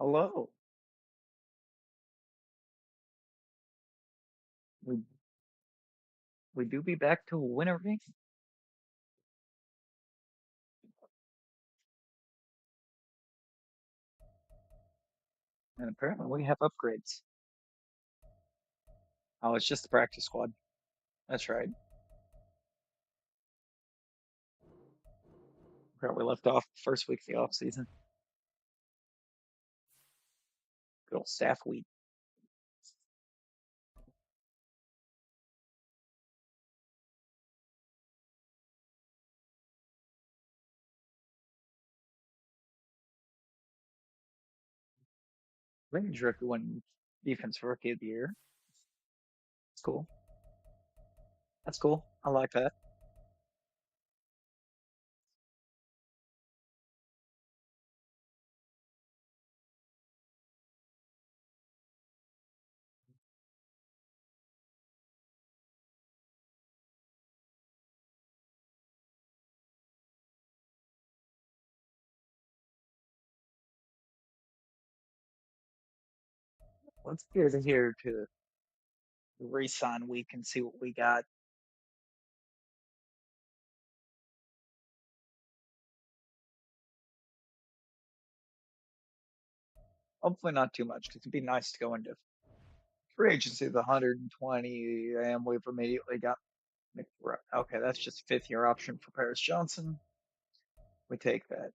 Hello. We we do be back to winter ring, and apparently we have upgrades. Oh, it's just the practice squad. That's right. Where we left off first week of the off season. Good old staff week. Range rookie won defense rookie of the year. That's cool. That's cool. I like that. Let's get in here to the re-sign week and see what we got. Hopefully not too much, because it'd be nice to go into free agency with 120, and we've immediately got okay, that's just a fifth year option for Paris Johnson. We take that.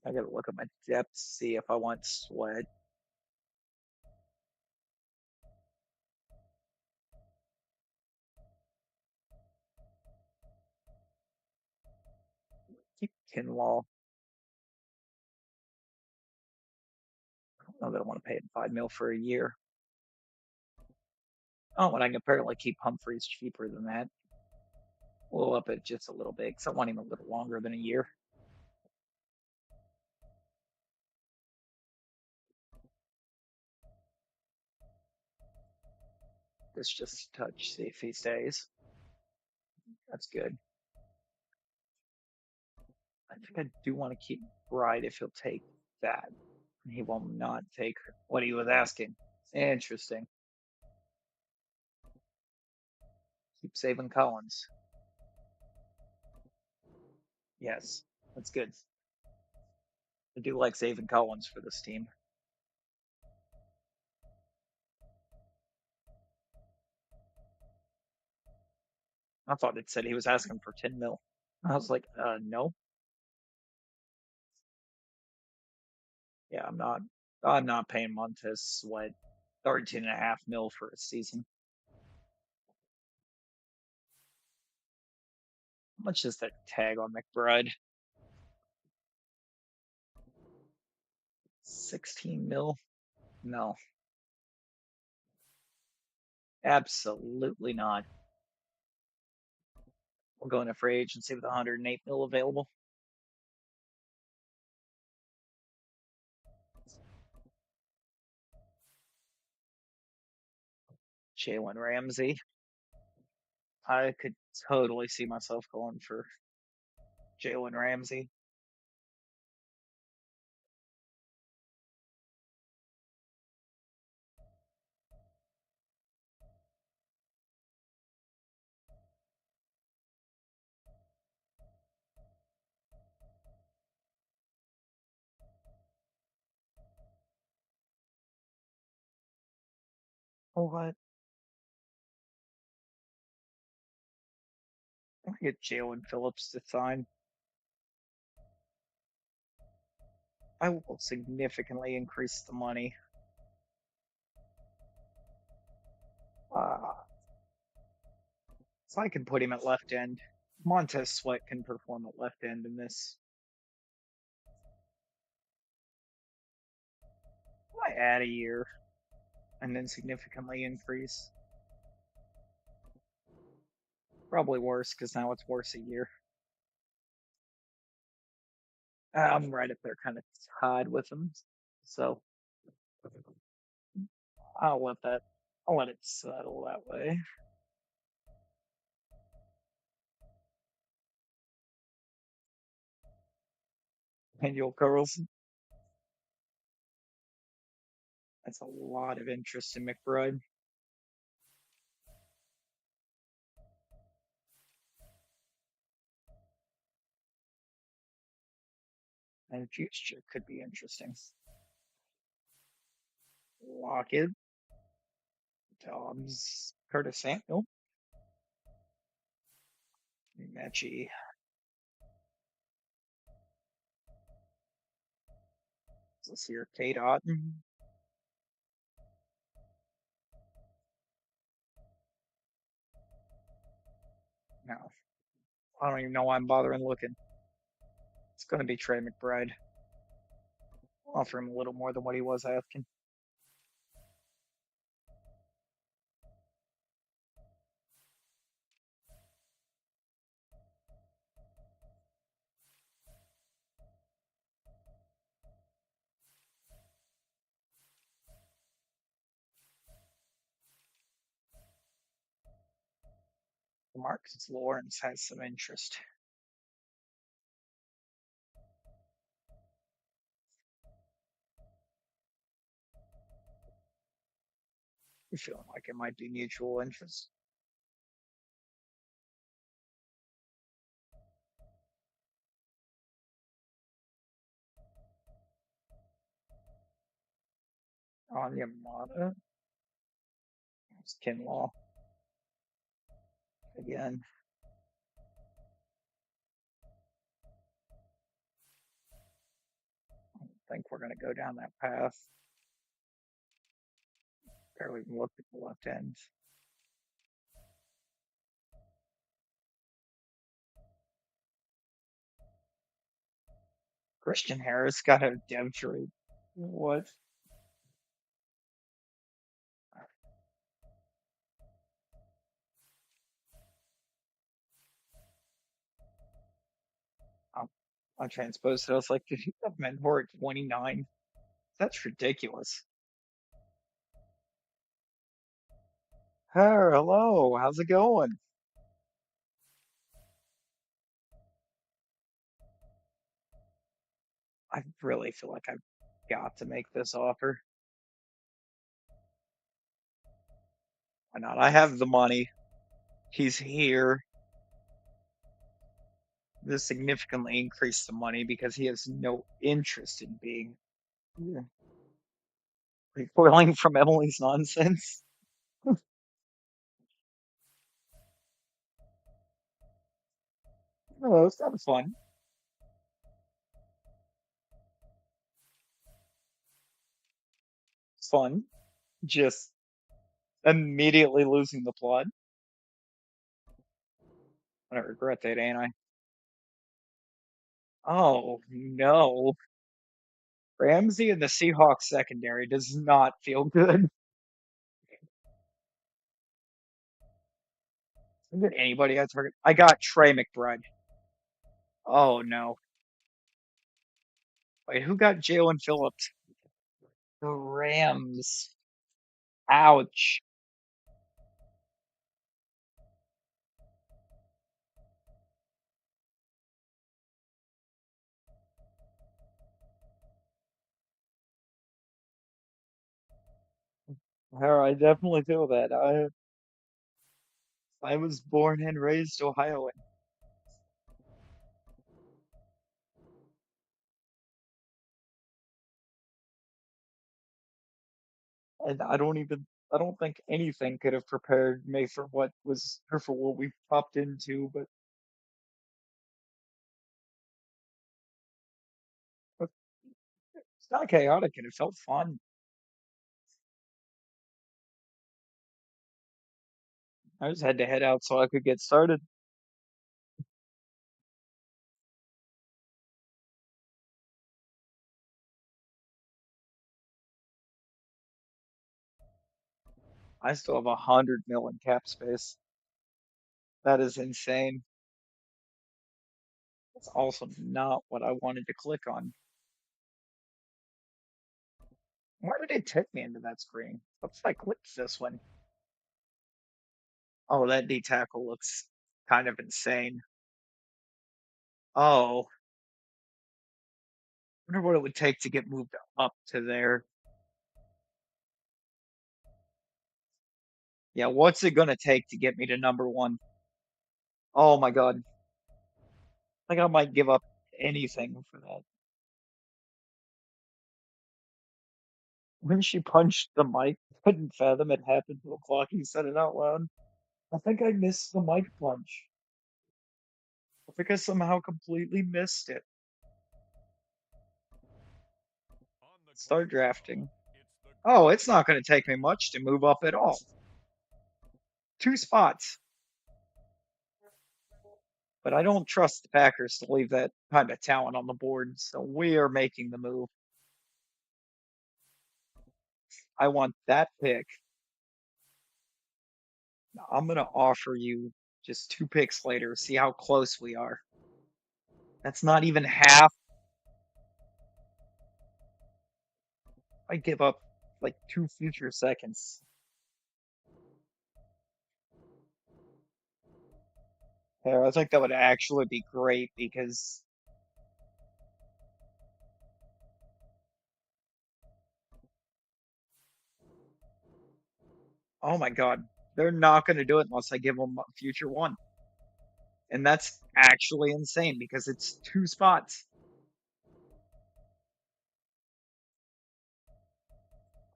I gotta look at my depth, see if I want sweat. Keep Kinlaw. I don't know that I want to pay him 5 mil for a year. Oh, and I can apparently keep Humphreys cheaper than that. We'll up it just a little bit because I want him a little longer than a year. Let's just touch, see if he stays. That's good. I think I do want to keep Bright if he'll take that. He will not take what he was asking. Interesting. Keep saving Collins. Yes, that's good. I do like saving Collins for this team. I thought it said he was asking for 10 mil. I was like, no. Yeah, I'm not paying Montez Sweat 13.5 mil for a season. How much is that tag on McBride? 16 mil? No, absolutely not. We'll go into free agency with 108 mil available. Jalen Ramsey. I could totally see myself going for Jalen Ramsey. Oh, what? I'm gonna get Jalen Phillips to sign. I will significantly increase the money. Uh, so I can put him at left end. Montez Sweat can perform at left end in this. I add a year and then significantly increase. Probably worse because now it's worse a year. I'm right up there, kind of tied with them. So I'll let that. I'll let it settle that way. Daniel Carlson. That's a lot of interest in McBride. And future could be interesting. Lockett, Dobbs, Curtis Samuel, Mechie. Let's see here, Kate Otten. No, I don't even know why I'm bothering looking. It's going to be Trey McBride. I'll offer him a little more than what he was asking. Marcus Lawrence has some interest. I'm feeling like it might be mutual interest. On Yamada, it's Kinlaw again. I think we're going to go down that path. Barely even looked at the left end. Christian Harris got a dev trade. What? Um, I transposed it. I was like, did you have Mentor at 29? That's ridiculous. Hey, hello. How's it going? I really feel like I've got to make this offer. Why not? I have the money. He's here. This significantly increased the money because he has no interest in being recoiling from Emily's nonsense. Oh, it's kind of fun. It's fun. Just immediately losing the plot. I regret that, ain't I? Oh no. Ramsey in the Seahawks secondary does not feel good. Did anybody I target? I got Trey McBride. Oh no. Wait, who got Jalen Phillips? The Rams. Ouch. I definitely feel that. I was born and raised Ohioan, and I don't think anything could have prepared me for what was or for what we popped into, but it's not chaotic and it felt fun. I just had to head out so I could get started. I still have 100 mil in cap space. That is insane. That's also not what I wanted to click on. Why did it take me into that screen? What if I clicked this one? Oh, that D tackle looks kind of insane. Oh, I wonder what it would take to get moved up to there. Yeah, what's it gonna take to get me to number one? Oh my God. I think I might give up anything for that. When she punched the mic, couldn't fathom it happened to a clock. He said it out loud. I think I missed the mic punch. I think I somehow completely missed it. Start drafting. Oh, it's not going to take me much to move up at all. 2 spots. But I don't trust the Packers to leave that kind of talent on the board, so we are making the move. I want that pick. I'm going to offer you just 2 picks later, see how close we are. That's not even half. I give up like 2 future seconds. Yeah, I think that would actually be great because, oh my God, they're not going to do it unless I give them a future one. And that's actually insane because it's 2 spots.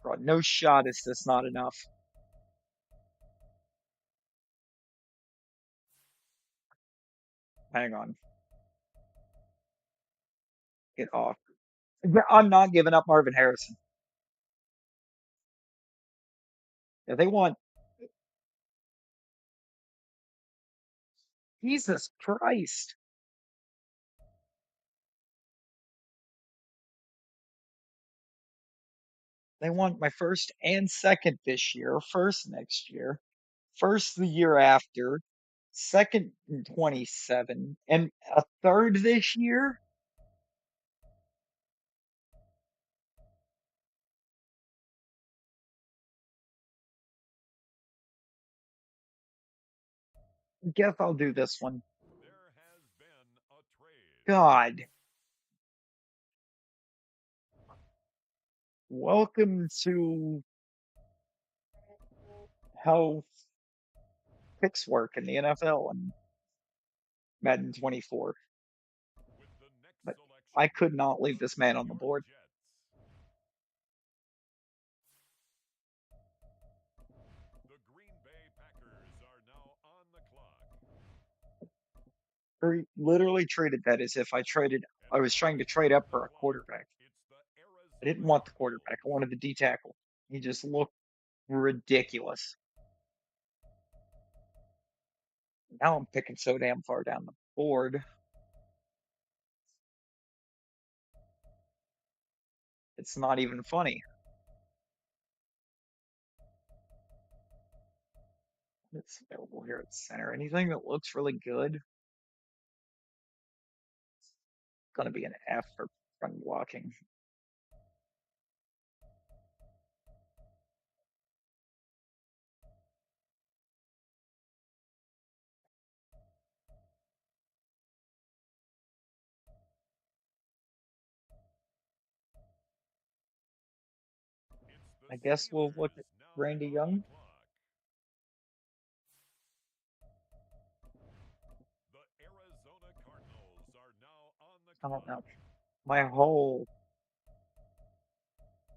Bro, no shot is this not enough. Hang on, get off. Yeah, I'm not giving up Marvin Harrison. Yeah, they want, Jesus Christ. They want my first and second this year, first next year, first the year after, second in 27, and a third this year? Guess I'll do this one. God, welcome to how picks work in the NFL and Madden 24. But I could not leave this man on the board. He literally treated that as if I was trying to trade up for a quarterback. I didn't want the quarterback. I wanted the D tackle. He just looked ridiculous. Now I'm picking so damn far down the board. It's not even funny. It's available here at center. Anything that looks really good is going to be an F for run blocking. I guess we'll look at Randy Young. I don't know. My whole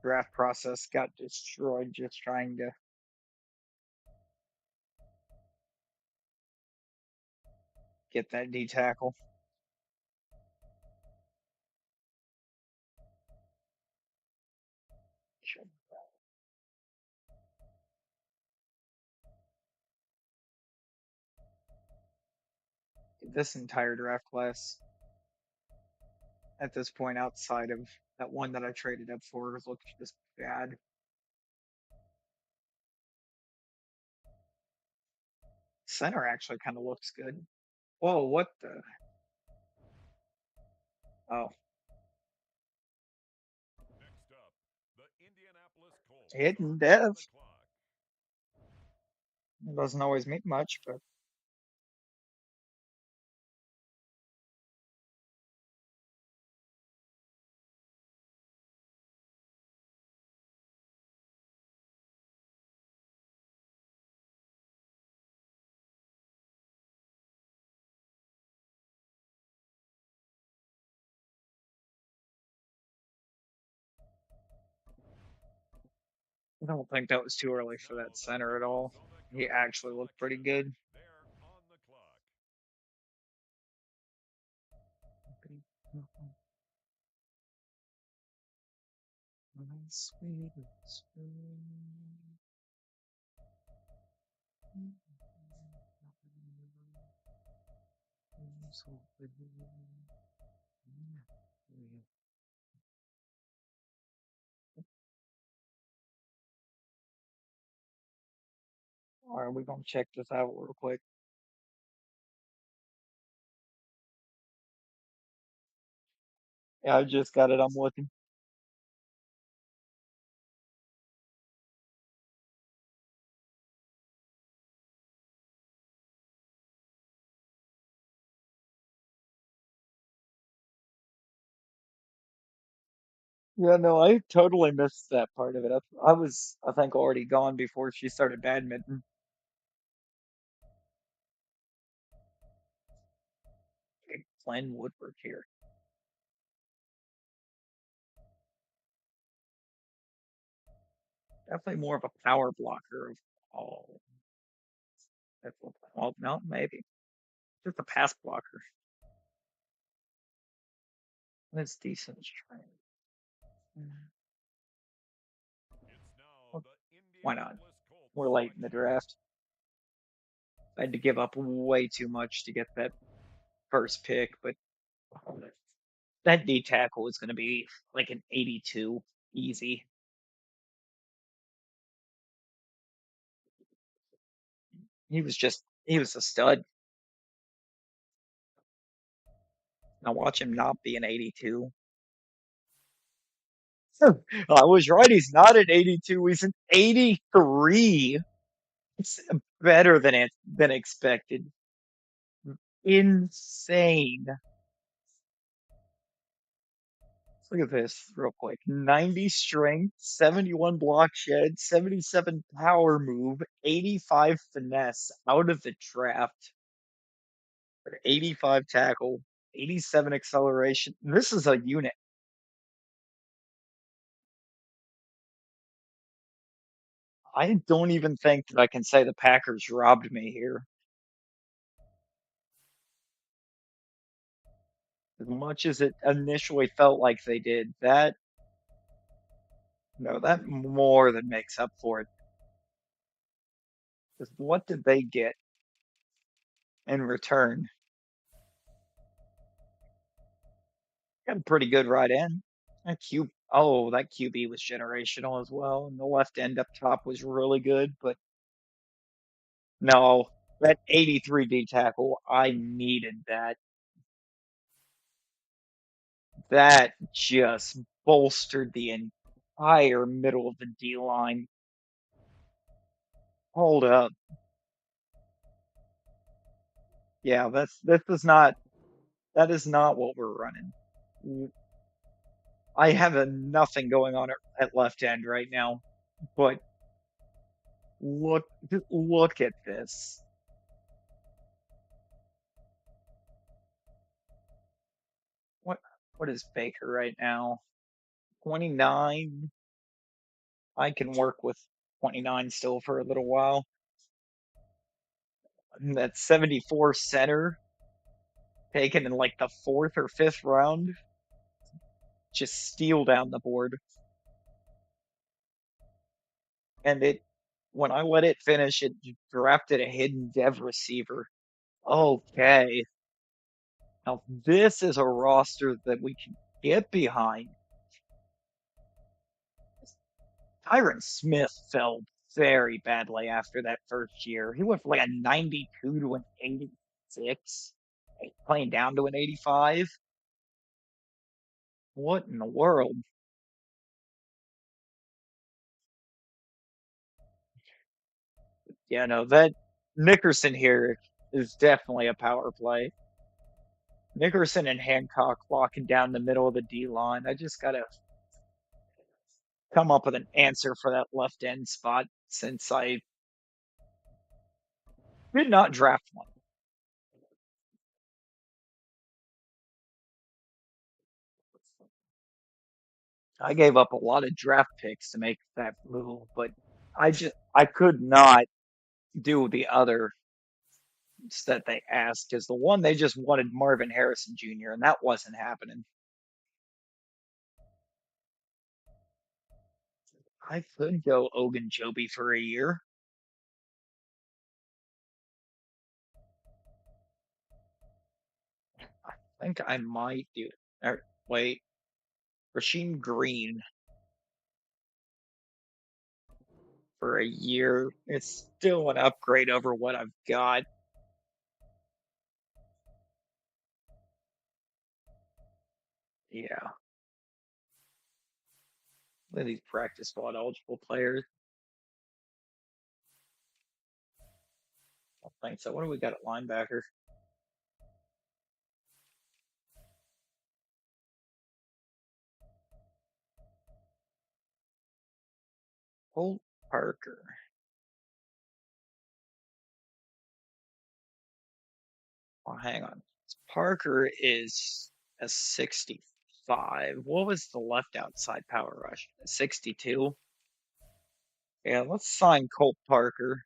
draft process got destroyed just trying to get that D tackle. This entire draft class at this point, outside of that one that I traded up for, looks just bad. Center actually kind of looks good. Whoa, what the? Oh, hidden dev. It doesn't always mean much, but I don't think that was too early for that center at all. He actually looked pretty good. All right, we're gonna check this out real quick. Yeah, I just got it. I'm looking. Yeah, no, I totally missed that part of it. I was, I think, already gone before she started badminton. Playing woodwork here. Definitely more of a power blocker of all. Well, no, maybe just a pass blocker. That's decent strength. Well, why not? We're late in the draft. I had to give up way too much to get that first pick, but that D tackle was going to be like an 82, easy. He was a stud. Now watch him not be an 82. I was right. He's not an 82. He's an 83. It's better than expected. Insane. Look at this real quick. 90 strength, 71 block shed, 77 power move, 85 finesse out of the draft, 85 tackle, 87 acceleration. This is a unit. I don't even think that I can say the Packers robbed me here. As much as it initially felt like they did, that no, that more than makes up for it. 'Cause what did they get in return? Got a pretty good right end. That QB was generational as well, and the left end up top was really good. But no, that 83 D tackle, I needed that. That just bolstered the entire middle of the D line. Hold up. Yeah, this is not that is not what we're running. I have nothing going on at left end right now, but look at this. What what is Baker right now? 29. I can work with 29 still for a little while. And that 74 center taken in like the fourth or fifth round, just steal down the board. And it when I let it finish, it drafted a hidden dev receiver. Okay. Now this is a roster that we can get behind. Tyron Smith fell very badly after that first year. He went from like a 92 to an 86, playing down to an 85. What in the world? Yeah, no, that Nickerson here is definitely a power play. Nickerson and Hancock locking down the middle of the D line. I just gotta come up with an answer for that left end spot since I did not draft one. I gave up a lot of draft picks to make that move, but I could not do the others that they asked because the one they just wanted Marvin Harrison Jr. and that wasn't happening. I could go Ogunjobi for a year. I think I might do. Wait, Rasheem Green for a year. It's still an upgrade over what I've got. Yeah, look at these practice squad eligible players. I think so. What do we got at linebacker? Holt Parker. Oh, hang on. Parker is a 65. What was the left outside power rush? 62? Yeah, let's sign Colt Parker.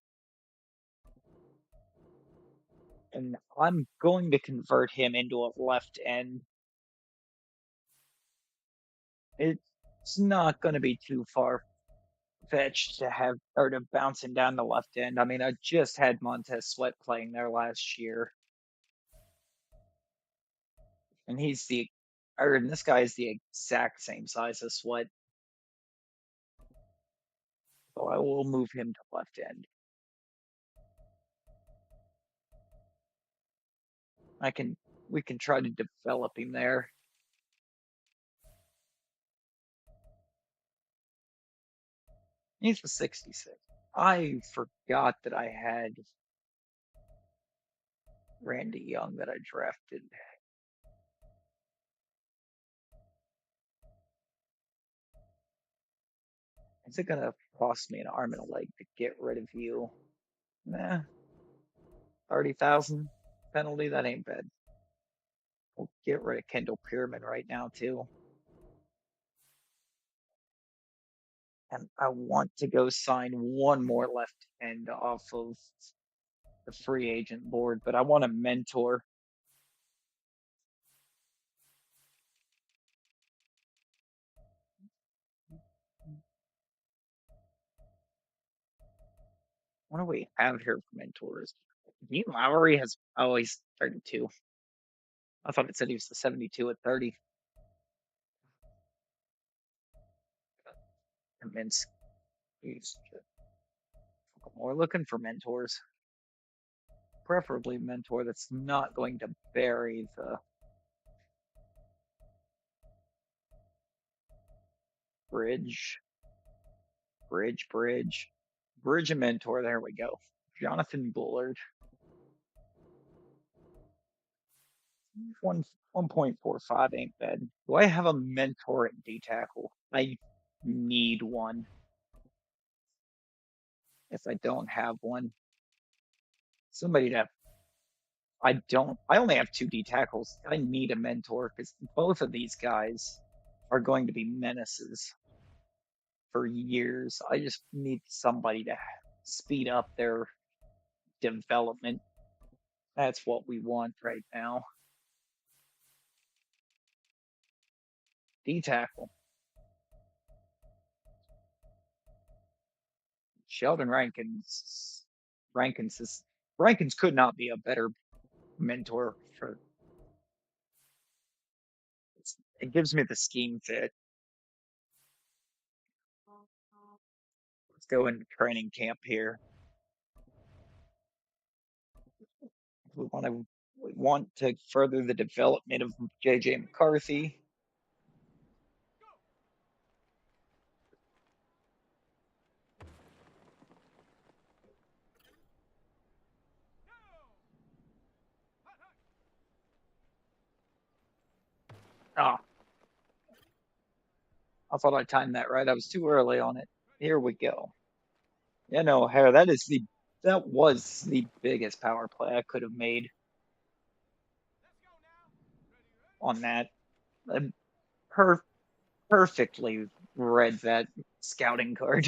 And I'm going to convert him into a left end. It's not going to be too far fetched to have or to bouncing down the left end. I mean, I just had Montez Sweat playing there last year, and this guy is the exact same size as Sweat, so I will move him to left end. I can, we can try to develop him there. He's a 66. I forgot that I had Randy Young that I drafted. Is it gonna cost me an arm and a leg to get rid of you? Nah, 30,000 penalty. That ain't bad. We'll get rid of Kendall Pierman right now too. And I want to go sign one more left end off of the free agent board, but I want a mentor. What do we have here for mentors? Dean Lowry has, oh, he's 32. I thought it said he was the 72 at 30. Convinced he's we're looking for mentors, preferably a mentor that's not going to bury the bridge, bridge and mentor. There we go. Jonathan Bullard, 1.45 ain't bad. Do I have a mentor at D tackle? I need one. If I don't have one, somebody to. I don't. I only have two D tackles. I need a mentor because both of these guys are going to be menaces for years. I just need somebody to speed up their development. That's what we want right now. D tackle. Sheldon Rankins is Rankins could not be a better mentor for it gives me the scheme fit. Let's go into training camp here. We want to further the development of JJ McCarthy. Oh, I thought I timed that right. I was too early on it. Here we go. Yeah, no, Hare, that was the biggest power play I could have made on that. Um, per Perfectly read that scouting card.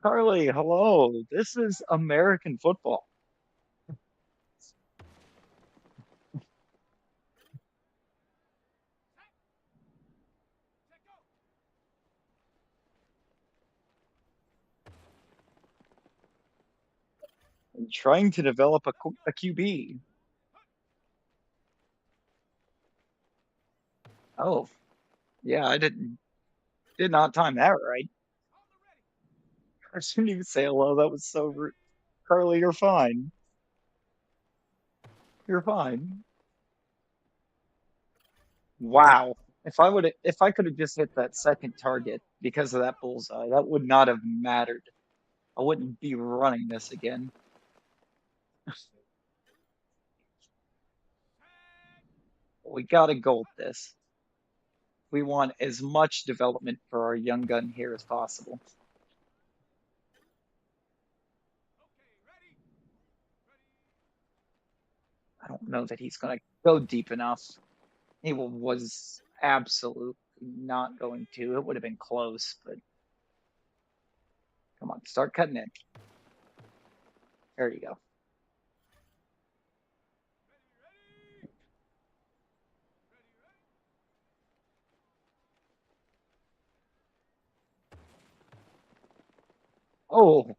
Carly, hello. This is American football. I'm trying to develop a QB. Oh, yeah, I did not time that right. I shouldn't even say hello. That was so rude. Carly, you're fine. You're fine. Wow. If I could have just hit that second target because of that bullseye, that would not have mattered. I wouldn't be running this again. We gotta gold this. We want as much development for our young gun here as possible. I don't know that he's gonna go deep enough. He was absolutely not going to. It would have been close, but come on, start cutting in. There you go. Oh,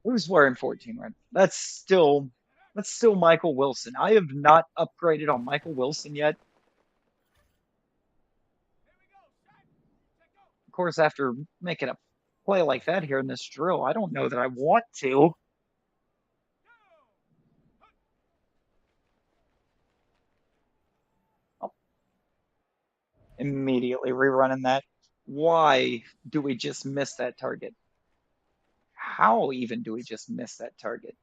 who's wearing 14 right? That's still Michael Wilson. I have not upgraded on Michael Wilson yet. Of course, after making a play like that here in this drill, I don't know that I want to. Oh, immediately rerunning that. Why do we just miss that target? How even do we just miss that target?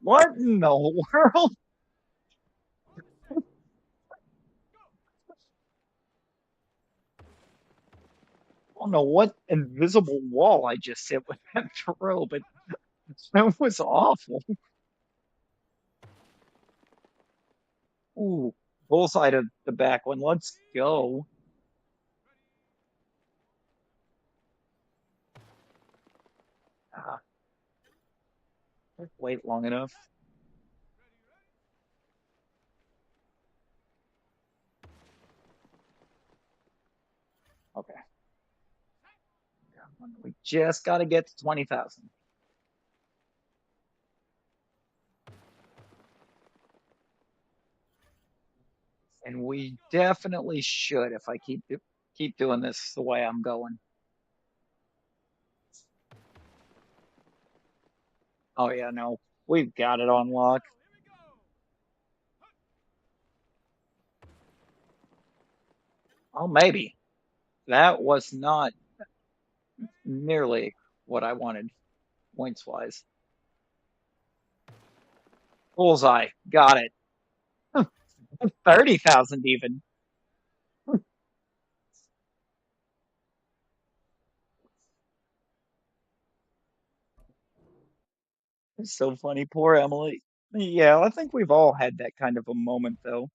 What in the world? I don't know what invisible wall I just hit with that throw, but that was awful. Ooh, bullseye to the back one. Let's go. Ah, wait long enough. Okay. We just got to get to 20,000. And we definitely should if I keep doing this the way I'm going. Oh yeah, no. We've got it on lock. Oh, maybe. That was not nearly what I wanted points wise. Bullseye. Got it. 30,000 even. It's so funny. Poor Emily. Yeah, I think we've all had that kind of a moment though.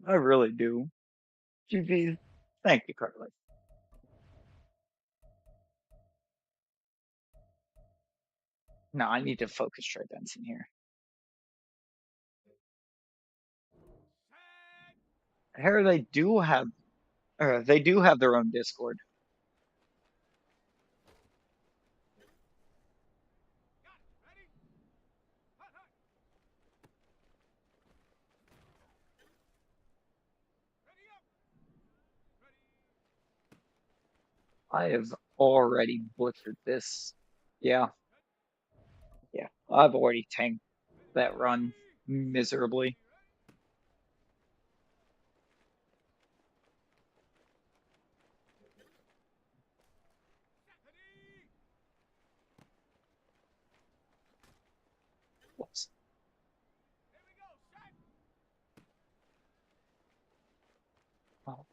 I really do. GG. Thank you, Carly. No, I need to focus Trey Benson here. Here they do have their own Discord. I have already butchered this. Yeah, yeah. I've already tanked that run miserably. Whoops. Oh,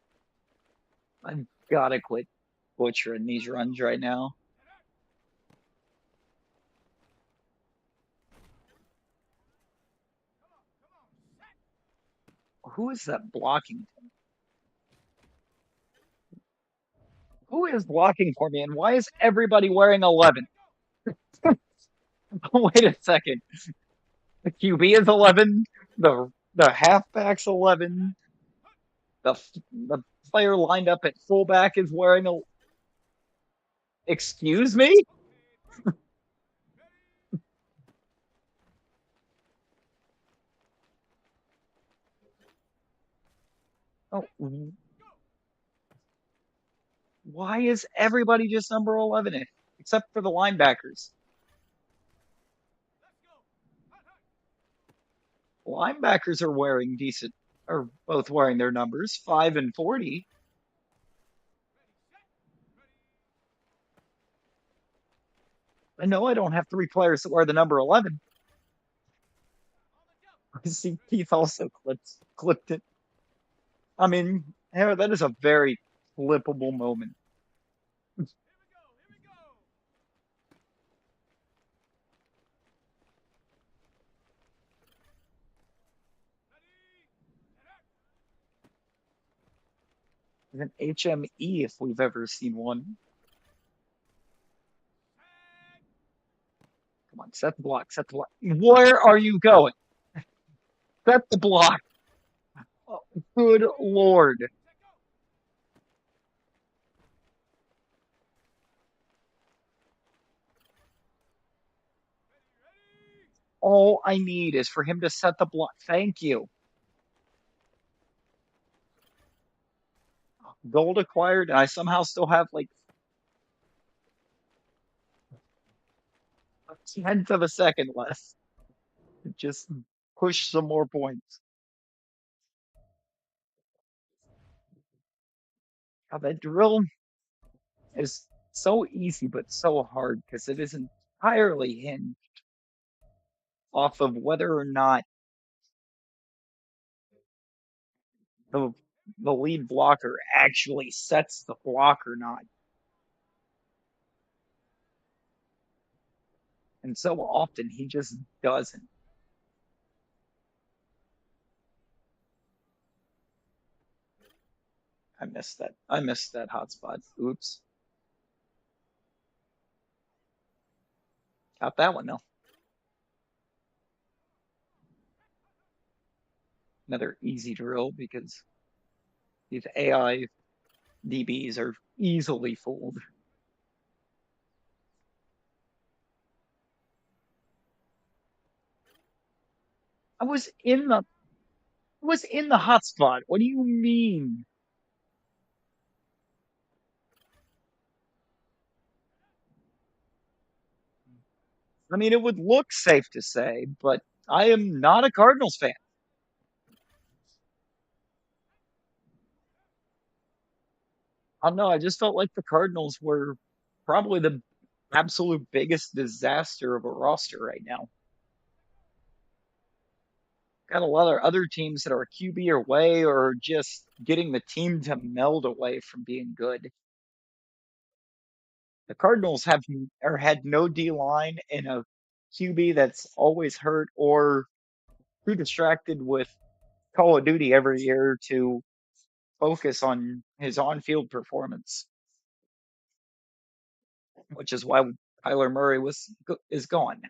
I've gotta quit butchering these runs right now. Who is that blocking? Who is blocking for me? And why is everybody wearing 11? Wait a second. The QB is 11. The halfback's 11. The player lined up at fullback is wearing a. Excuse me? Oh, why is everybody just number 11 except for the linebackers? Linebackers are wearing decent, are both wearing their numbers, 5 and 40. I know I don't have three players that wear the number 11. I see Keith also clipped it. I mean, that is a very flippable moment. An HME if we've ever seen one. Come on, set the block, set the block. Where are you going? Set the block. Oh, good Lord. All I need is for him to set the block. Thank you. Gold acquired, and I somehow still have like a tenth of a second left. Just push some more points. God, that drill is so easy, but so hard because it is entirely hinged off of whether or not the the lead blocker actually sets the block or not. And so often he just doesn't. I missed that. I missed that hotspot. Oops. Got that one though. Another easy drill because these AI DBs are easily fooled. I was in the hotspot. What do you mean? I mean, it would look safe to say, but I am not a Cardinals fan. I don't know. I just felt like the Cardinals were probably the absolute biggest disaster of a roster right now. Got a lot of other teams that are QB away or just getting the team to meld away from being good. The Cardinals have or had no D line and a QB that's always hurt or too distracted with Call of Duty every year to focus on his on-field performance, which is why Kyler Murray is gone.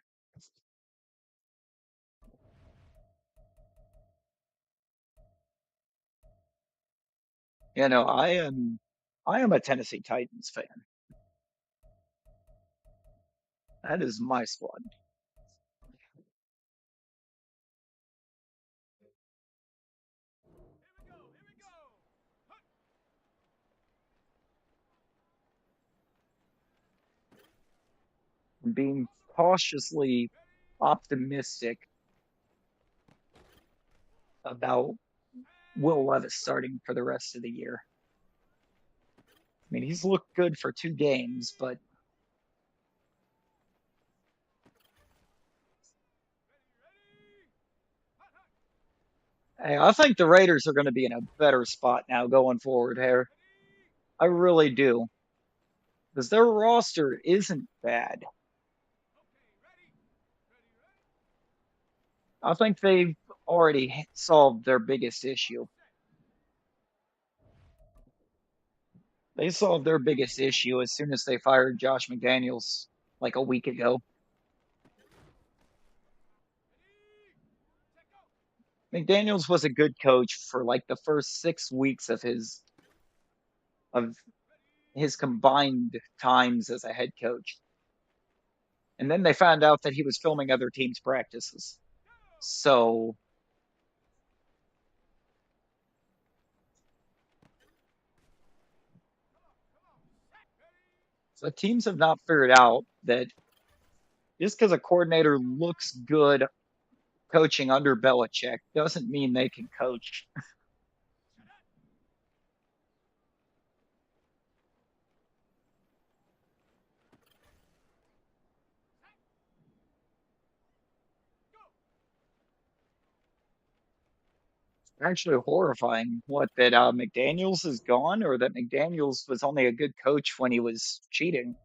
You know, I am a Tennessee Titans fan. That is my squad. I'm being cautiously optimistic about Will Levis starting for the rest of the year. I mean, he's looked good for two games, but hey, I think the Raiders are going to be in a better spot now going forward here. I really do. Because their roster isn't bad. I think they've already solved their biggest issue. They solved their biggest issue as soon as they fired Josh McDaniels like a week ago. McDaniels was a good coach for like the first 6 weeks of his combined times as a head coach. And then they found out that he was filming other teams' practices. So the teams have not figured out that just because a coordinator looks good coaching under Belichick doesn't mean they can coach. Actually horrifying. What, that McDaniels is gone, or that McDaniels was only a good coach when he was cheating?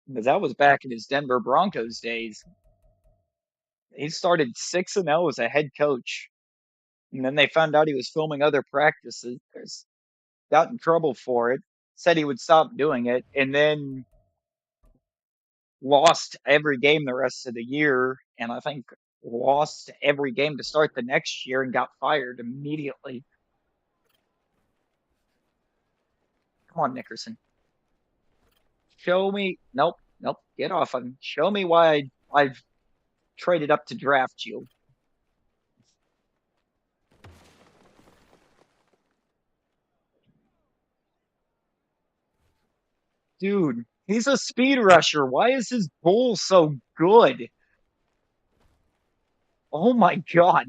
Because that was back in his Denver Broncos days. He started 6-0 as a head coach, and then they found out he was filming other practices. Got in trouble for it. Said he would stop doing it, and then lost every game the rest of the year, and I think lost every game to start the next year and got fired immediately. Come on, Nickerson. Show me. Nope, nope. Get off of him. Show me why I've traded up to draft you. Dude, he's a speed rusher. Why is his bull so good? Oh my God.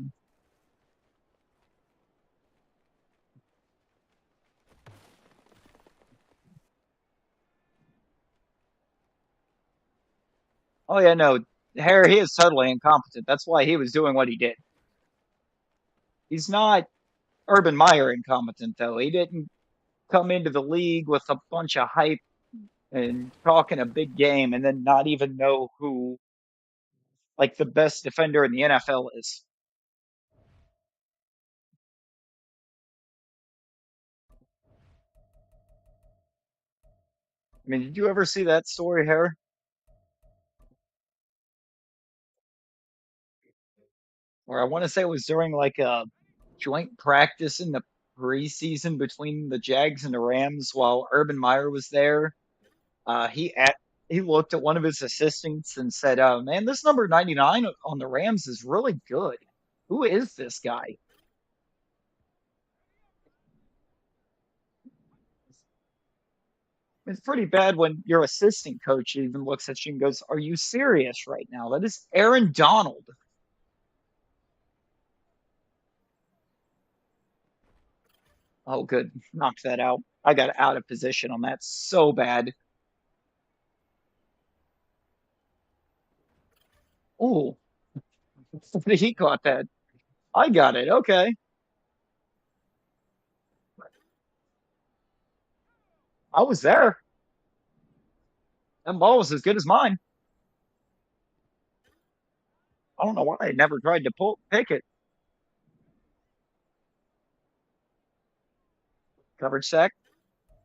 Oh yeah, no. Harry, he is totally incompetent. That's why he was doing what he did. He's not Urban Meyer incompetent, though. He didn't come into the league with a bunch of hype and talking a big game and then not even know who like the best defender in the NFL is. I mean, did you ever see that story, Harry? Or I want to say it was during like a joint practice in the preseason between the Jags and the Rams while Urban Meyer was there. He looked at one of his assistants and said, "Man, this number 99 on the Rams is really good. Who is this guy?" It's pretty bad when your assistant coach even looks at you and goes, "Are you serious right now? That is Aaron Donald." Oh, good. Knocked that out. I got out of position on that so bad. Oh, he caught that. I got it. Okay. I was there. That ball was as good as mine. I don't know why I never tried to pick it. Coverage sack.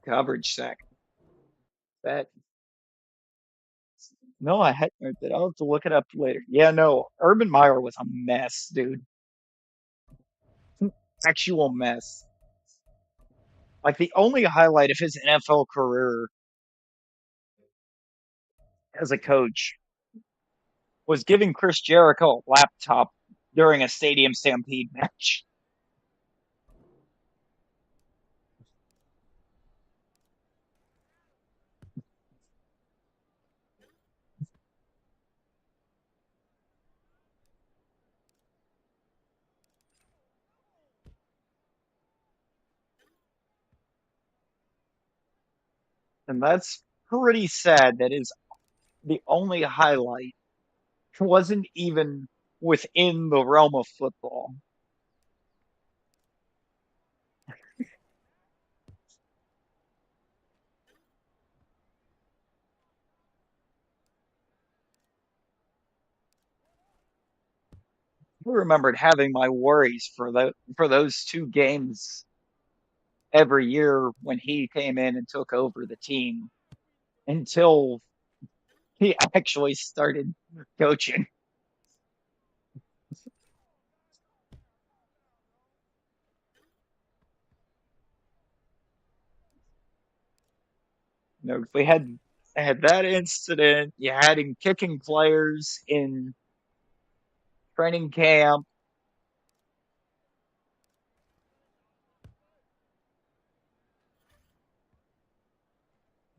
Coverage sack. That no, I had I'll have to look it up later. Yeah, no. Urban Meyer was a mess, dude. Actual mess. Like the only highlight of his NFL career as a coach was giving Chris Jericho a laptop during a Stadium Stampede match. And that's pretty sad. That is the only highlight. It wasn't even within the realm of football. remembered having my worries for those two games every year when he came in and took over the team until he actually started coaching. You know, if we had that incident, you had him kicking players in training camp,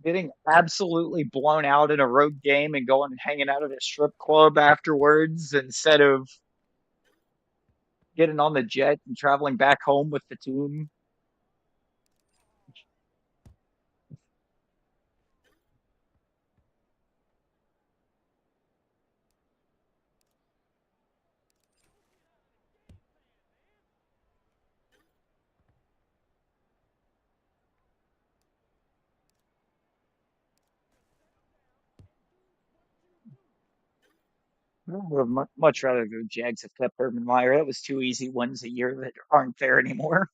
getting absolutely blown out in a road game and going and hanging out at a strip club afterwards instead of getting on the jet and traveling back home with the team. I would much rather the Jags have kept Urban Meyer. That was two easy ones a year that aren't there anymore.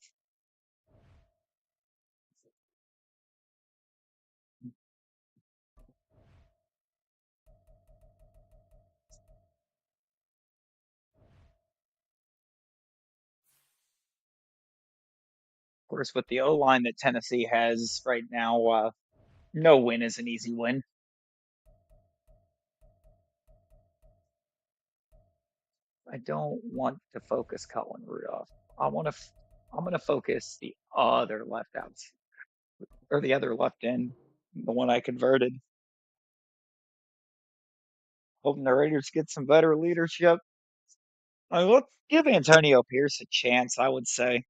Of course, with the O line that Tennessee has right now, no win is an easy win. I don't want to focus Colin Rudolph. I want to. I'm going to focus the other left outs or the other left end, the one I converted. Hoping the Raiders get some better leadership. Let's give Antonio Pierce a chance. I would say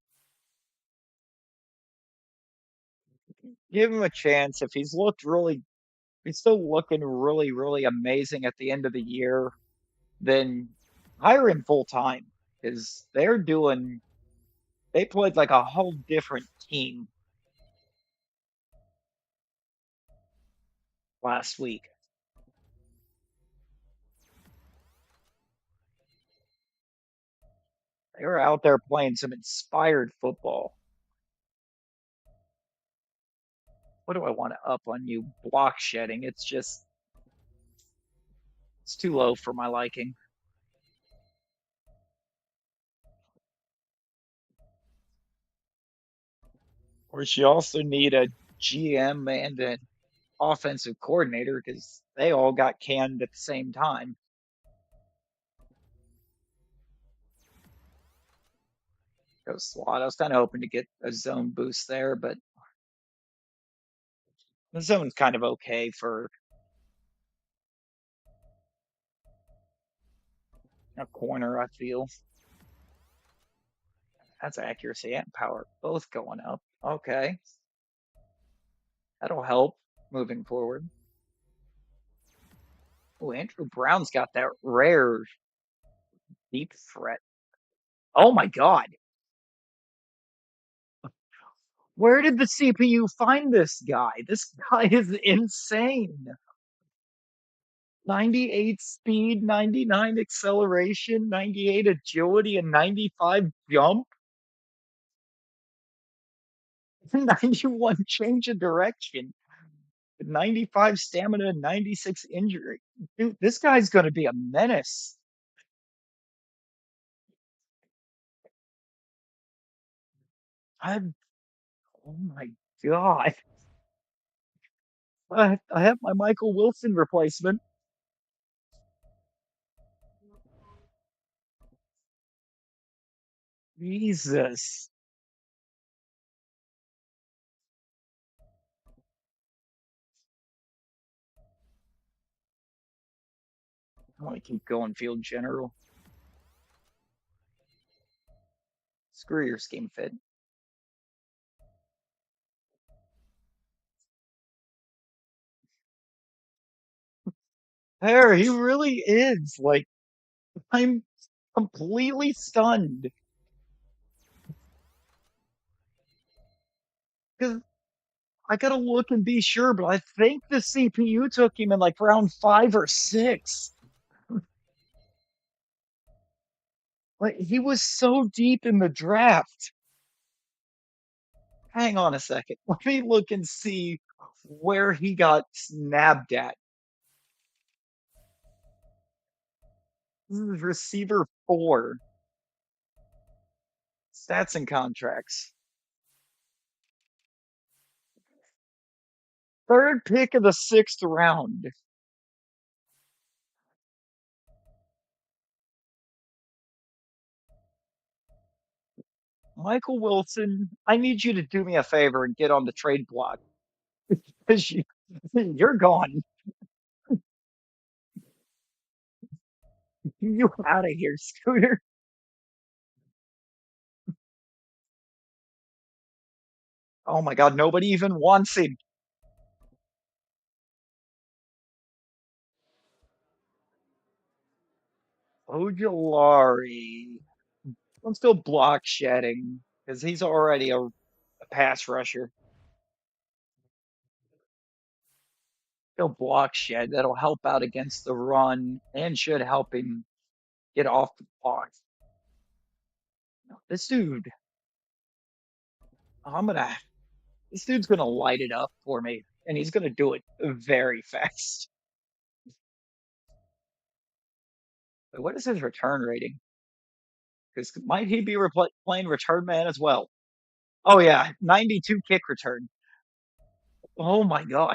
give him a chance. If he's looked really, he's still looking really, really amazing at the end of the year. Then hire him full time because they're doing. They played like a whole different team last week. They were out there playing some inspired football. What do I want to up on you? Block shedding. It's just it's too low for my liking. Of course, you also need a GM and an offensive coordinator because they all got canned at the same time. Go slot. I was kind of hoping to get a zone boost there, but the zone's kind of okay for a corner, I feel. That's accuracy and power both going up. Okay, that'll help moving forward. Oh, Andrew Brown's got that rare deep threat. Oh my God. Where did the CPU find this guy? This guy is insane. 98 speed, 99 acceleration, 98 agility, and 95 jump, 91 change of direction, 95 stamina, and 96 injury. Dude, this guy's going to be a menace. I, oh my God. I have my Michael Wilson replacement. Jesus. I want to keep going field general. Screw your scheme fit. There, he really is. Like, I'm completely stunned because I gotta look and be sure, but I think the CPU took him in like round 5 or 6. Like he was so deep in the draft. Hang on a second. Let me look and see where he got snabbed at. This is receiver 4. Stats and contracts. Third pick of the sixth round. Michael Wilson, I need you to do me a favor and get on the trade block because you're gone. You out of here, Scooter. Oh my God, nobody even wants him. Ojolari. Let's go block shedding because he's already a pass rusher. Go block shed. That'll help out against the run and should help him get off the block. This dude, I'm gonna, this dude's gonna light it up for me, and he's gonna do it very fast. But what is his return rating? Because might he be playing return man as well? Oh yeah, 92 kick return. Oh my God.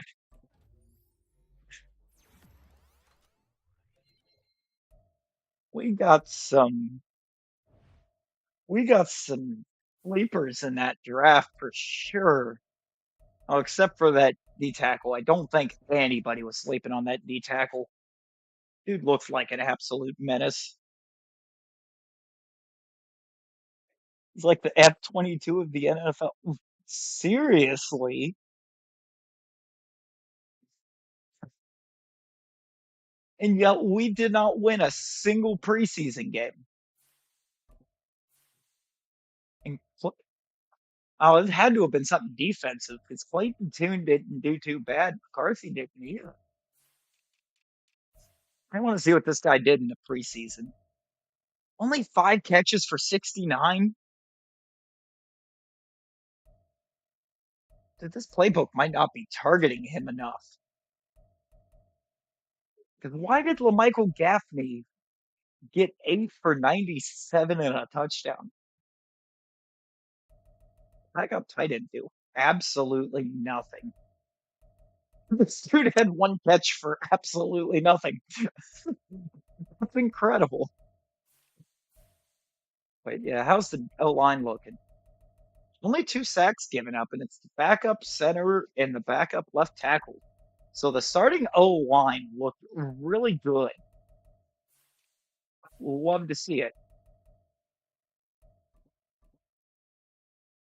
We got some we got some sleepers in that draft for sure. Oh, except for that D tackle. I don't think anybody was sleeping on that D tackle. Dude looks like an absolute menace. He's like the F-22 of the NFL. Seriously? And yet we did not win a single preseason game. And oh, it had to have been something defensive because Clayton Tune didn't do too bad. McCarthy didn't either. I want to see what this guy did in the preseason. Only 5 catches for 69. Dude, this playbook might not be targeting him enough. Because why did LaMichael Gaffney get 8 for 97 and a touchdown? I got tight end do absolutely nothing. This dude had 1 catch for absolutely nothing. That's incredible. But yeah, how's the O line looking? Only 2 sacks given up, and it's the backup center and the backup left tackle. So the starting O line looked really good. Love to see it.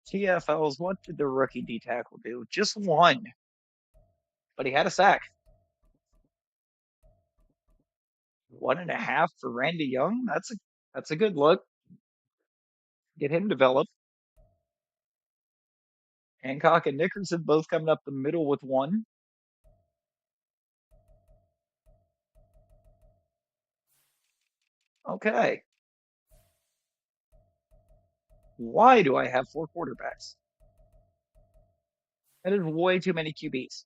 TFLs, what did the rookie D tackle do? Just one, but he had a sack. 1.5 for Randy Young. That's a good look. Get him developed. Hancock and Nickerson both coming up the middle with one. Okay. Why do I have 4 quarterbacks? That is way too many QBs.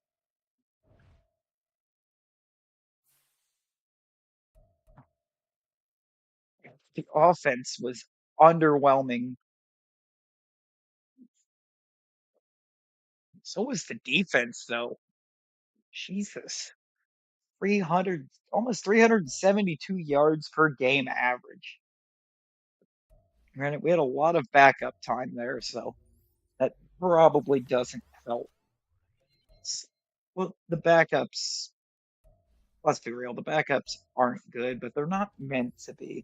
The offense was underwhelming. So was the defense, though. Jesus. 300, almost 372 yards per game average. Granted, we had a lot of backup time there, so that probably doesn't help. Well, the backups, let's be real, the backups aren't good, but they're not meant to be.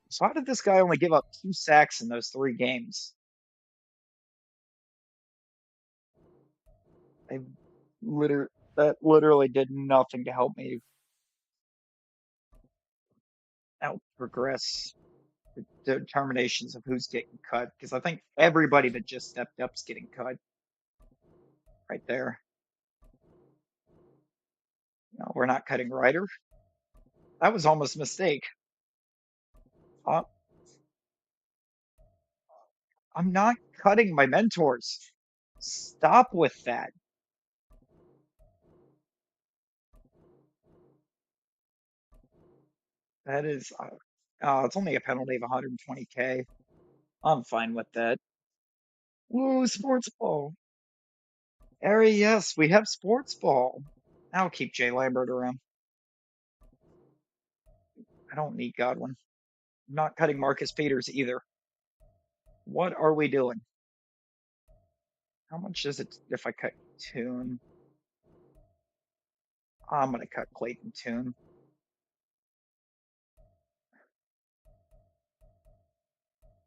So how did this guy only give up 2 sacks in those 3 games? I that literally did nothing to help me out progress the determinations of who's getting cut because I think everybody that just stepped up is getting cut right there. No, we're not cutting Ryder. That was almost a mistake. Uh, I'm not cutting my mentors. Stop with that. That is, it's only a penalty of 120K. I'm fine with that. Woo, sports ball. Ari, yes, we have sports ball. I'll keep Jay Lambert around. I don't need Godwin. I'm not cutting Marcus Peters either. What are we doing? How much is it if I cut Tune? I'm gonna cut Clayton Tune.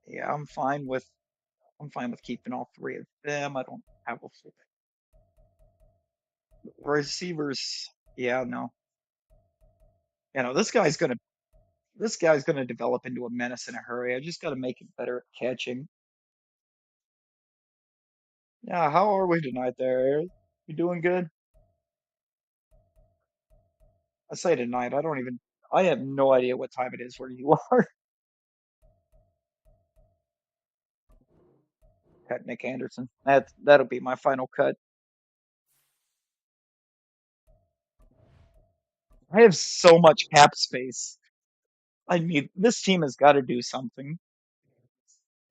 Yeah, I'm fine with keeping all three of them. I don't have a full receivers. Yeah, no. This guy's gonna develop into a menace in a hurry. I just gotta make him better at catching. Yeah, how are we tonight there, Eric? You doing good? I say tonight. I have no idea what time it is where you are. Cut Nick Anderson. That'll be my final cut. I have so much cap space. I mean, this team has got to do something.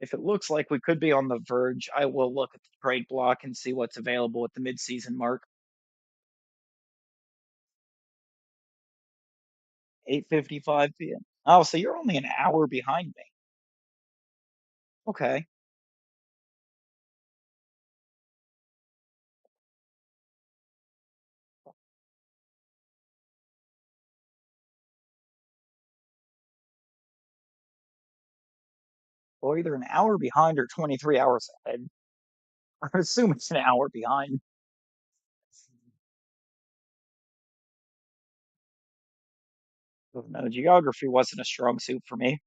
If it looks like we could be on the verge, I will look at the trade block and see what's available at the midseason mark. 8:55 p.m. Oh, so you're only an hour behind me. Okay. Well, either an hour behind or 23 hours ahead. I assume it's an hour behind. No, geography wasn't a strong suit for me.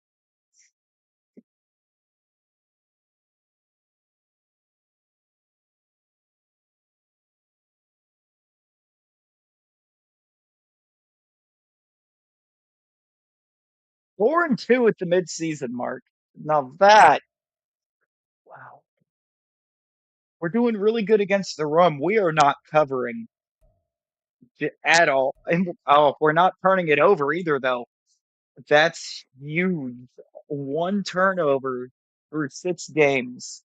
Four and two at the midseason mark. Now that, wow, we're doing really good against the run. We are not covering at all. And oh, we're not turning it over either, though. That's huge. One turnover through 6 games,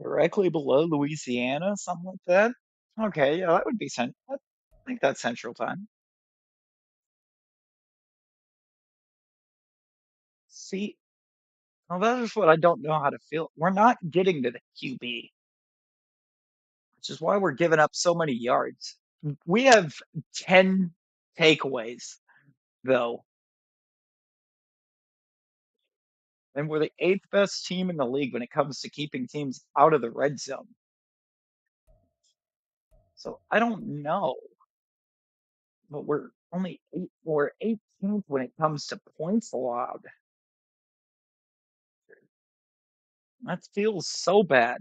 directly below Louisiana, something like that. Okay, yeah, that would be I think that's Central Time. See, well, that is what I don't know how to feel. We're not getting to the QB, which is why we're giving up so many yards. We have 10 takeaways, though, and we're the eighth best team in the league when it comes to keeping teams out of the red zone. So I don't know, but we're 18th when it comes to points allowed. That feels so bad.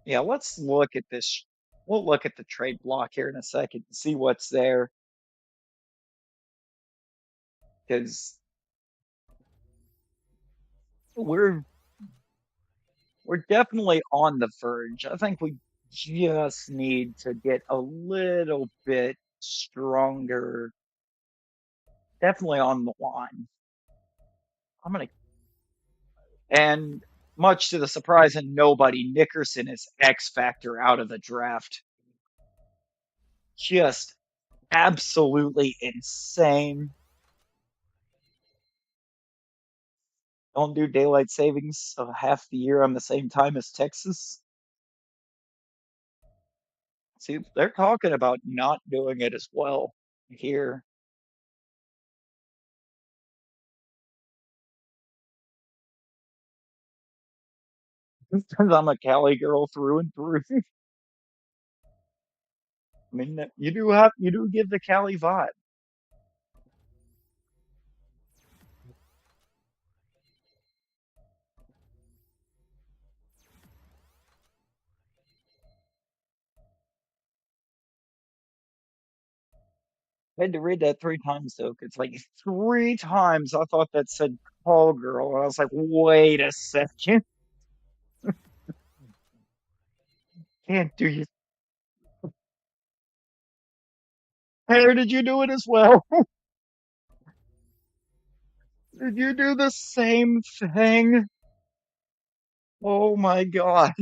Yeah, let's look at this. We'll look at the trade block here in a second and see what's there because we're we're definitely on the verge. I think we just need to get a little bit stronger. Definitely on the line. I'm gonna and much to the surprise of nobody, Nickerson is X factor out of the draft. Just absolutely insane. Don't do daylight savings of half the year on the same time as Texas. See, they're talking about not doing it as well here. Because I'm a Cali girl through and through. I mean, you do give the Cali vibe. I had to read that 3 times though. 'Cause like 3 times I thought that said call girl, and I was like, wait a second, can't do you? Hair, did you do it as well? Did you do the same thing? Oh my God.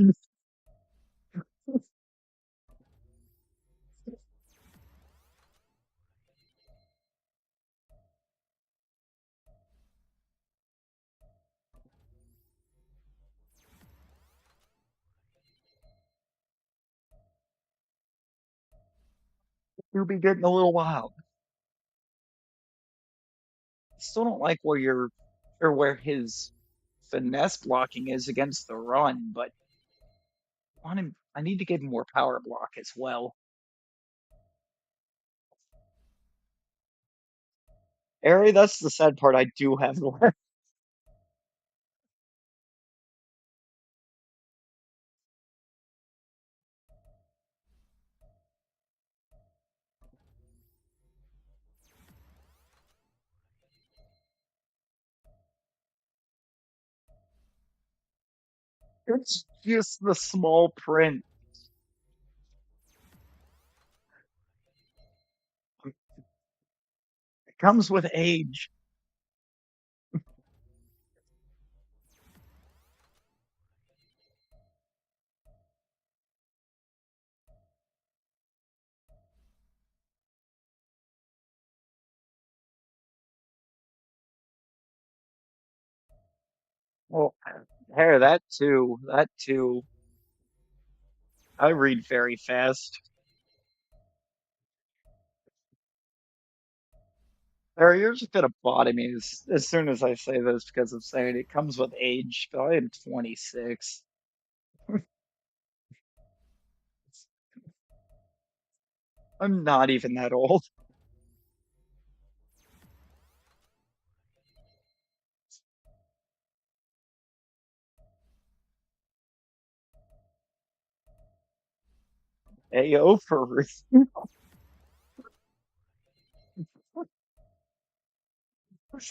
You'll be getting a little wild. I still don't like where you're or where his finesse blocking is against the run, but I want him, I need to give him more power block as well. Ari, that's the sad part. I do have left. It's just the small print. It comes with age. Well, Harry, that too. That too. I read very fast. Harry, you're just gonna body me as soon as I say this because I'm saying it comes with age. But I am 26. I'm not even that old. Ayo for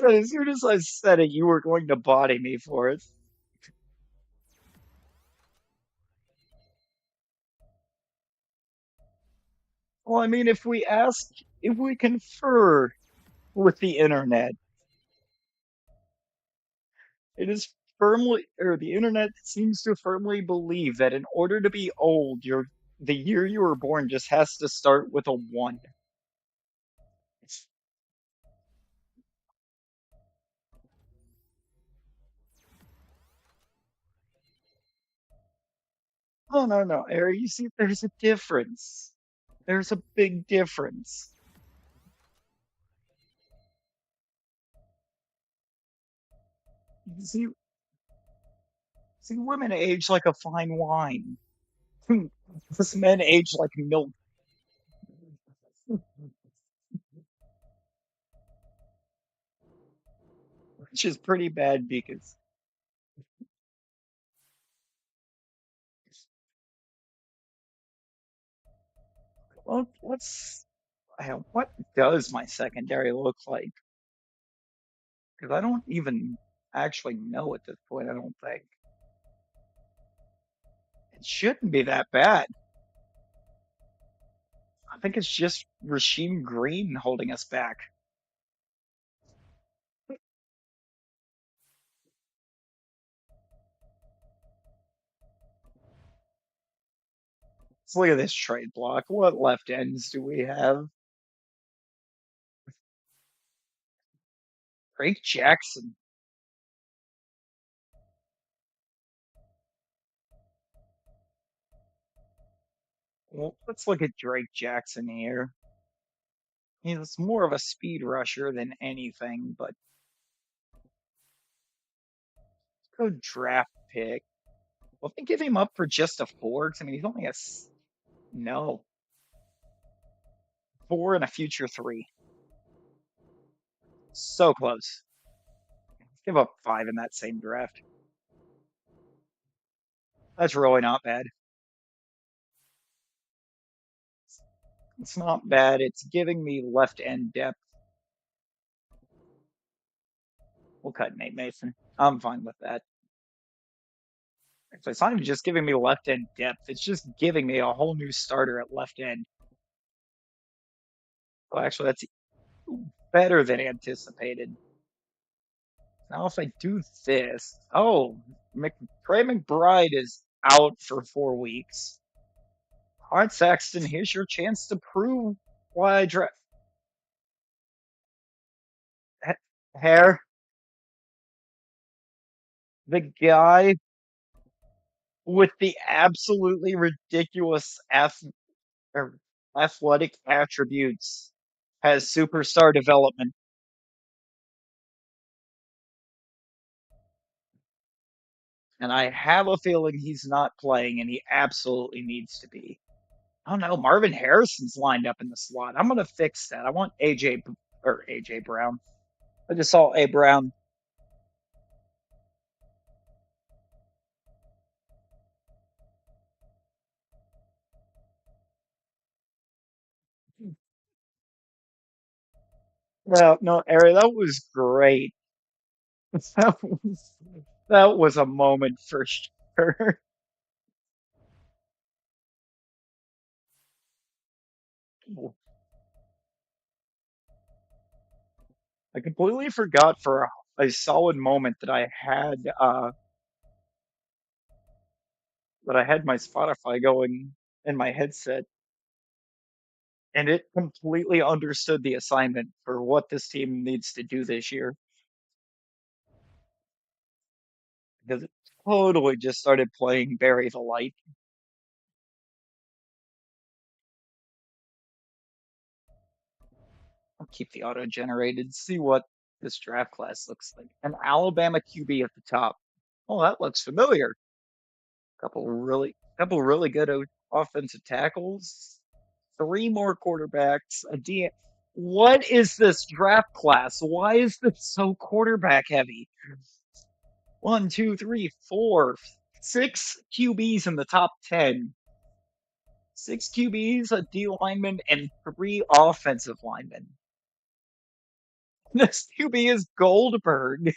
as soon as I said it, you were going to body me for it. Well, I mean, if we confer with the internet, it is firmly, or the internet seems to firmly believe that in order to be old, the year you were born just has to start with a one. Oh, no, no, Ari, you see, there's a difference. There's a big difference. You see, women age like a fine wine. Us men age like milk, which is pretty bad because, well, what does my secondary look like? Because I don't even actually know at this point, I don't think. It shouldn't be that bad. I think it's just Regime Green holding us back. Let's look at this trade block. What left ends do we have? Drake Jackson. Well, let's look at Drake Jackson here. He's more of a speed rusher than anything, but go draft pick. Well, if they give him up for just a four, 'cause, I mean, he's only no, four and a future three. So close. Give up five in that same draft. That's really not bad. It's not bad. It's giving me left end depth. We'll cut Nate Mason. I'm fine with that. So it's not even just giving me left end depth. It's just giving me a whole new starter at left end. Well, actually, that's better than anticipated. Now, if I do this, oh, Trey McBride is out for 4 weeks. All right, Saxton, here's your chance to prove why I draft Hair, the guy with the absolutely ridiculous or athletic attributes has superstar development. And I have a feeling he's not playing, and he absolutely needs to be. Oh no, Marvin Harrison's lined up in the slot. I'm gonna fix that. I want AJ Brown. I just saw A Brown. No, no, Ari, that was great. That was that was a moment for sure. I completely forgot for a solid moment that I had my Spotify going in my headset, and it completely understood the assignment for what this team needs to do this year because it totally just started playing Bury the Light. I'll keep the auto generated, see what this draft class looks like. An Alabama QB at the top. Oh, that looks familiar. Couple really good offensive tackles. Three more quarterbacks. A D. What is this draft class? Why is this so quarterback heavy? One, two, three, four, six QBs in the top 10. Six QBs, a D lineman, and three offensive linemen. This QB is Goldberg.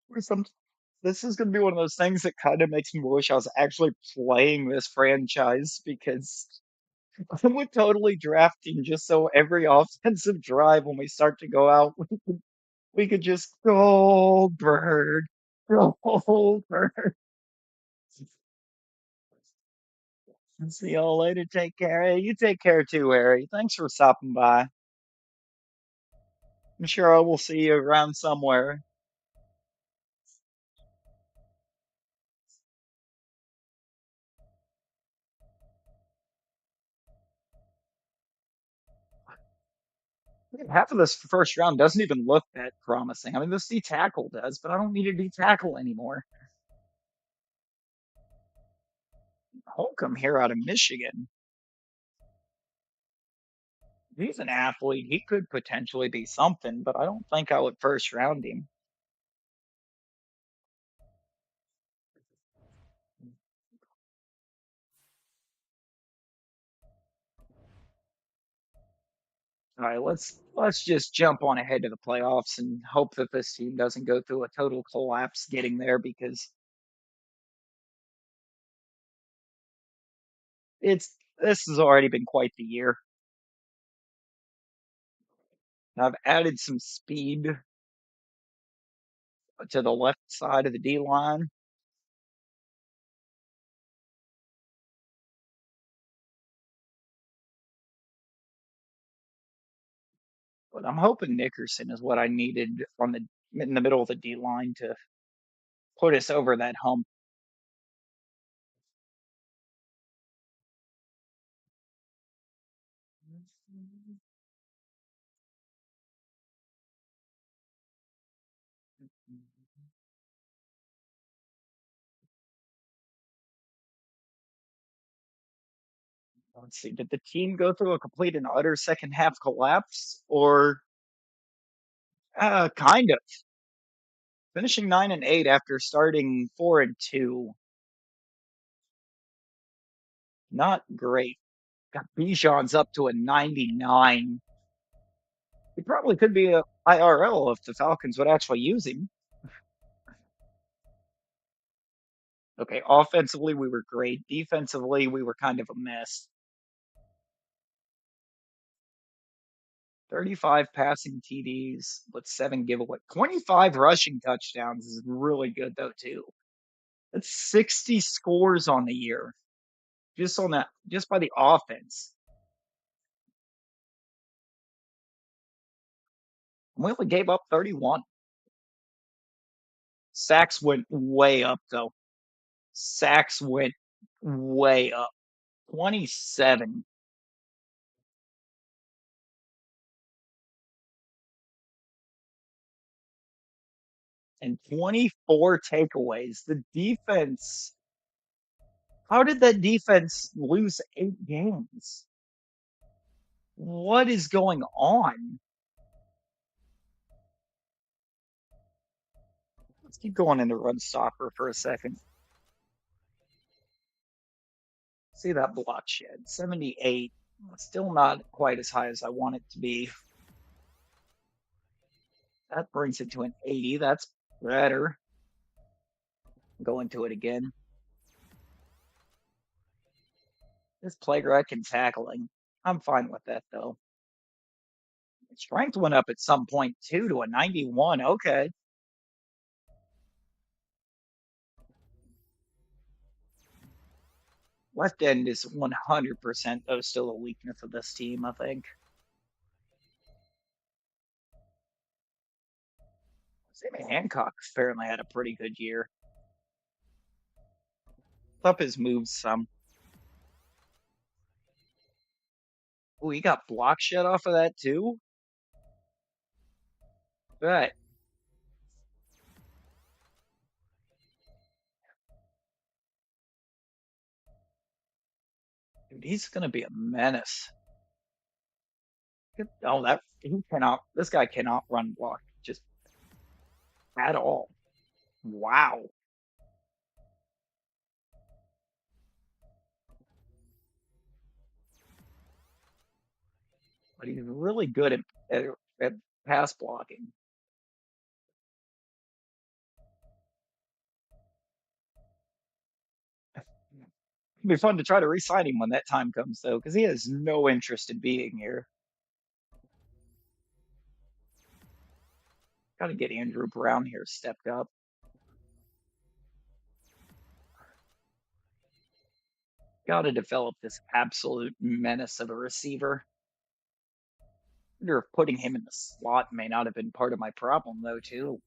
Or some, this is going to be one of those things that kind of makes me wish I was actually playing this franchise because I'm totally drafting just so every offensive drive when we start to go out, we could just Goldberg, Goldberg. See y'all later. Take care. You take care too, Harry. Thanks for stopping by. I'm sure I will see you around somewhere. Half of this first round doesn't even look that promising. I mean, this D tackle does, but I don't need a D tackle anymore. Holcomb here out of Michigan. He's an athlete. He could potentially be something, but I don't think I would first round him. All right, let's just jump on ahead to the playoffs and hope that this team doesn't go through a total collapse getting there because this has already been quite the year. I've added some speed to the left side of the D line, but I'm hoping Nickerson is what I needed on the in the middle of the D line to put us over that hump. Let's see, did the team go through a complete and utter second half collapse, or kind of? Finishing 9-8 after starting 4-2. Not great. Got Bijan's up to a 99. He probably could be a IRL if the Falcons would actually use him. Okay, offensively we were great. Defensively we were kind of a mess. 35 passing TDs with 7 giveaway. 25 rushing touchdowns is really good though too. That's 60 scores on the year. Just on that, just by the offense. We only gave up 31. Sacks went way up though. Sacks went way up. 27 and 24 takeaways. The defense, how did that defense lose 8 games? What is going on? Let's keep going into run stopper for a second. See that block shed. 78. Still not quite as high as I want it to be. That brings it to an 80. That's better. Go into it again. This plague wreck and tackling. I'm fine with that though. Strength went up at some point too to a 91. Okay. Left end is 100% though still a weakness of this team, I think. Sammy Hancock apparently had a pretty good year. Up his moves some. Oh, he got block shed off of that too? Bet. Dude, he's gonna be a menace. Oh, that he cannot. This guy cannot run block just at all. Wow, but he's really good at, at pass blocking. It'll be fun to try to re-sign him when that time comes, though, because he has no interest in being here. Got to get Andrew Brown here stepped up. Got to develop this absolute menace of a receiver. I wonder if putting him in the slot may not have been part of my problem, though, too.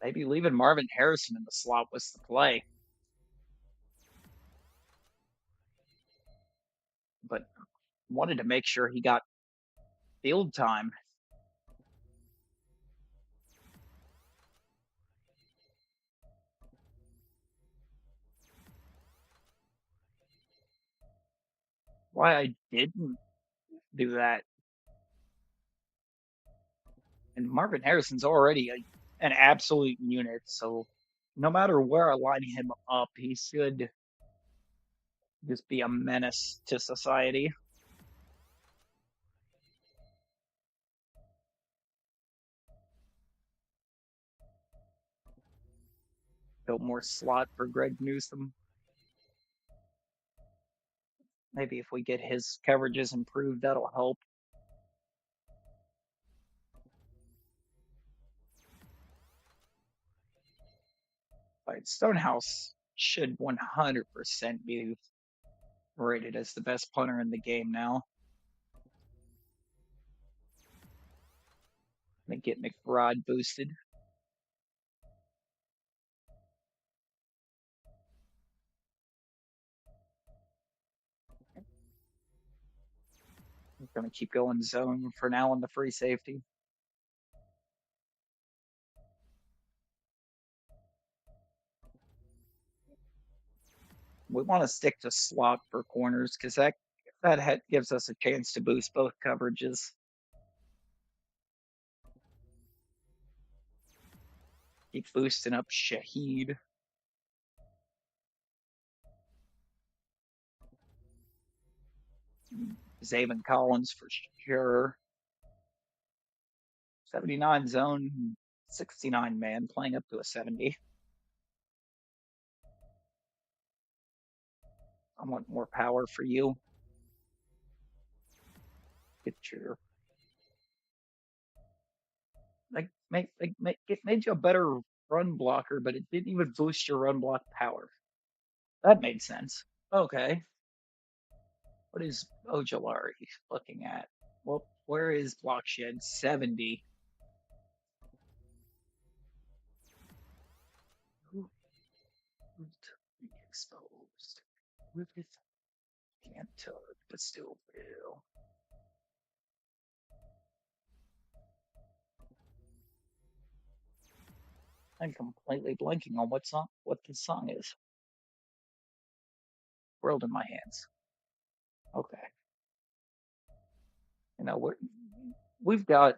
Maybe leaving Marvin Harrison in the slot was the play, but wanted to make sure he got field time. Why I didn't do that. And Marvin Harrison's already an absolute unit, so no matter where I line him up, he should just be a menace to society. Built more slot for Greg Newsome. Maybe if we get his coverages improved, that'll help. But Stonehouse should 100% be rated as the best punter in the game now. They get McBride boosted. I'm gonna keep going zone for now on the free safety. We want to stick to slot for corners because that gives us a chance to boost both coverages. Keep boosting up Shaheed. Zaven Collins for sure. 79 zone, 69 man, playing up to a 70. I want more power for you. Get your it made you a better run blocker, but it didn't even boost your run block power. That made sense. Okay. What is Ojolari looking at? Well, where is block shed? 70. Who exposed? With it can't tell, but still will. I'm completely blanking on what this song is. World in My Hands. Okay. We've got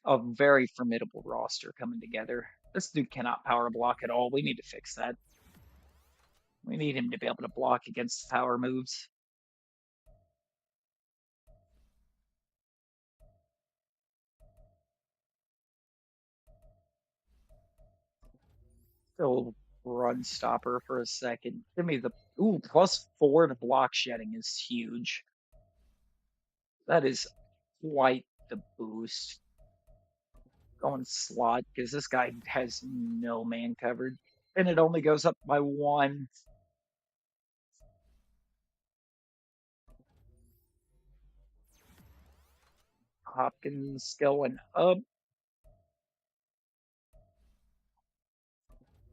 a very formidable roster coming together. This dude cannot power block at all. We need to fix that. We need him to be able to block against power moves. Still run stopper for a second. Give me the +4 to block shedding is huge. That is quite the boost. Going slot because this guy has no man covered. And it only goes up by 1. Hopkins going up.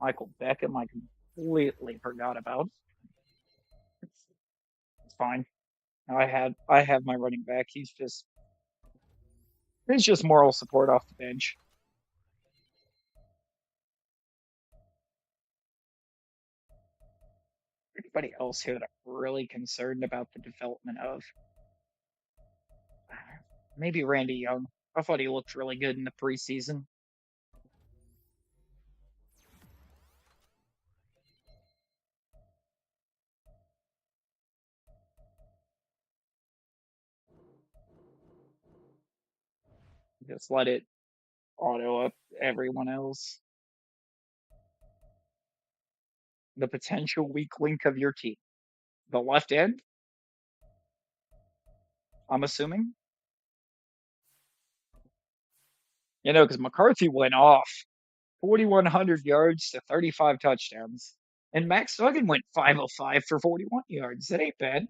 Michael Beckham, I completely forgot about. It's fine. I have my running back. He's just moral support off the bench. Anybody else here that I'm really concerned about the development of? Maybe Randy Young. I thought he looked really good in the preseason. Just let it auto up everyone else. The potential weak link of your team. The left end, I'm assuming. Because McCarthy went off 4,100 yards to 35 touchdowns. And Max Duggan went 505 for 41 yards. That ain't bad.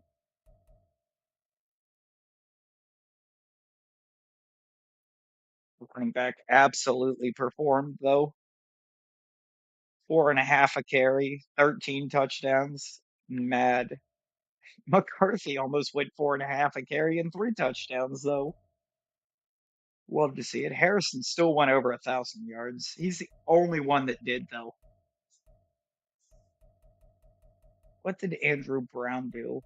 Running back absolutely performed, though. 4.5 a carry, 13 touchdowns. Mad. McCarthy almost went 4.5 a carry and 3 touchdowns, though. Love to see it. Harrison still went over 1,000 yards. He's the only one that did, though. What did Andrew Brown do?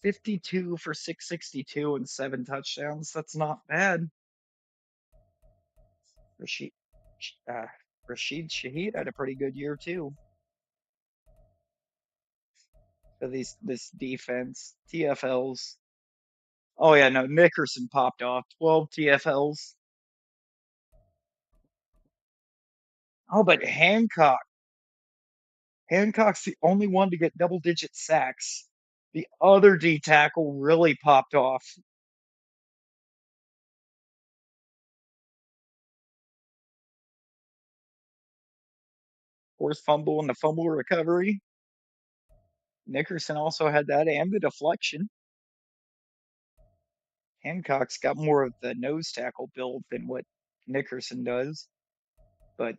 52 for 662 and 7 touchdowns. That's not bad. Rashid, uh, Rashid Shaheed had a pretty good year too. So this defense, TFLs. Oh yeah, no, Nickerson popped off 12 TFLs. Oh, but Hancock's the only one to get double-digit sacks. The other D tackle really popped off. Forced fumble and the fumble recovery. Nickerson also had that and the deflection. Hancock's got more of the nose tackle build than what Nickerson does, but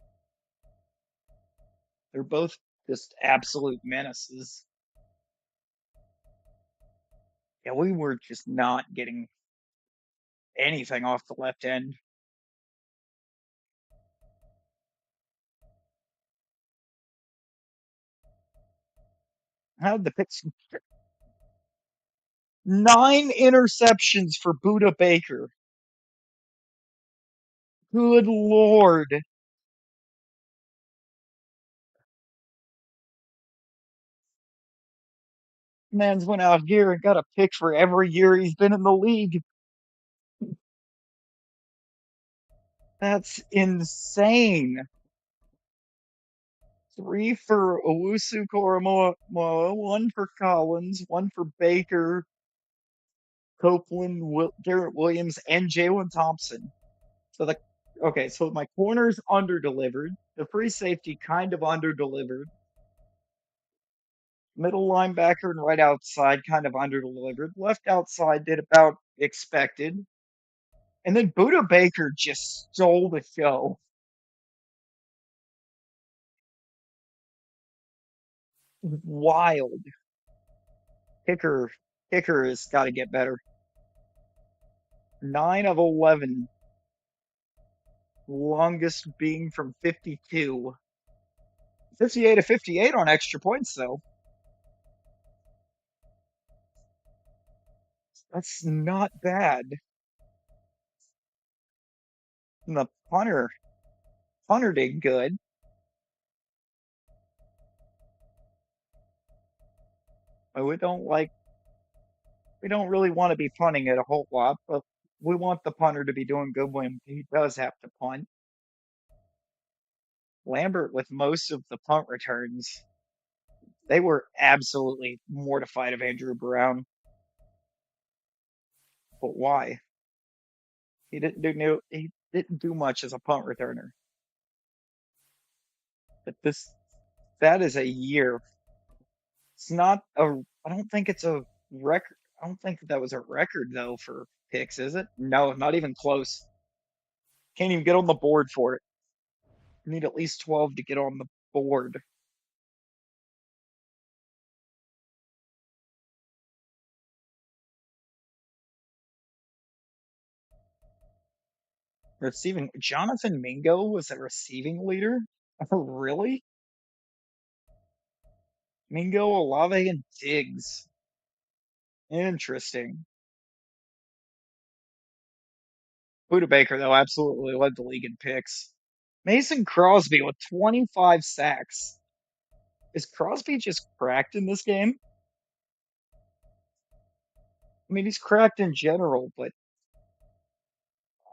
they're both just absolute menaces. Yeah, we were just not getting anything off the left end. How the picks 9 interceptions for Buda Baker. Good Lord. Man's went out here and got a pick for every year he's been in the league. That's insane. Three for Owusu Koromoa, one for Collins, one for Baker, Copeland, Garrett Williams, and Jalen Thompson. So the okay, so my corners underdelivered. The free safety kind of underdelivered. Middle linebacker and right outside kind of underdelivered. Left outside did about expected. And then Buda Baker just stole the show. Wild. Kicker kicker has got to get better. 9 of 11. Longest being from 52. 58 to 58 on extra points though. That's not bad. And the punter did good. But we don't really want to be punting it a whole lot, but we want the punter to be doing good when he does have to punt. Lambert with most of the punt returns. They were absolutely mortified of Andrew Brown. But why? He didn't do much as a punt returner. But that is a year. It's not a I don't think it's a record. I don't think that was a record though for picks, is it? No, not even close. Can't even get on the board for it. You need at least 12 to get on the board. Receiving Jonathan Mingo was a receiving leader? Oh, really? Mingo, Olave, and Diggs. Interesting. Buda Baker, though, absolutely led the league in picks. Mason Crosby with 25 sacks. Is Crosby just cracked in this game? I mean, he's cracked in general, but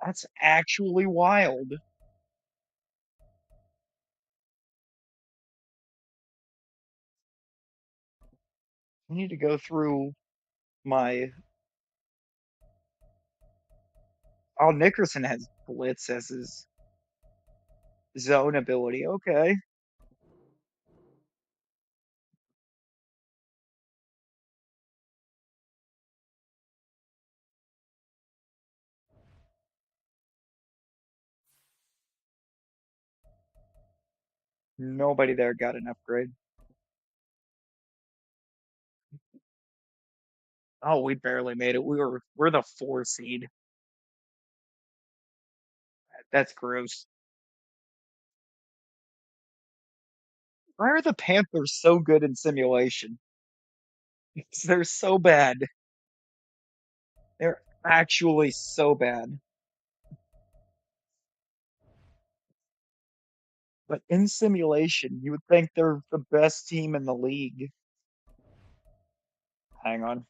that's actually wild. I need to go through my. Oh, Nickerson has blitz as his zone ability. Okay. Nobody there got an upgrade. Oh, we barely made it. We're the 4 seed. That's gross. Why are the Panthers so good in simulation? They're so bad. They're actually so bad. But in simulation, you would think they're the best team in the league. Hang on.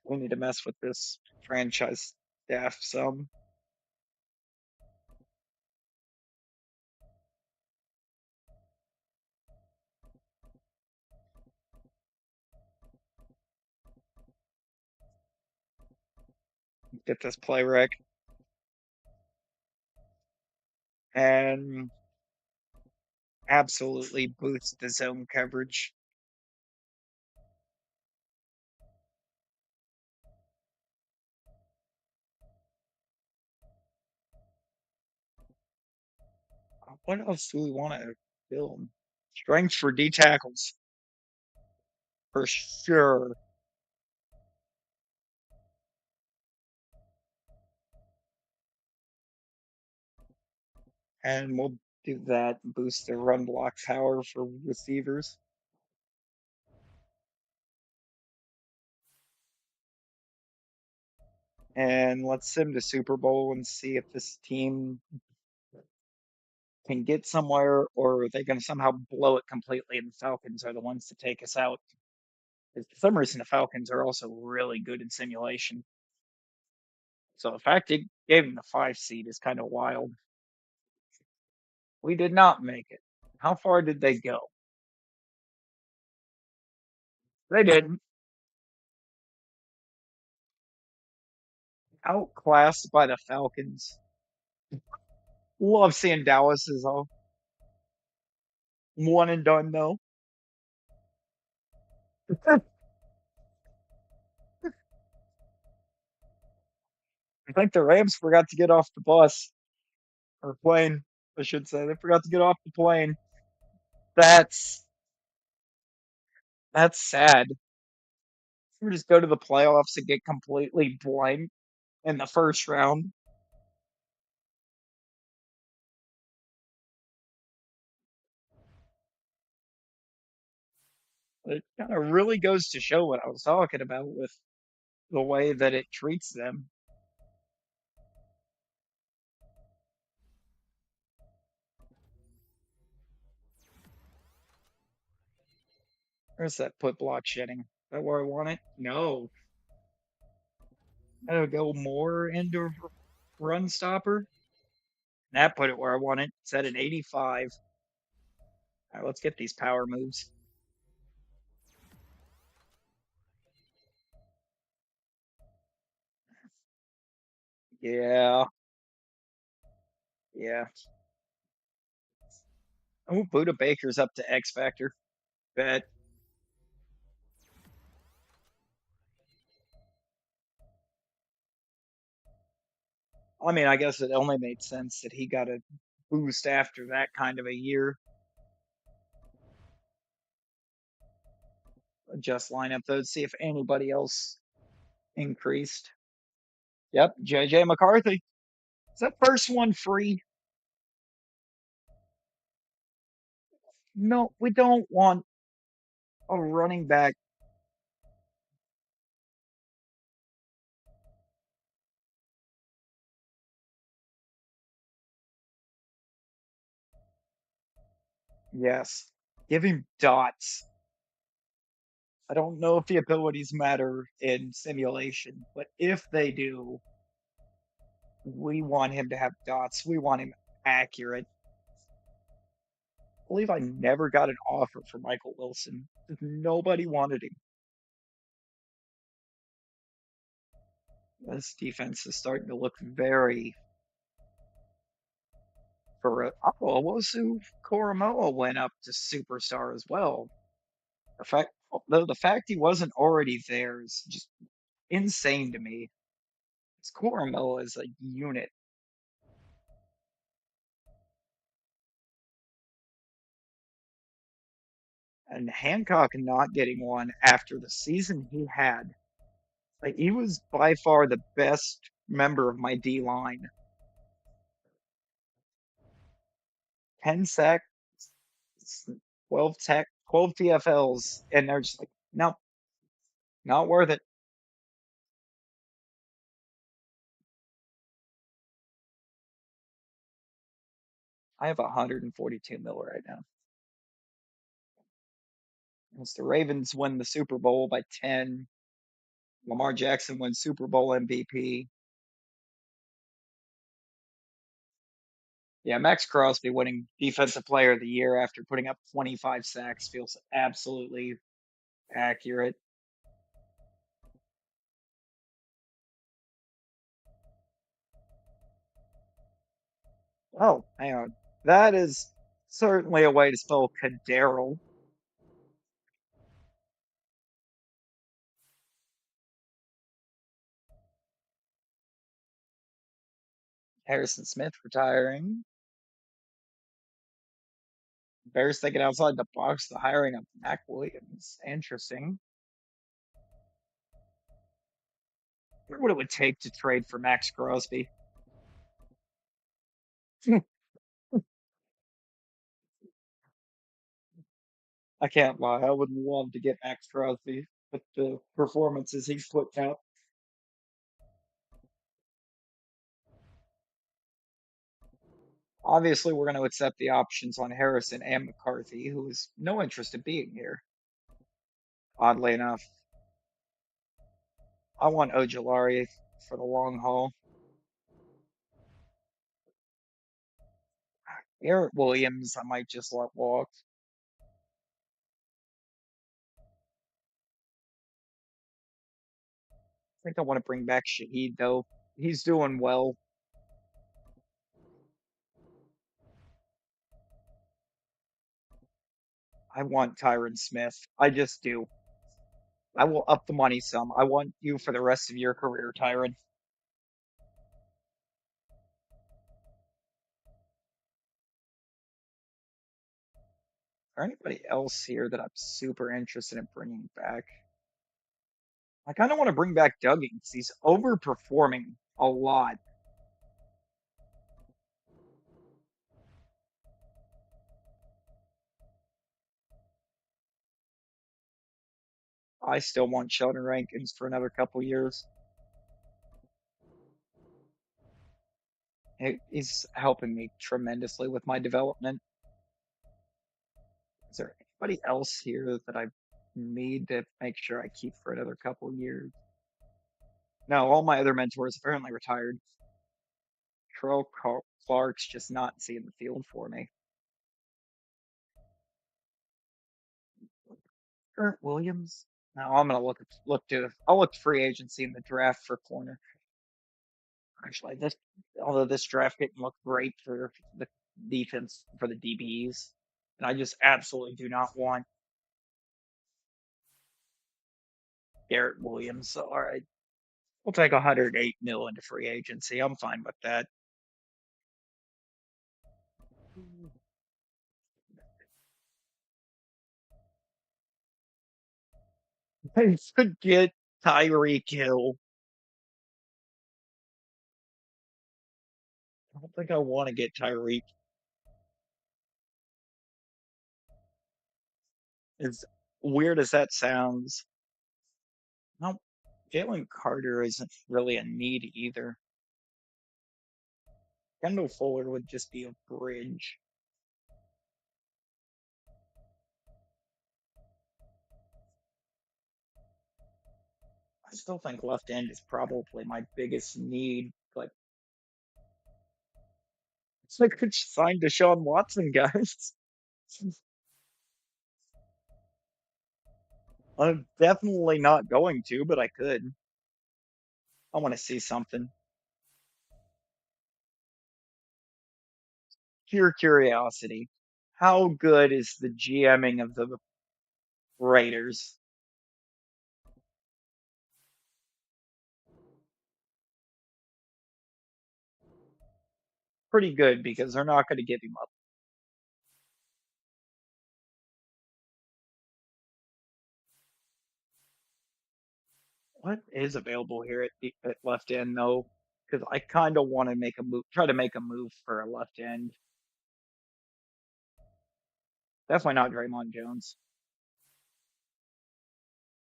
We need to mess with this franchise staff some. Get this play rec and absolutely boost the zone coverage. What else do we want to build? Strength for D tackles, for sure. And we'll do that, boost the run block power for receivers. And let's sim to Super Bowl and see if this team can get somewhere or are they going to somehow blow it completely and the Falcons are the ones to take us out. For some reason, the Falcons are also really good in simulation. So the fact it gave them the 5 seed is kind of wild. We did not make it. How far did they go? They didn't. Outclassed by the Falcons. Love seeing Dallas is all one and done though. I think the Rams forgot to get off the bus or plane, I should say. They forgot to get off the plane. That's that's sad. We just go to the playoffs and get completely blanked in the first round. It kind of really goes to show what I was talking about with the way that it treats them. Where's that put block shedding? Is that where I want it? No. I gotta go more into run stopper. That put it where I want it. Set at 85. All right, let's get these power moves. Yeah, yeah. Oh, Buda Baker's up to X Factor. Bet. I mean, I guess it only made sense that he got a boost after that kind of a year. Adjust lineup though, to see if anybody else increased. Yep, JJ McCarthy. Is that first one free? No, we don't want a running back. Yes. Give him dots. I don't know if the abilities matter in simulation, but if they do, we want him to have dots. We want him accurate. I believe I never got an offer for Michael Wilson. Nobody wanted him. This defense is starting to look very for Owosu Koromoa went up to superstar as well. The fact, though, the fact he wasn't already there is just insane to me. It's Koromoa is a unit, and Hancock not getting one after the season he had. Like he was by far the best member of my D line. 10 sacks, 12 TFLs, and they're just like, nope, not worth it. I have 142 mil right now. Once the Ravens win the Super Bowl by 10, Lamar Jackson wins Super Bowl MVP. Yeah, Max Crosby winning Defensive Player of the Year after putting up 25 sacks feels absolutely accurate. Oh, hang on. That is certainly a way to spell Cadero. Harrison Smith retiring. Bears thinking outside the box, the hiring of Mac Williams. Interesting. I wonder what it would take to trade for Max Crosby. I can't lie. I would love to get Max Crosby with the performances he's put out. Obviously, we're going to accept the options on Harrison and McCarthy, who has no interest in being here. Oddly enough, I want Ojulari for the long haul. Garrett Williams, I might just let walk. I think I want to bring back Shaheed though. He's doing well. I want Tyron Smith. I just do. I will up the money some. I want you for the rest of your career, Tyron. Is there anybody else here that I'm super interested in bringing back? I kind of want to bring back Duggan because he's overperforming a lot. I still want Sheldon Rankins for another couple years. He's helping me tremendously with my development. Is there anybody else here that I need to make sure I keep for another couple years? No, all my other mentors apparently retired. Clark's just not seeing the field for me. Kurt Williams. Now I'm gonna I'll look to free agency in the draft for corner. Actually, this although this draft didn't look great for the defense for the DBs, and I just absolutely do not want Garrett Williams. So, all right, we'll take 108 mil into free agency. I'm fine with that. I could get Tyreek Hill. I don't think I want to get Tyreek. As weird as that sounds, no, Jalen Carter isn't really a need either. Kendall Fuller would just be a bridge. I still think left end is probably my biggest need, but I could sign Deshaun Watson, guys. I'm definitely not going to, but I could. I want to see something. Pure curiosity. How good is the GMing of the Raiders? Pretty good because they're not going to give him up. What is available here at left end though? Because I kind of want to make a move, try to make a move for a left end. Definitely not Draymond Jones.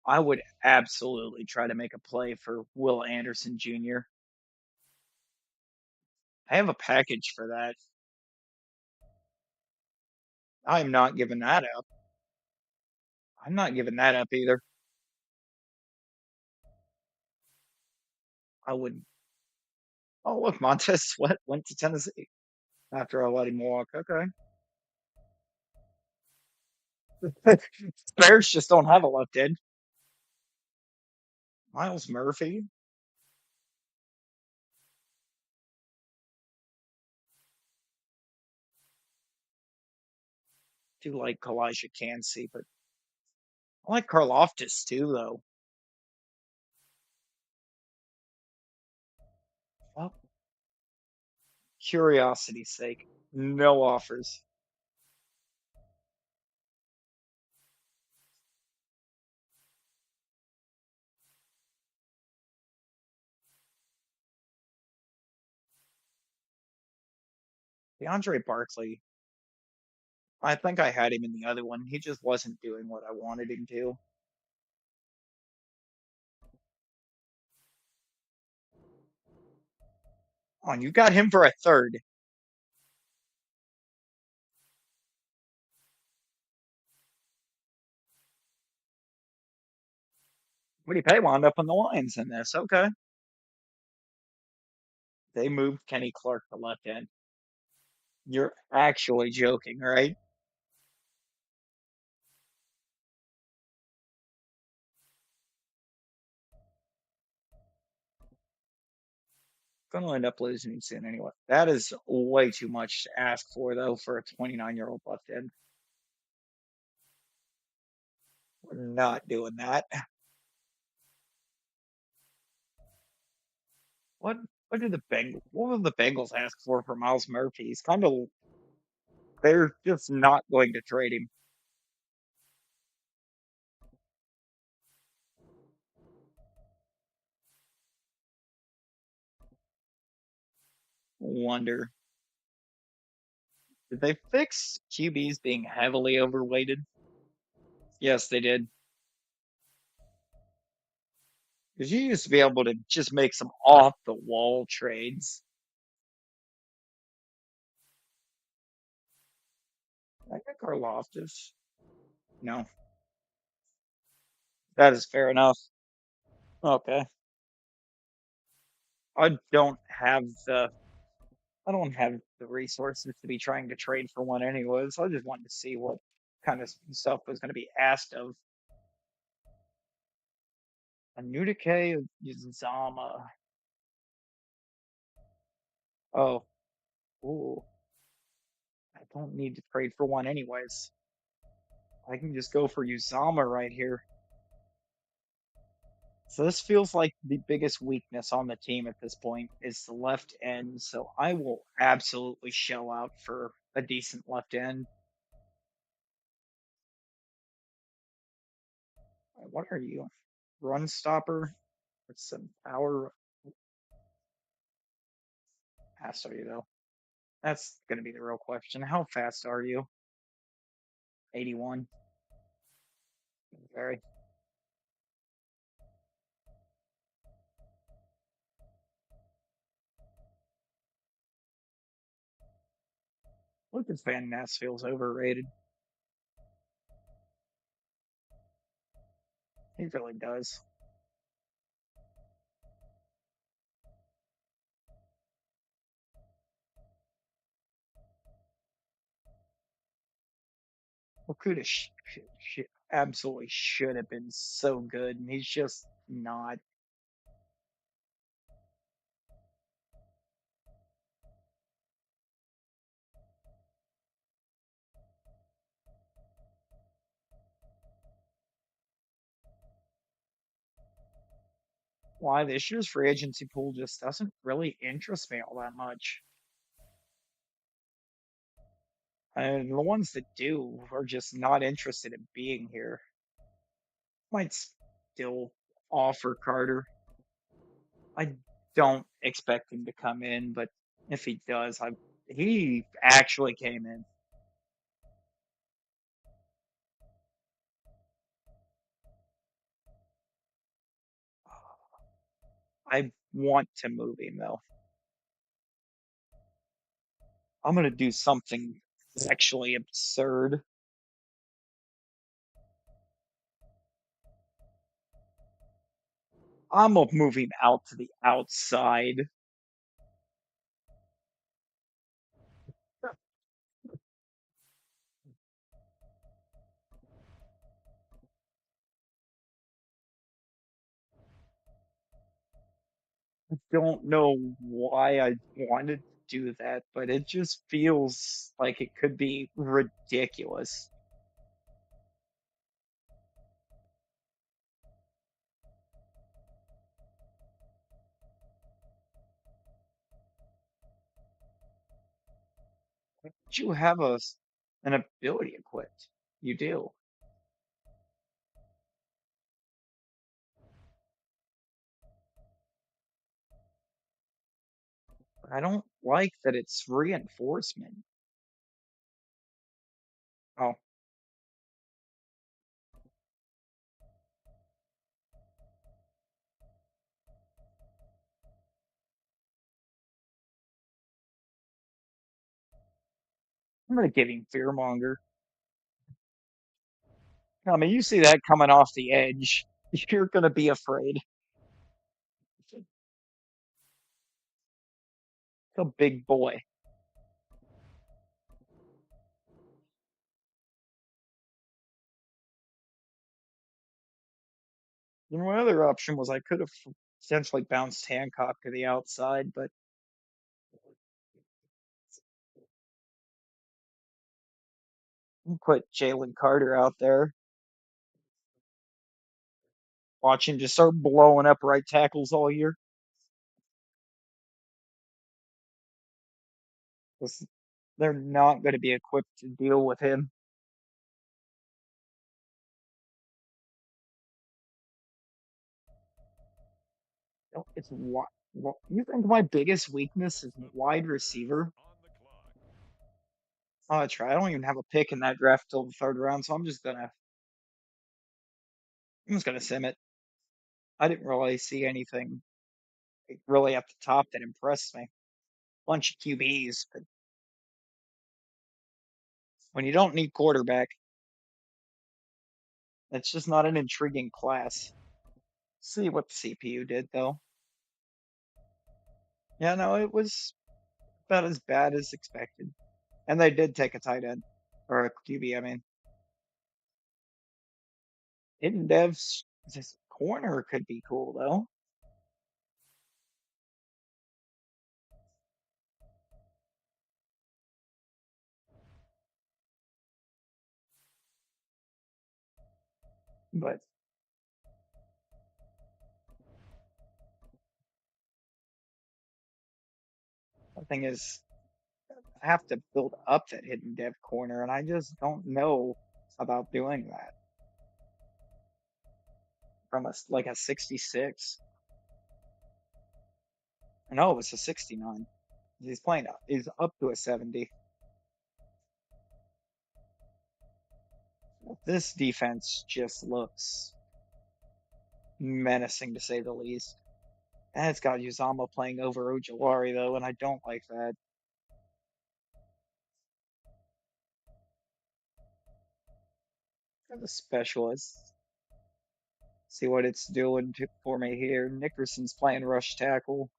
I would absolutely try to make a play for Will Anderson Jr. I have a package for that. I'm not giving that up. I'm not giving that up either. I would. Oh, look, Montez Sweat went to Tennessee after I let him walk. Okay. Bears just don't have a left end. Miles Murphy. Do like Kalijah Cansey, but I like Karloftis too, though. Well, curiosity's sake, no offers. DeAndre Barkley, I think I had him in the other one. He just wasn't doing what I wanted him to. Oh, and you got him for a third. What do you pay wound up on the Lions in this? Okay. They moved Kenny Clark to left end. You're actually joking, right? Gonna end up losing soon anyway. That is way too much to ask for, though, for a 29-year-old left end. We're not doing that. What what did the Bengals what will the Bengals ask for Miles Murphy? He's kind of they're just not going to trade him. Wonder. Did they fix QBs being heavily overweighted? Yes, they did. Because you used to be able to just make some off the wall trades. I think Karloftis. No, that is fair enough. Okay. I don't have the I don't have the resources to be trying to trade for one anyways. I just wanted to see what kind of stuff was going to be asked of a new decay of Zama. Oh, ooh, I don't need to trade for one anyways. I can just go for Uzama right here. So this feels like the biggest weakness on the team at this point is the left end. So I will absolutely shell out for a decent left end. What are you? Run stopper? What's some power? Fast are you though? That's going to be the real question. How fast are you? 81. Very. Lucas Van Ness feels overrated. He really does. Okuda absolutely should have been so good, and he's just not. Why this year's free agency pool just doesn't really interest me all that much. And the ones that do are just not interested in being here. Might still offer Carter. I don't expect him to come in, but if he does, he actually came in. I want to move him though. I'm gonna do something actually absurd. I'm gonna move him out to the outside. Don't know why I wanted to do that, but it just feels like it could be ridiculous. But you have an ability equipped. You do. But I don't like that it's reinforcement. Oh, I'm gonna give him Fearmonger. I mean, you see that coming off the edge. You're gonna be afraid. A big boy. And my other option was I could have potentially bounced Hancock to the outside, but put Jalen Carter out there. Watch him just start blowing up right tackles all year. 'Cause they're not going to be equipped to deal with him. It's you think my biggest weakness is wide receiver? Oh, that's right. I don't even have a pick in that draft till the third round, so I'm just gonna sim it. I didn't really see anything like, really at the top that impressed me. Bunch of QBs, but when you don't need quarterback, it's just not an intriguing class. See what the CPU did though. Yeah, no, it was about as bad as expected. And they did take a tight end or a QB, I mean. Hidden devs, this corner could be cool though. But the thing is, I have to build up that hidden dev corner, and I just don't know about doing that from like a 66. No, it's a 69. He's up to a 70. This defense just looks menacing to say the least. And it's got Uzama playing over Ojulari though, and I don't like that. The specialists. See what it's doing for me here. Nickerson's playing rush tackle.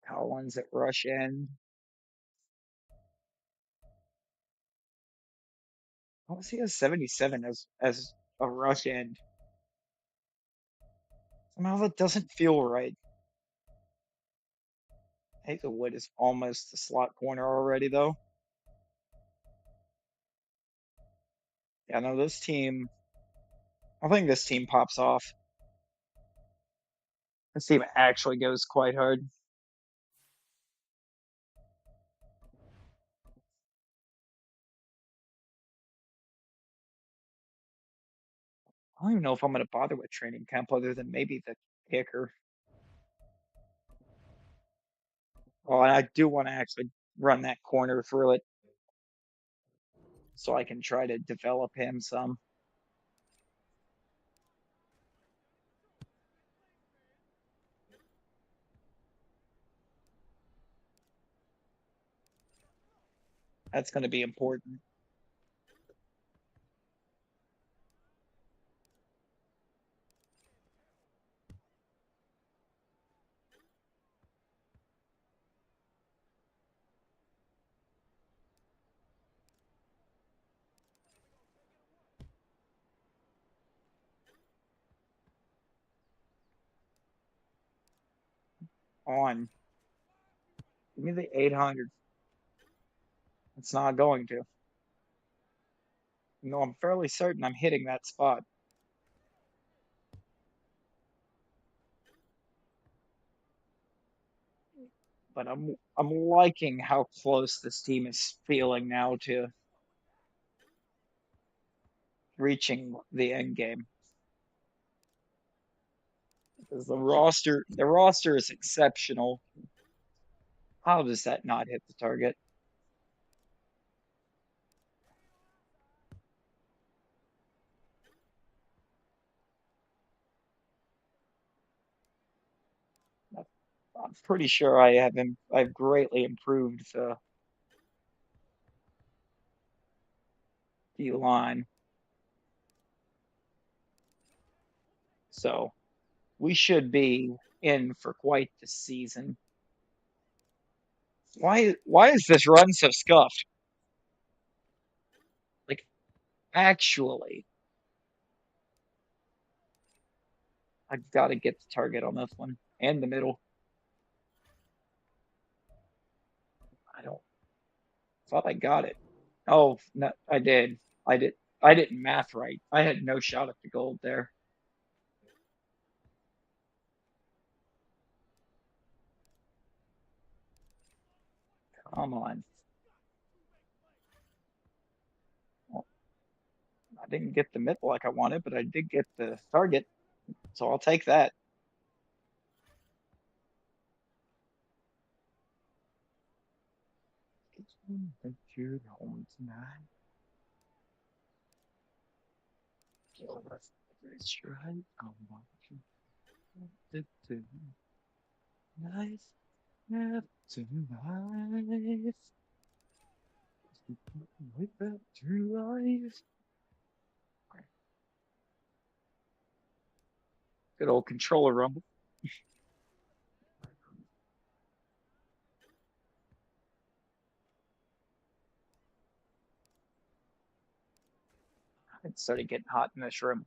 Collins at rush end. How was he a 77 as a rush end? Somehow that doesn't feel right. Hazelwood is almost the slot corner already though. Yeah, no, this team. I think this team pops off. This team actually goes quite hard. I don't even know if I'm going to bother with training camp other than maybe the kicker. Well, I do want to actually run that corner through it so I can try to develop him some. That's going to be important. On. Give me the 800. It's not going to. No, I'm fairly certain I'm hitting that spot, but I'm liking how close this team is feeling now to reaching the end game. Because the roster is exceptional. How does that not hit the target? I'm pretty sure I've greatly improved the D line. So we should be in for quite the season. Why is this run so scuffed? Like actually, I've got to get the target on this one and the middle. I don't thought I got it. Oh no, I did. I did. I didn't math right. I had no shot at the gold there. Come on. Well, I didn't get the middle like I wanted, but I did get the target, so I'll take that. Take you home tonight. It's right. I want you to nice after life. Way back to life. Good old controller rumble. It started getting hot in this room.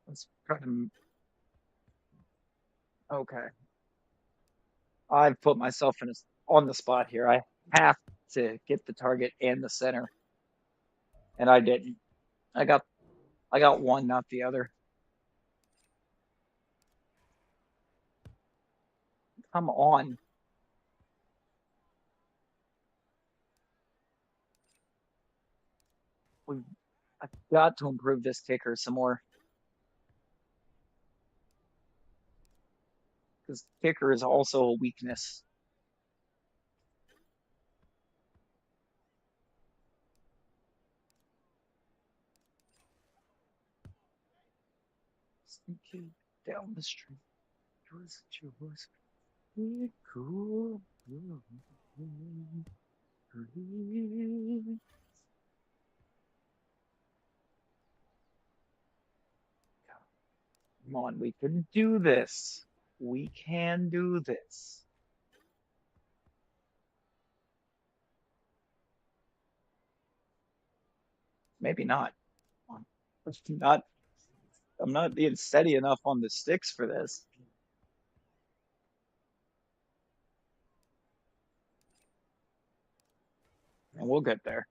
Let's try to. Okay, I've put myself in on the spot here. I have to get the target and the center, and I didn't. I got I got one, not the other. Come on, we I've got to improve this kicker some more because kicker is also a weakness. Sneaking down the street, yours, yours, be cool. Come on, we can do this. We can do this. Maybe not. Not. I'm not being steady enough on the sticks for this, and we'll get there.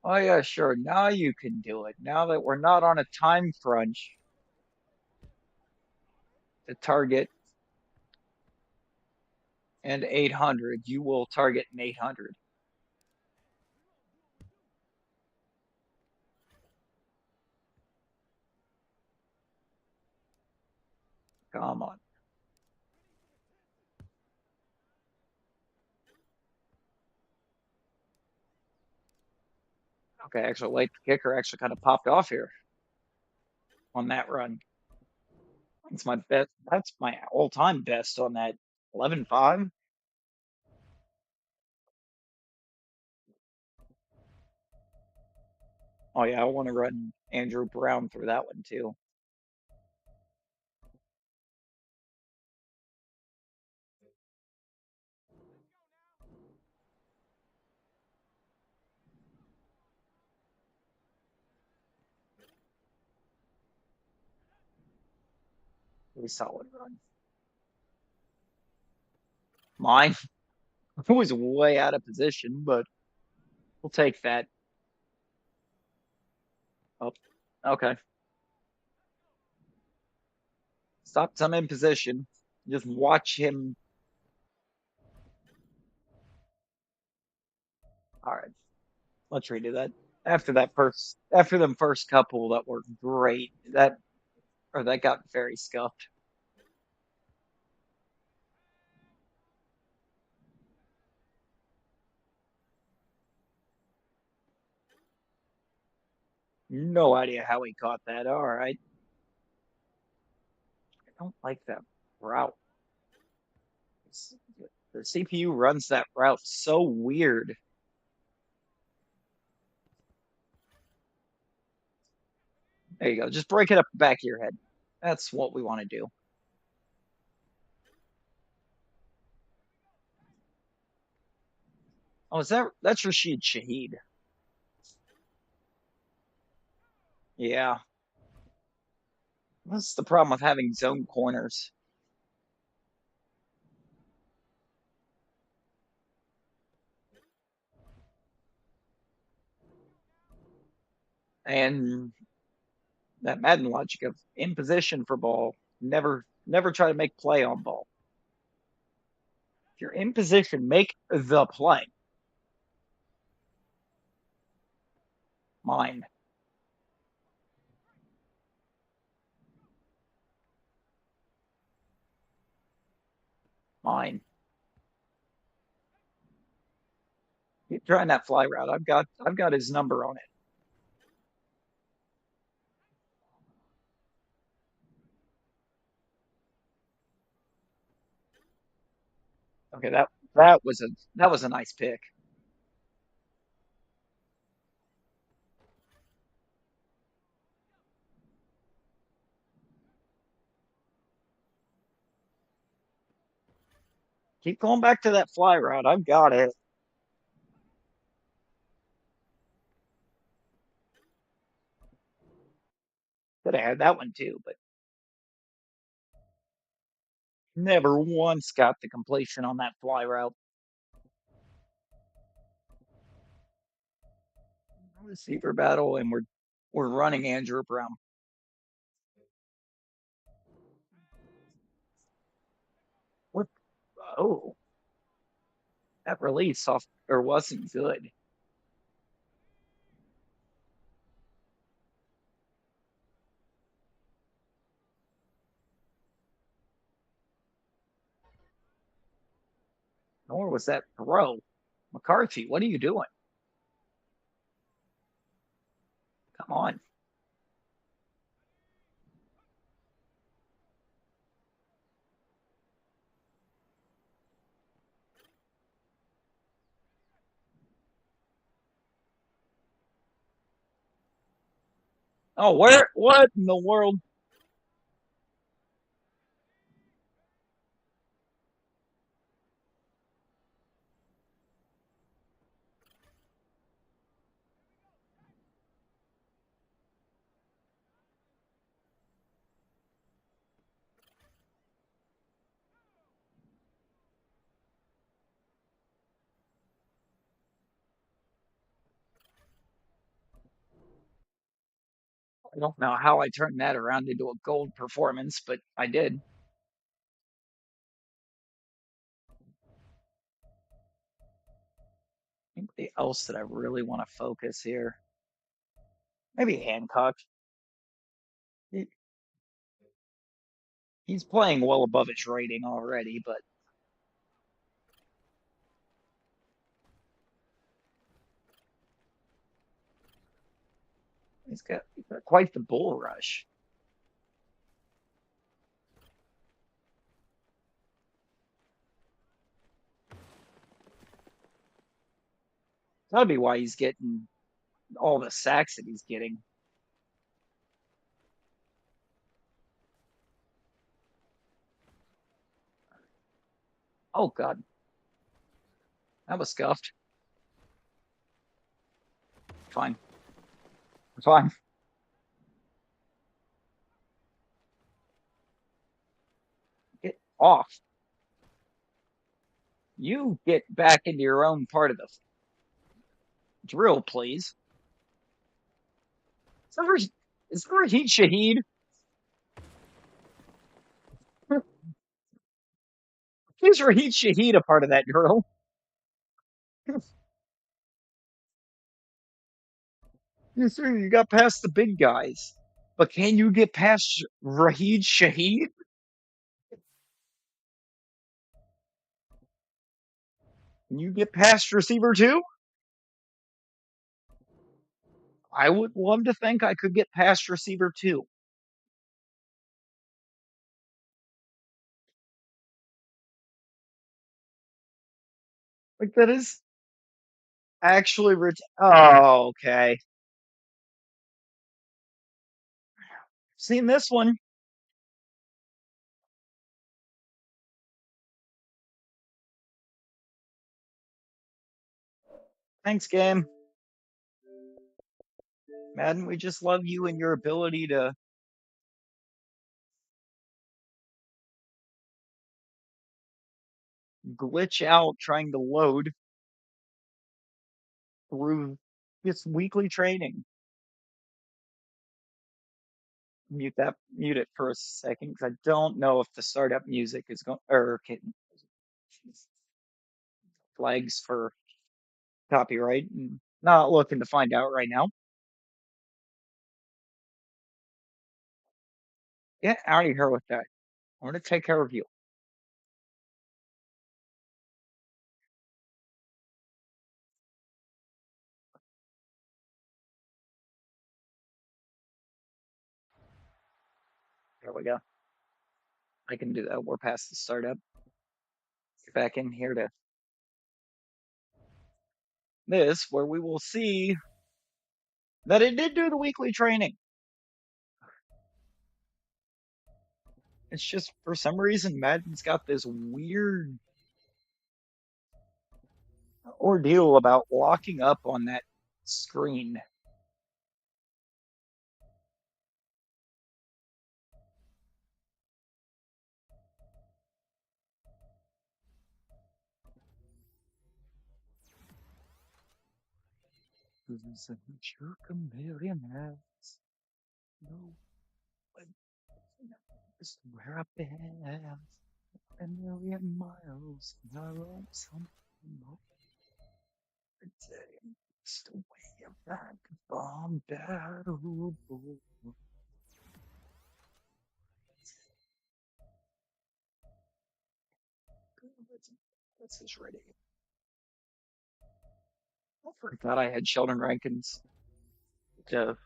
Oh yeah, sure. Now you can do it. Now that we're not on a time crunch to target and 800, you will target an 800. Come on. Okay, actually, late kicker actually kind of popped off here on that run. It's my best. That's my all-time best on that 11-5. Oh yeah, I want to run Andrew Brown through that one too. Pretty solid run. Mine was way out of position, but we'll take that. Oh, okay. Stop. I'm in position. Just watch him. All right, let's redo that. After them first couple that were great, that got very scuffed. No idea how he caught that. All right, I don't like that route. It's- The CPU runs that route so weird. There you go. Just break it up the back of your head. That's what we want to do. Oh, that's Rashid Shaheed? Yeah, that's the problem with having zone corners. And that Madden logic of in position for ball, never try to make play on ball. If you're in position, make the play. Mine, mine. Keep trying that fly route. I've got his number on it. Okay, that was a nice pick. Keep going back to that fly route. I've got it. Could have had that one too, but never once got the completion on that fly route. Receiver battle, and we're running Andrew Brown. What? Oh, that release off or wasn't good. Nor was that throw. McCarthy, what are you doing? Come on. Oh, where? What in the world? I don't know how I turned that around into a gold performance, but I did. Anybody else that I really want to focus here? Maybe Hancock. He, he's playing well above his rating already, but he's got quite the bull rush. That'd be why he's getting all the sacks that he's getting. Oh God, that was scuffed. Fine, fine. Get off. You get back into your own part of the drill, please. Is there a Heat Shaheed? Is Raheem Shaheed a part of that girl? You see, you got past the big guys, but can you get past Raheem Shaheed? Can you get past receiver two? I would love to think I could get past receiver two. Like that is actually oh, okay. Seen this one. Thanks, game. Madden, we just love you and your ability to glitch out trying to load through this weekly training. Mute it for a second because I don't know if the startup music is going or okay, flags for copyright. And not looking to find out right now. Get out of here with that. I want to take care of you. There we go. I can do that. We're past the startup. Get back in here to this, where we will see that it did do the weekly training. It's just for some reason Madden's got this weird ordeal about locking up on that screen. There's a jerk a million heads. No, but just where I've been a million miles. And I wrote something more today. It's the way of that bomb battle. This is ready. I forgot I had Sheldon Rankins to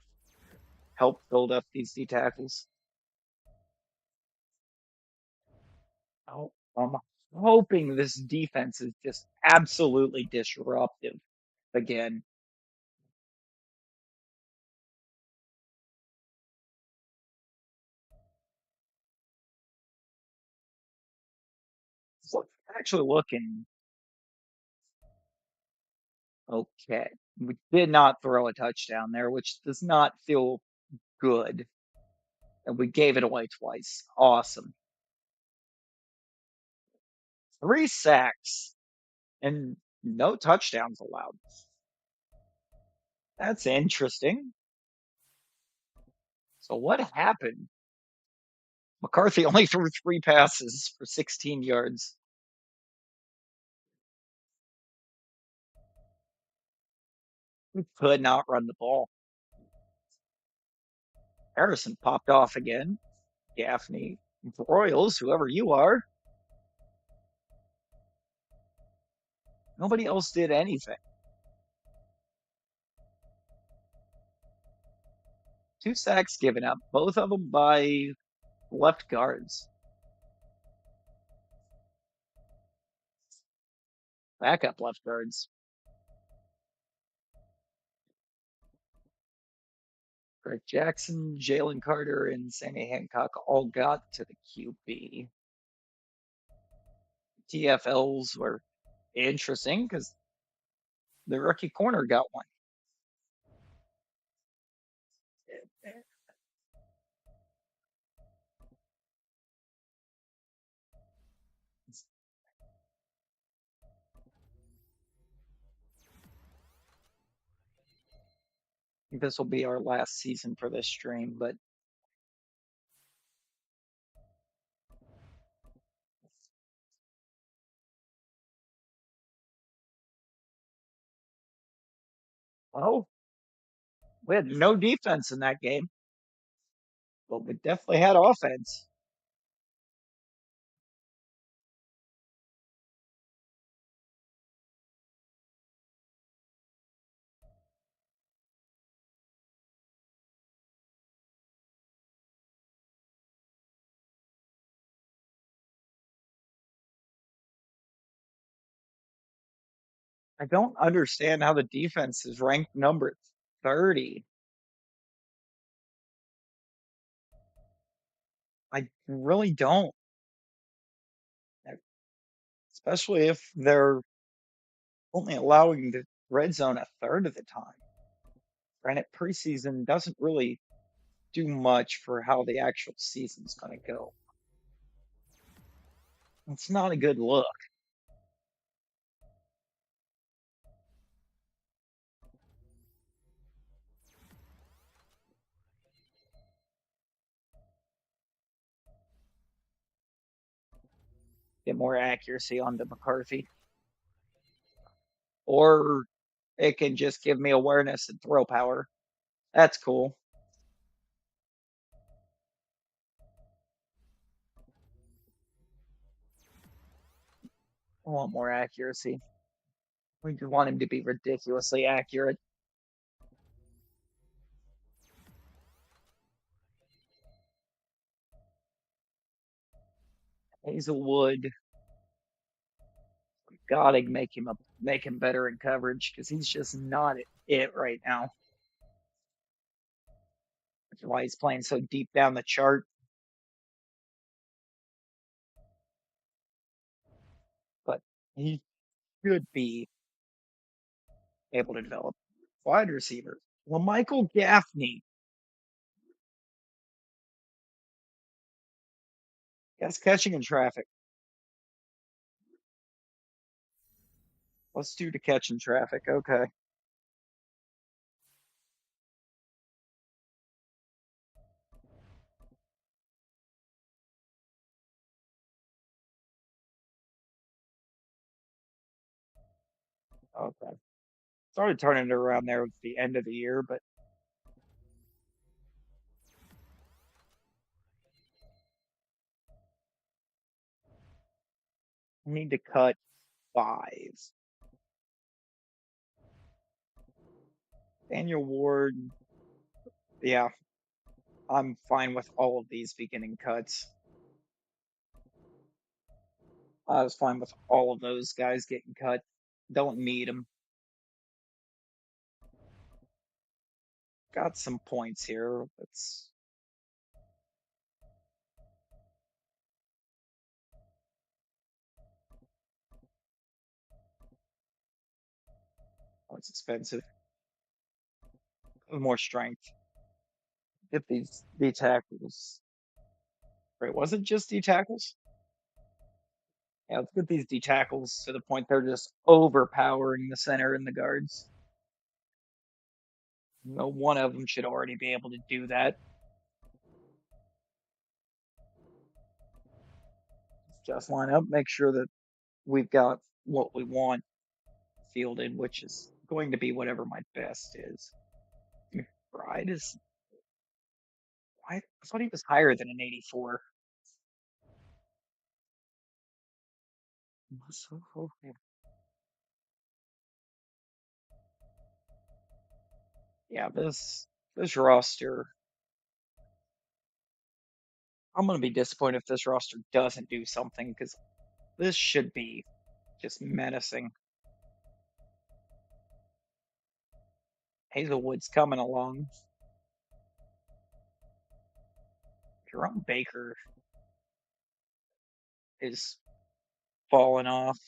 help build up these D tackles. Oh, I'm hoping this defense is just absolutely disruptive again. Look, actually looking okay. We did not throw a touchdown there, which does not feel good. And we gave it away twice. Awesome. 3 sacks and no touchdowns allowed. That's interesting. So what happened? McCarthy only threw 3 passes for 16 yards. We could not run the ball. Harrison popped off again. Gaffney, Royals, whoever you are. Nobody else did anything. 2 sacks given up, both of them by left guards. Backup left guards. Greg Jackson, Jalen Carter, and Sammy Hancock all got to the QB. TFLs were interesting because the rookie corner got one. This will be our last season for this stream, but Oh, we had no defense in that game, but we definitely had offense. I don't understand how the defense is ranked number 30. I really don't, especially if they're only allowing the red zone a third of the time. Granted, preseason doesn't really do much for how the actual season's going to go. It's not a good look. Get more accuracy onto McCarthy, or it can just give me awareness and throw power. That's cool. I want more accuracy. We just want him to be ridiculously accurate. Hazelwood, gotta make him better in coverage because he's just not it right now. That's why he's playing so deep down the chart. But he should be able to develop wide receiver. Well, Michael Gaffney, that's catching in traffic. Let's do the catch in traffic. Okay. Okay. Started turning it around there at the end of the year, but I need to cut five. Daniel Ward, yeah, I'm fine with all of these beginning cuts. I was fine with all of those guys getting cut. Don't need them. Got some points here. It's expensive. More strength. Get these D tackles. Right, was it just D tackles? Yeah, let's get these D tackles to the point they're just overpowering the center and the guards. No one of them should already be able to do that. Just line up, make sure that we've got what we want fielded, which is going to be whatever my best is. McBride is. I thought he was higher than an 84. Yeah, this roster. I'm gonna be disappointed if this roster doesn't do something because this should be just menacing. Hazelwood's coming along. Jerome Baker is falling off.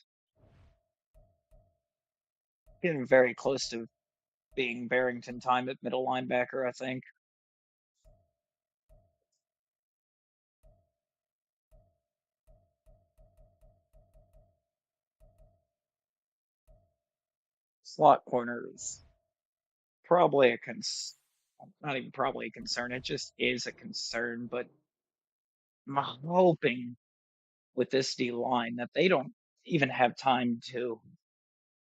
Getting very close to being Barrington time at middle linebacker, I think. Slot corner is probably a not even probably a concern. It just is a concern, but I'm hoping with this D line that they don't even have time to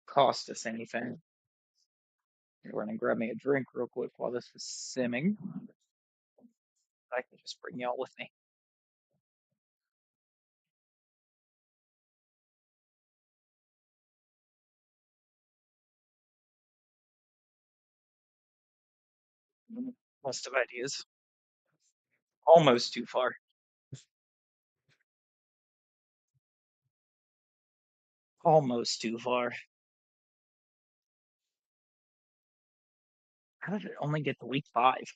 cost us anything. Run and grab me a drink real quick while this is simming. I can just bring y'all with me. List of ideas. Almost too far. Almost too far. How did it only get to week 5? As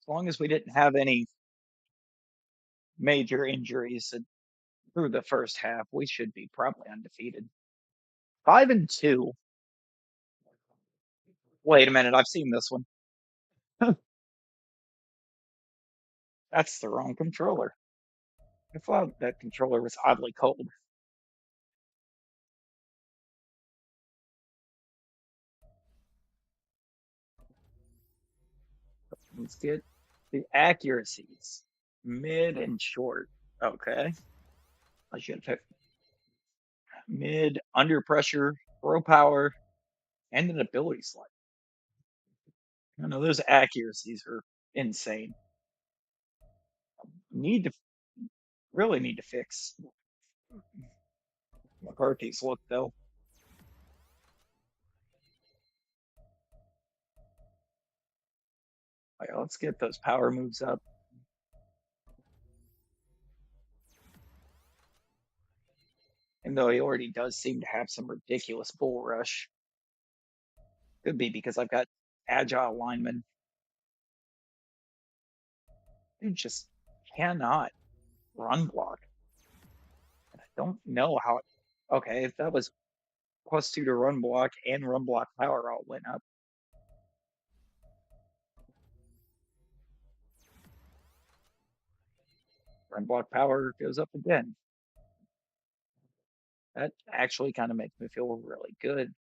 long as we didn't have any major injuries through the first half, we should be probably undefeated. 5-2. Wait a minute, I've seen this one. That's the wrong controller. I thought that controller was oddly cold. Let's get the accuracies. Mid and short. Okay. I should have picked mid, under pressure, throw power, and an ability slot. I know those accuracies are insane. Need to really need to fix McCarthy's look though. All right, let's get those power moves up. And though he already does seem to have some ridiculous bull rush, could be because I've got agile linemen who just cannot run block. And I don't know how. Okay, if that was +2 to run block and run block power all went up. Run block power goes up again. That actually kind of makes me feel really good.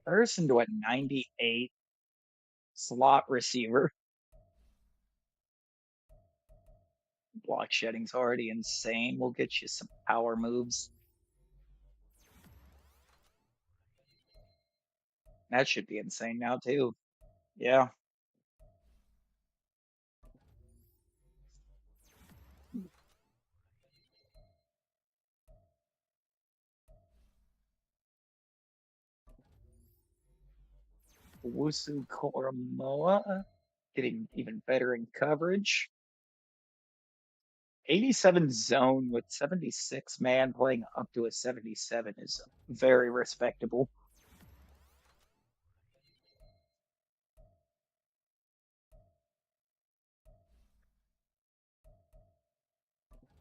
Thurston to a 98 slot receiver. Block shedding's already insane. We'll get you some power moves. That should be insane now too. Yeah. Wusu Koromoa getting even better in coverage. 87 zone with 76 man playing up to a 77 is very respectable.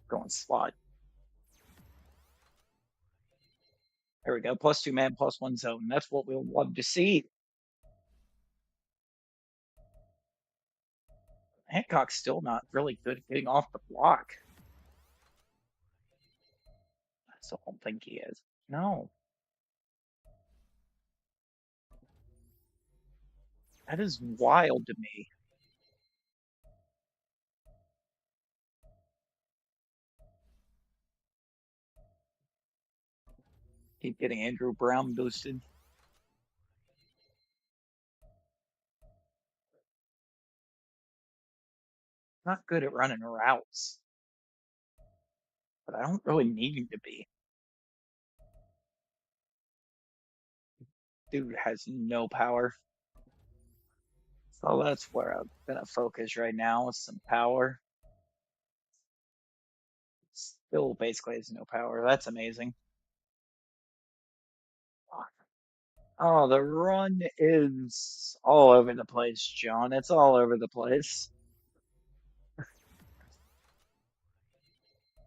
Going slot. There we go. +2 man, +1 zone. That's what we'll love to see. Hancock's still not really good at getting off the block. I still don't think he is. No, that is wild to me. Keep getting Andrew Brown boosted. Not good at running routes, but I don't really need him to be. Dude has no power. So that's where I'm gonna focus right now with some power. Still basically has no power. That's amazing. Oh, the run is all over the place, John. It's all over the place.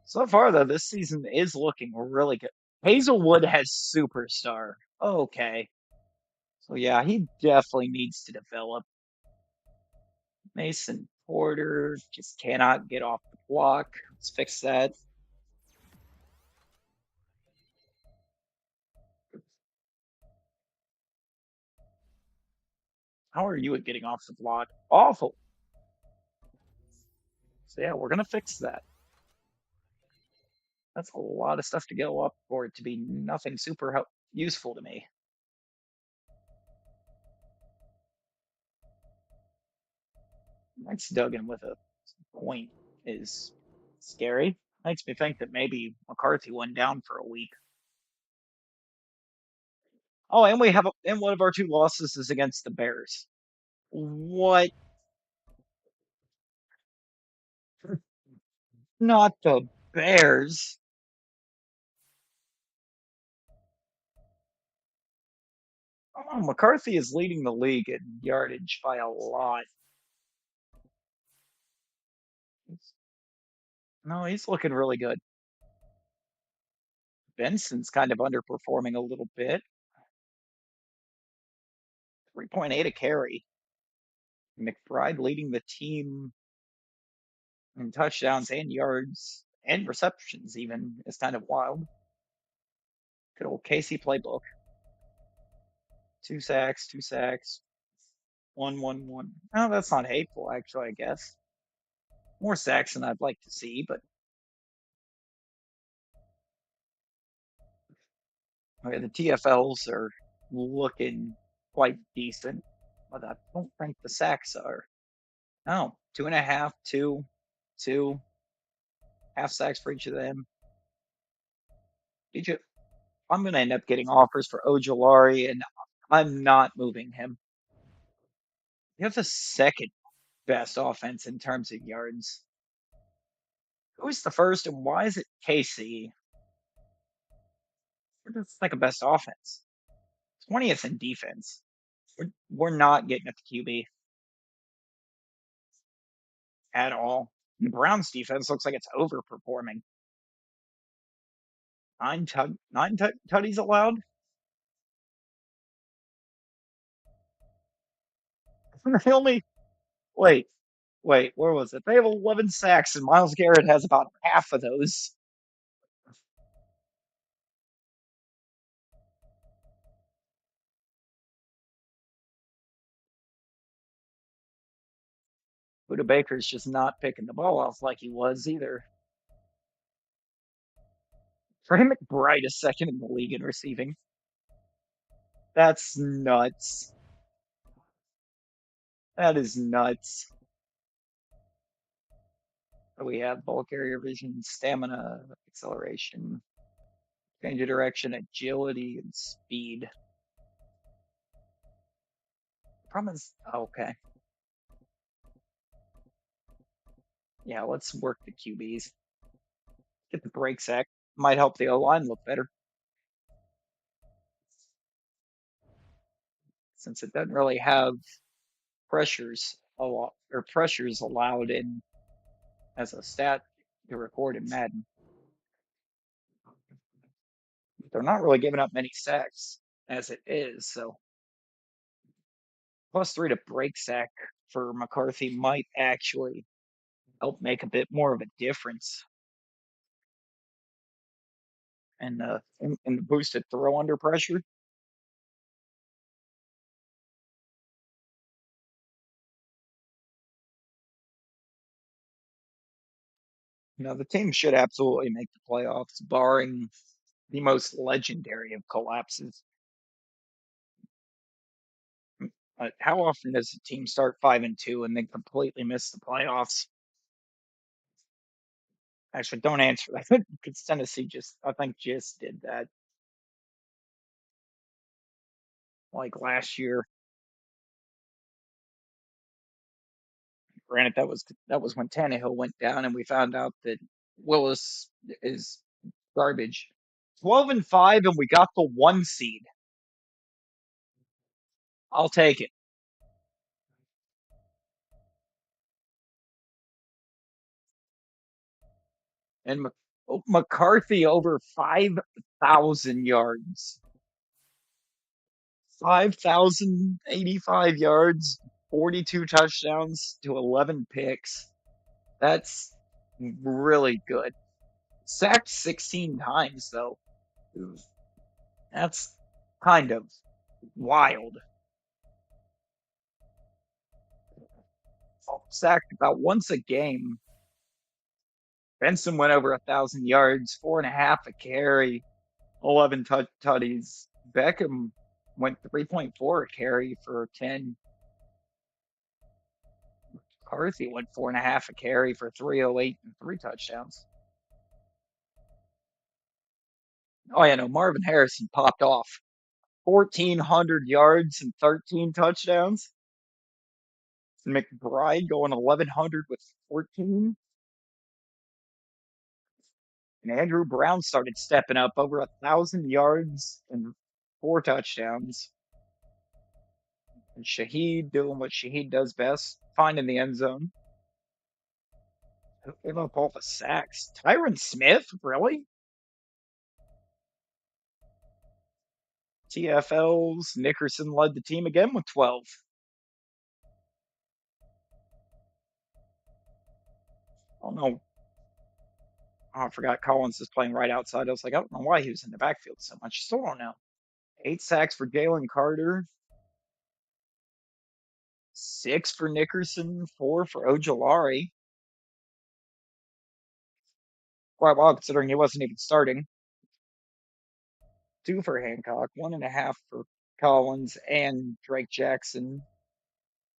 So far, though, this season is looking really good. Hazelwood has superstar. Okay. So, yeah, he definitely needs to develop. Mason Porter just cannot get off the block. Let's fix that. How are you at getting off the block? awful. So yeah, we're gonna fix that. That's a lot of stuff to go up for it to be nothing super useful to me. Max Duggan with a point is scary. Makes me think that maybe McCarthy went down for a week. Oh, and and one of our two losses is against the Bears. What? Not the Bears. Oh, McCarthy is leading the league in yardage by a lot. No, he's looking really good. Benson's kind of underperforming a little bit. 3.8 a carry. McBride leading the team in touchdowns and yards and receptions, even. Is kind of wild. Good old Casey playbook. 2 sacks, 2 sacks, 1-1-1. Oh, that's not hateful, actually, I guess. More sacks than I'd like to see, but okay, the TFLs are looking quite decent, but I don't think the sacks are. Oh, 2.5, two, half sacks for each of them. DJ, I'm going to end up getting offers for Ojolari, and I'm not moving him. You have the second best offense in terms of yards. Who's the first, and why is it KC? We're just like a best offense. 20th in defense. We're not getting at the QB at all. The Browns defense looks like it's overperforming. Nine tutties allowed. They only wait, where was it? They have 11 sacks, and Miles Garrett has about half of those. Buda Baker's just not picking the ball off like he was either. Trey McBride is second in the league in receiving. That's nuts. That is nuts. We have ball carrier vision, stamina, acceleration, change of direction, agility, and speed. Problem is, okay. Yeah, let's work the QBs. Get the break sack. Might help the O line look better since it doesn't really have pressures a lot or pressures allowed in as a stat to record in Madden. They're not really giving up many sacks as it is, so +3 to break sack for McCarthy might actually help make a bit more of a difference in the boosted throw under pressure. The team should absolutely make the playoffs, barring the most legendary of collapses. How often does a team start 5-2 and then completely miss the playoffs? Actually, don't answer that because Tennessee I think, just did that like last year. Granted, that was when Tannehill went down, and we found out that Willis is garbage. 12-5, and we got the 1 seed. I'll take it. And McCarthy over 5,000 yards, 5,085 yards, 42 touchdowns to 11 picks. That's really good. Sacked 16 times, though. That's kind of wild. sacked about once a game. Benson went over 1,000 yards, 4.5 a carry, 11 tutties. Beckham went 3.4 a carry for 10. McCarthy went 4.5 a carry for 308 and 3 touchdowns. Oh yeah, no, Marvin Harrison popped off. 1,400 yards and 13 touchdowns. McBride going 1,100 with 14. And Andrew Brown started stepping up over 1,000 yards and 4 touchdowns. And Shaheed doing what Shaheed does best, finding the end zone. Who gave up all the sacks? Tyron Smith? Really? TFLs. Nickerson led the team again with 12. Oh no. Oh, I forgot Collins is playing right outside. I was like, I don't know why he was in the backfield so much. Still don't know. 8 sacks for Jalen Carter. 6 for Nickerson. 4 for Ojolari. Quite well considering he wasn't even starting. 2 for Hancock. 1.5 for Collins and Drake Jackson.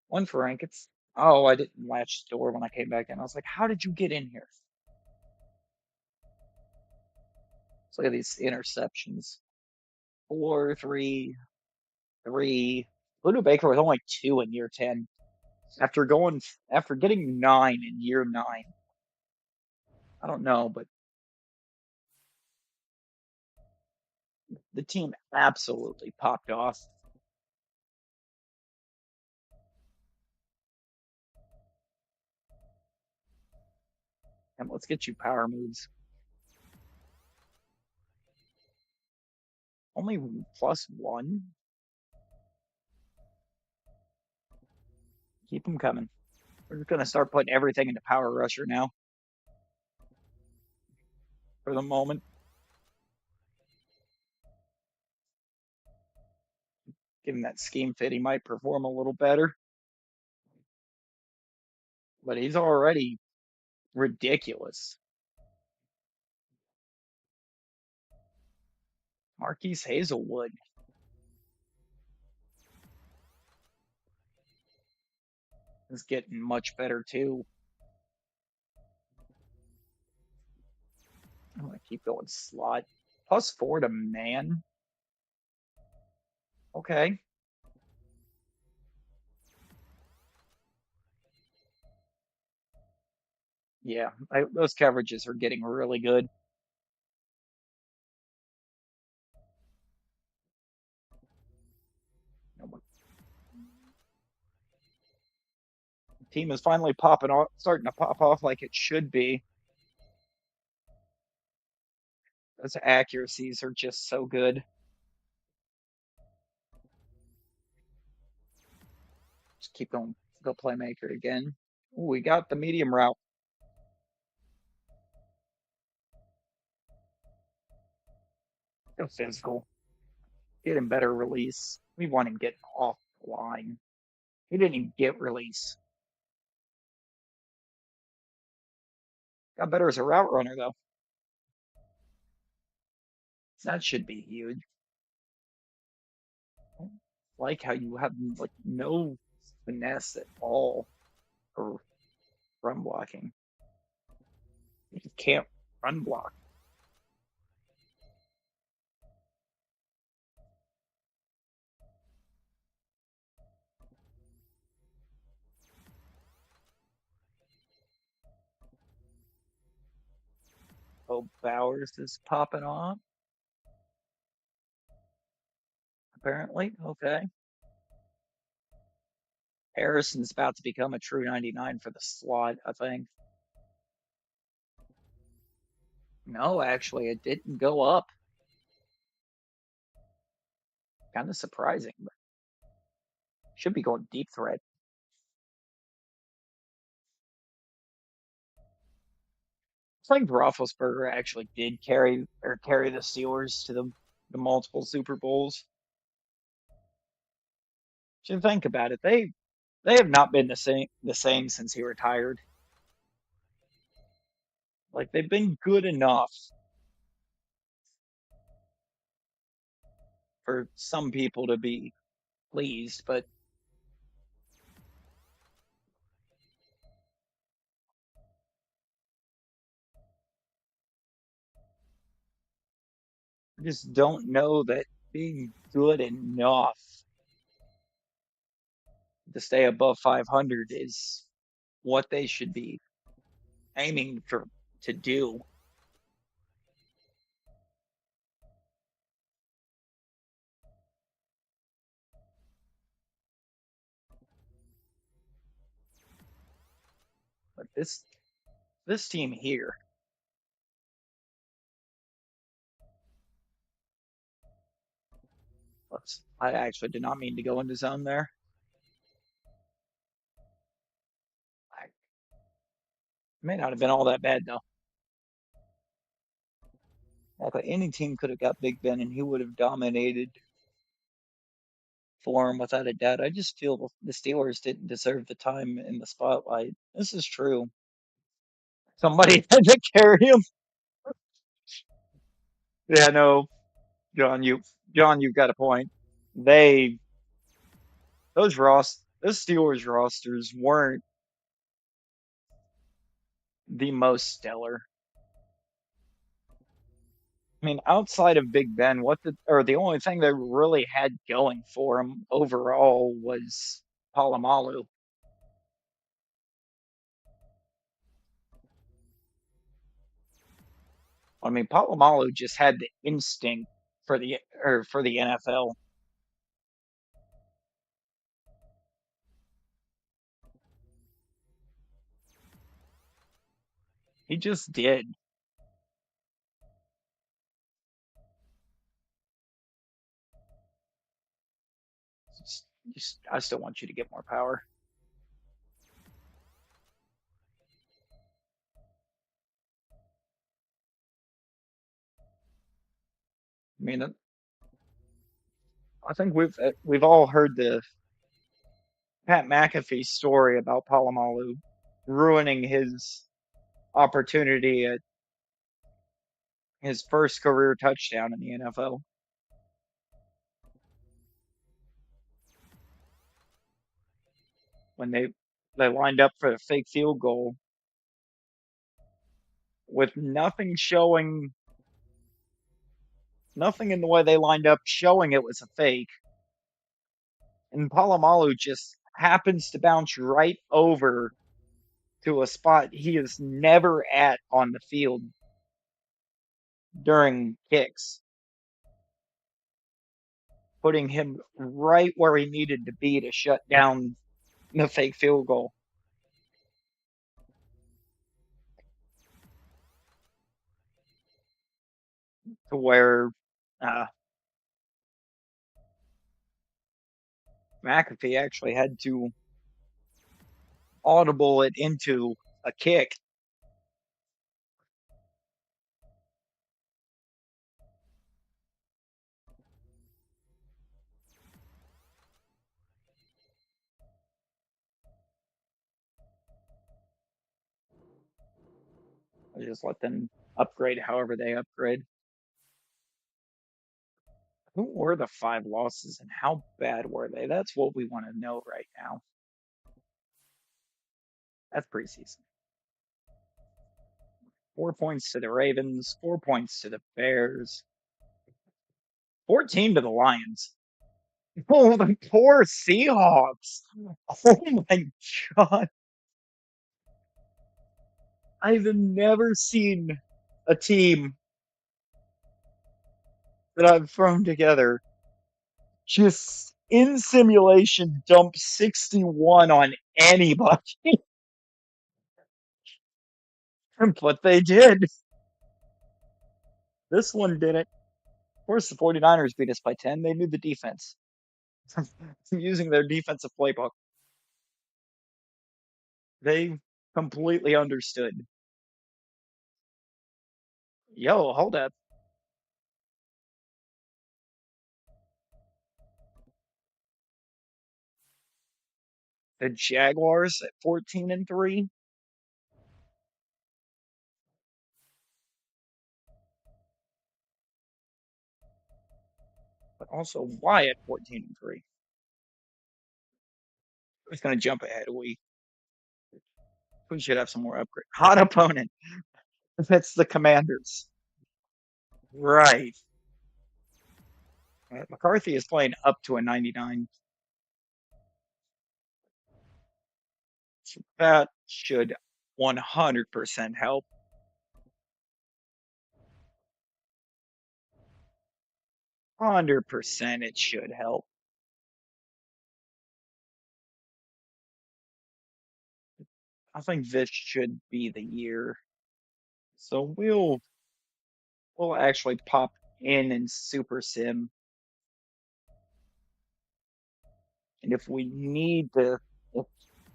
1 for Rankins. Oh, I didn't latch the door when I came back in. I was like, how did you get in here? Let's look at these interceptions. 4, 3, 3. Ludo Baker was only 2 in year 10. After getting 9 in year 9. I don't know, but the team absolutely popped off. And let's get you power moves. Only +1. Keep them coming. We're just gonna start putting everything into Power Rusher now for the moment. Given that scheme fit, he might perform a little better. But he's already ridiculous. Marquise Hazelwood is getting much better too. I'm gonna keep going slot. +4 to man. Okay. Yeah, those coverages are getting really good. Team is finally popping off, starting to pop off like it should be. Those accuracies are just so good. Just keep going. Go playmaker again. Ooh, we got the medium route. Go physical. Get him better release. We want him getting off the line. He didn't even get release. Got better as a route runner though. That should be huge. Like how you have like no finesse at all for run blocking. You just can't run block. Oh, Bowers is popping off, apparently. Okay. Harrison's about to become a true 99 for the slot, I think. No, actually, it didn't go up. Kind of surprising, but should be going deep threat. I think Roethlisberger actually did carry the Steelers to the multiple Super Bowls. Should think about it. They have not been the same since he retired. Like they've been good enough for some people to be pleased, but I just don't know that being good enough to stay above 500 is what they should be aiming for to do. But this team here, I actually did not mean to go into zone there. I may not have been all that bad though. Like any team could have got Big Ben and he would have dominated for him without a doubt. I just feel the Steelers didn't deserve the time in the spotlight. This is true. Somebody had to carry him. Yeah, no, John, you've got a point. They those Steelers rosters weren't the most stellar. I mean, outside of Big Ben, the only thing they really had going for them overall was Palomalu. I mean, Palomalu just had the instinct for the NFL. He just did. Just, I still want you to get more power. I mean, I think we've all heard the Pat McAfee story about Palomalu ruining his opportunity at his first career touchdown in the NFL when they lined up for the fake field goal with nothing in the way they lined up showing it was a fake, and Palomalu just happens to bounce right over to a spot he is never at on the field during kicks, putting him right where he needed to be to shut down the fake field goal to where uh, McAfee actually had to audible it into a kick. I just let them upgrade however they upgrade. Who were the five losses and how bad were they? That's what we want to know right now. That's preseason. 4 points to the Ravens, 4 points to the Bears, 14 to the Lions. Oh, the poor Seahawks. Oh my God. I've never seen a team that I've thrown together just in simulation dump 61 on anybody. But they did. This one didn't. Of course, the 49ers beat us by 10. They knew the defense. Using their defensive playbook. They completely understood. Yo, hold up. The Jaguars at 14-3, but also why at 14-3? Who's going to jump ahead? We should have some more upgrade. Hot opponent. That's the Commanders. Right. McCarthy is playing up to a 99. So that should 100% help. 100% it should help. I think this should be the year. So we'll actually pop in Super Sim, and if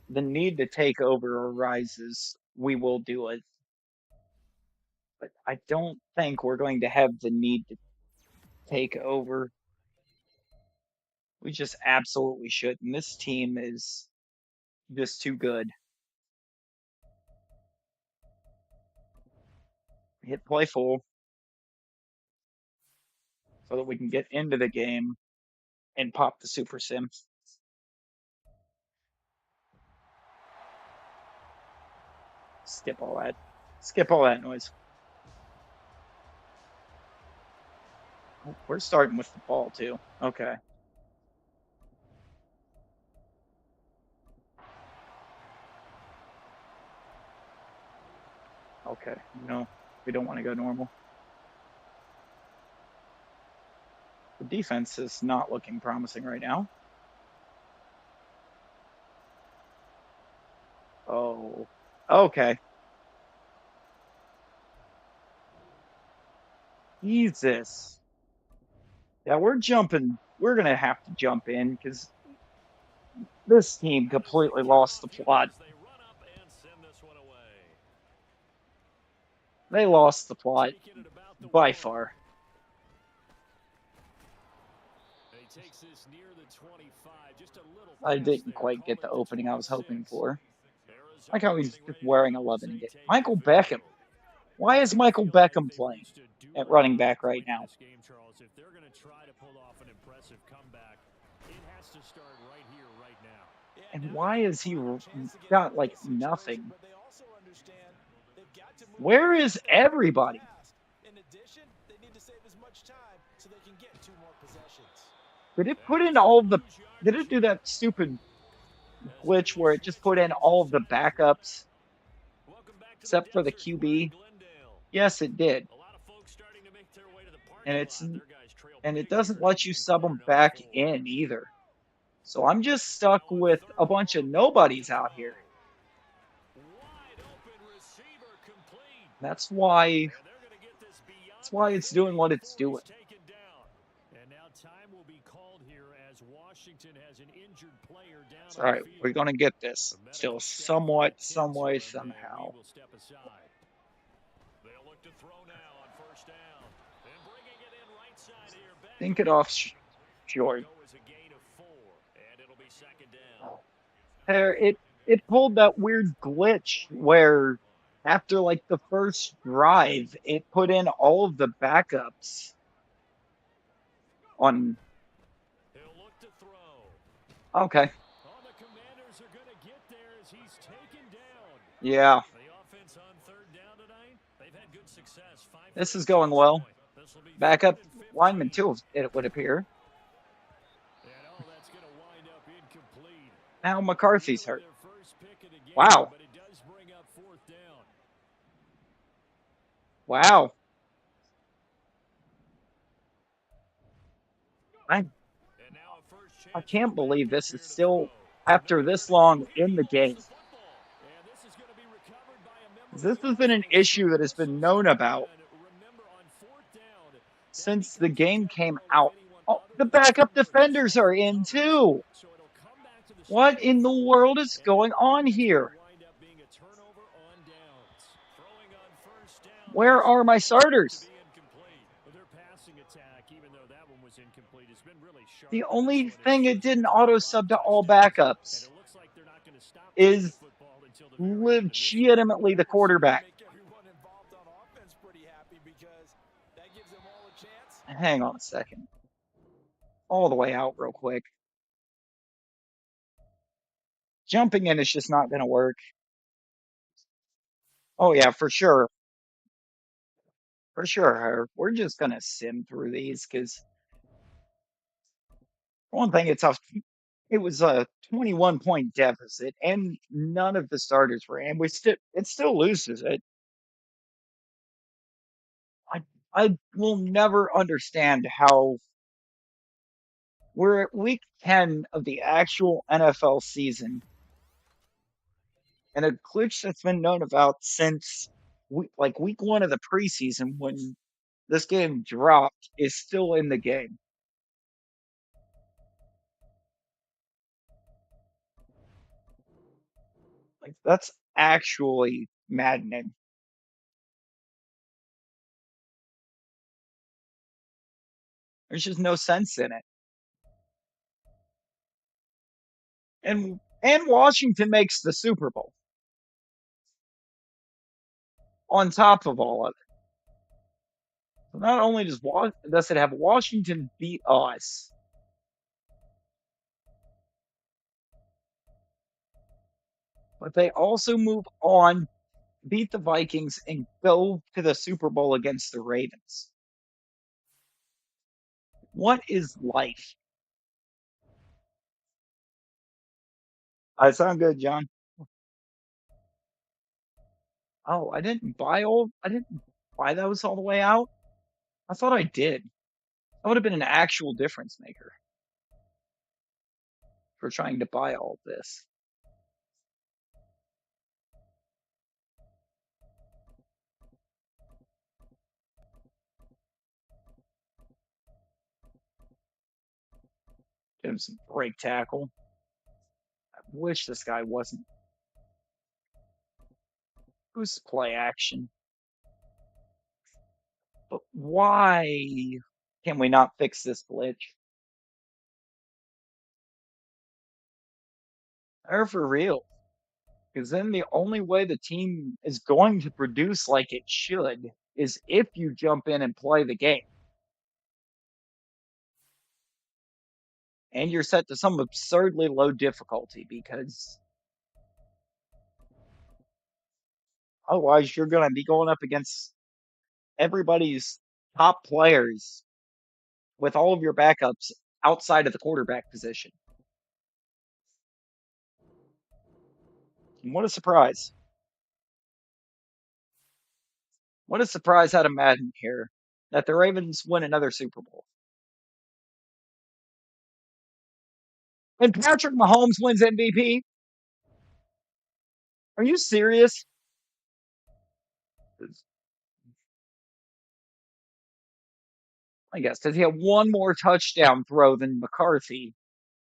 the need to take over arises, we will do it. But I don't think we're going to have the need to take over. We just absolutely should. And this team is just too good. Hit playful so that we can get into the game and pop the Super Sim. Skip all that. Skip all that noise. Oh, we're starting with the ball too. Okay. Okay. No, we don't want to go normal. The defense is not looking promising right now. Oh, okay. Jesus. Yeah, we're jumping. We're going to have to jump in because this team completely lost the plot. They lost the plot by far. I didn't quite get the opening I was hoping for. Like how he's just wearing 11 again. Michael Beckham. Why is Michael Beckham playing at running back right now? And why is he got like nothing? Where is everybody? Did it put in all the? Did it do that stupid glitch where it just put in all of the backups except for the QB? Yes, it did. And it doesn't let you sub them back in either. So I'm just stuck with a bunch of nobodies out here. That's why it's doing what it's doing. All right, we're going to get this still somewhat, some way, somehow. Think it off short. There, it pulled that weird glitch where after like the first drive, it put in all of the backups on. Okay. Yeah. This is going well. Backup lineman too, it would appear. Now McCarthy's hurt. Wow. Wow. I can't believe this is still after this long in the game. This has been an issue that has been known about since the game came out. Oh, the backup defenders are in too. What in the world is going on here? Where are my starters? The only thing it didn't auto sub to all backups. is legitimately the quarterback. Hang on a second. All the way out real quick. Jumping in is just not going to work. Oh yeah, for sure. For sure. We're just going to sim through these because one thing, it was a 21-point deficit and none of the starters were in. It still loses it. I I will never understand how we're at week 10 of the actual NFL season, and a glitch that's been known about since week one of the preseason when this game dropped is still in the game. Like that's actually maddening. There's just no sense in it. And Washington makes the Super Bowl on top of all of it. So not only does it have Washington beat us, but they also move on, beat the Vikings, and go to the Super Bowl against the Ravens. What is life? I sound good, John. Oh, I didn't buy those all the way out. I thought I did. That would have been an actual difference maker for trying to buy all this. Give him some break tackle. I wish this guy wasn't. Who's play action? But why can we not fix this glitch? Or for real? Because then the only way the team is going to produce like it should is if you jump in and play the game. And you're set to some absurdly low difficulty because otherwise you're going to be going up against everybody's top players with all of your backups outside of the quarterback position. And what a surprise. What a surprise out of Madden here that the Ravens win another Super Bowl. And Patrick Mahomes wins MVP. Are you serious? I guess because he had one more touchdown throw than McCarthy,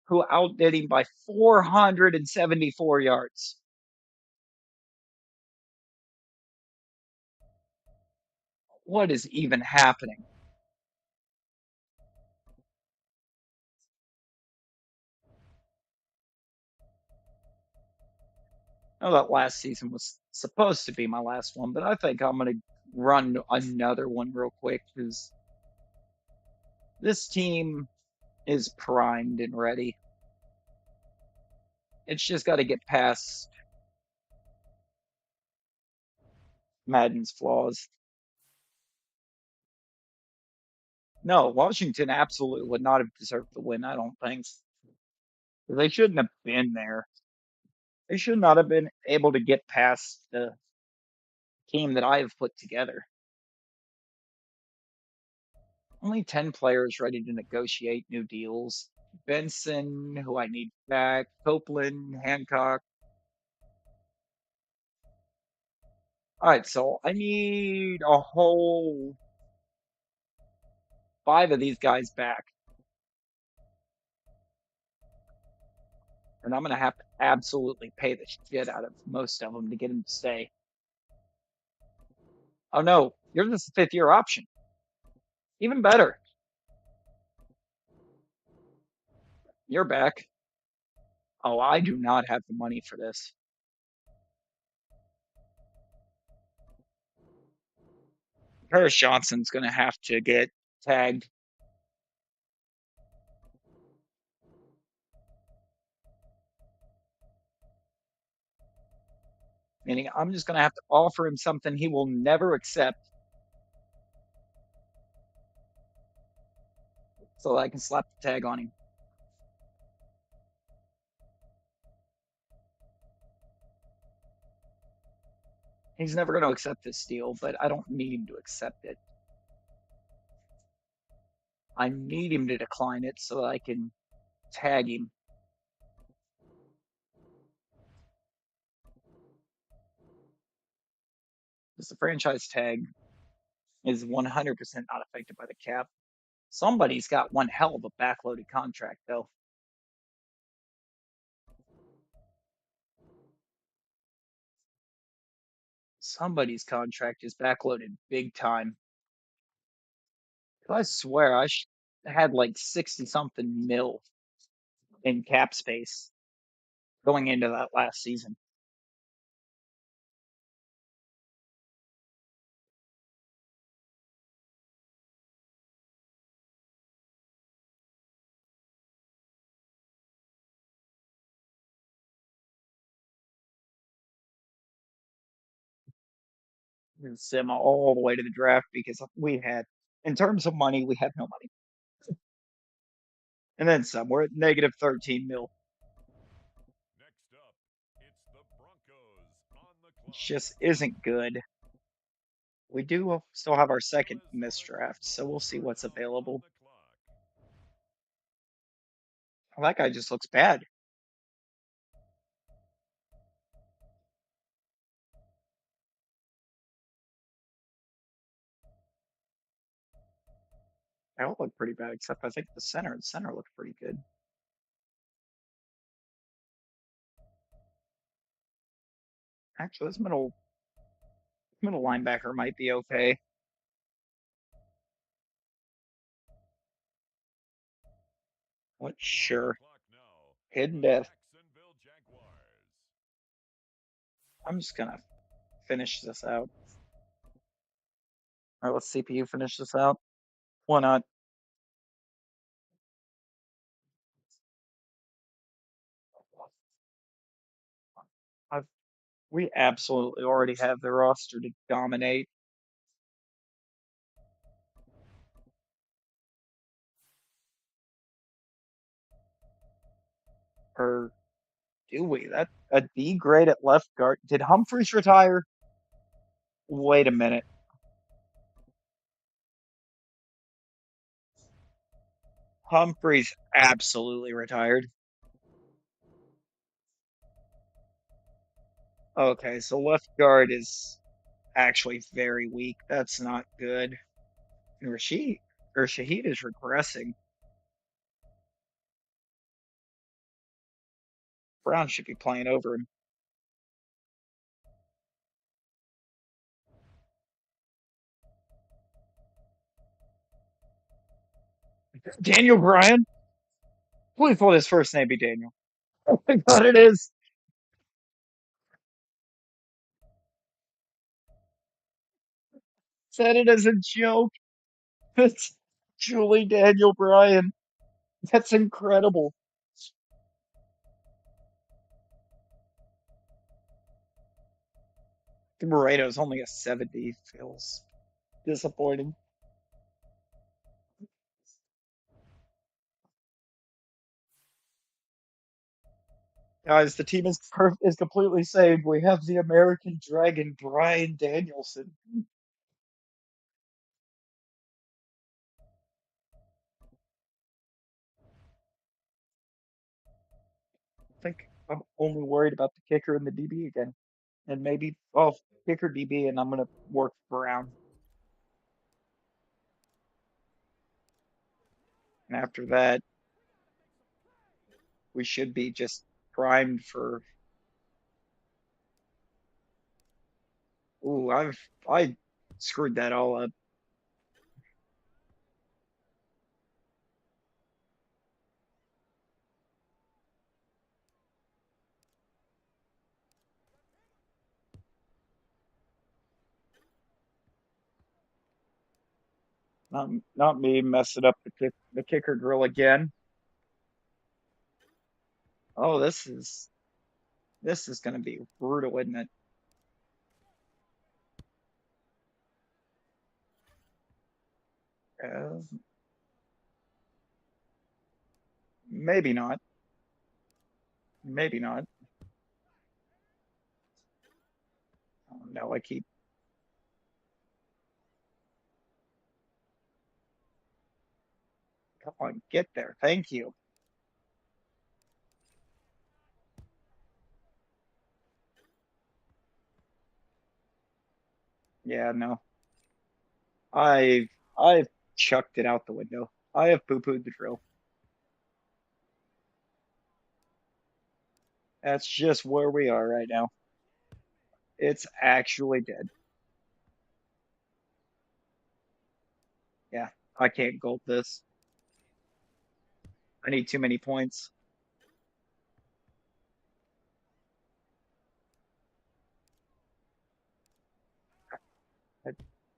who outdid him by 474 yards. What is even happening? I know that last season was supposed to be my last one, but I think I'm going to run another one real quick because this team is primed and ready. It's just got to get past Madden's flaws. No, Washington absolutely would not have deserved the win, I don't think. They shouldn't have been there. They should not have been able to get past the team that I have put together. Only 10 players ready to negotiate new deals. Benson, who I need back, Copeland, Hancock. All right, so I need a whole five of these guys back. And I'm going to have to absolutely pay the shit out of most of them to get them to stay. Oh no, you're the fifth year option. Even better. You're back. Oh, I do not have the money for this. Paris Johnson's going to have to get tagged, meaning I'm just going to have to offer him something he will never accept so that I can slap the tag on him. He's never going to accept this deal, but I don't need him to accept it. I need him to decline it so that I can tag him. Because the franchise tag is 100% not affected by the cap. Somebody's got one hell of a backloaded contract, though. Somebody's contract is backloaded big time. I swear had like 60 something mil in cap space going into that last season. And Sim all the way to the draft because in terms of money, we had no money. And then some. We're at negative 13 mil. Next up, it's the Broncos on the It clock. just isn't good. We do still have our second Les in this draft, Broncos so we'll see are what's now on available. the clock. Well, that guy just looks bad. They all look pretty bad, except I think the center. The center looked pretty good. Actually, this middle linebacker might be okay. What? On the Sure. clock now, Hidden the death. Jacksonville Jaguars. I'm just gonna finish this out. All right, let's CPU finish this out. Why not? I've, we absolutely already have the roster to dominate. Or do we? That a D grade at left guard. Did Humphreys retire? Wait a minute. Humphreys absolutely retired. Okay, so left guard is actually very weak. That's not good. And Rashid or Shaheed is regressing. Brown should be playing over him. Daniel Bryan? Please let his first name be Daniel. Oh my god, it is. Said it as a joke. It's Julie Daniel Bryan. That's incredible. Moreno's only a 70. Feels disappointing. Guys, the team is completely saved. We have the American Dragon, Brian Danielson. I think I'm only worried about the kicker and the DB again. And maybe, well, kicker DB, and I'm going to work Brown. And after that, we should be just primed for. Ooh, I screwed that all up. Not me messing up the kicker drill again. Oh, this is going to be brutal, isn't it? Uh, maybe not. Maybe not. Oh, no, I keep. Come on, get there. Thank you. Yeah, no. I've I've chucked it out the window. I have poo-pooed the drill. That's just where we are right now. It's actually dead. Yeah, I can't gulp this. I need too many points. I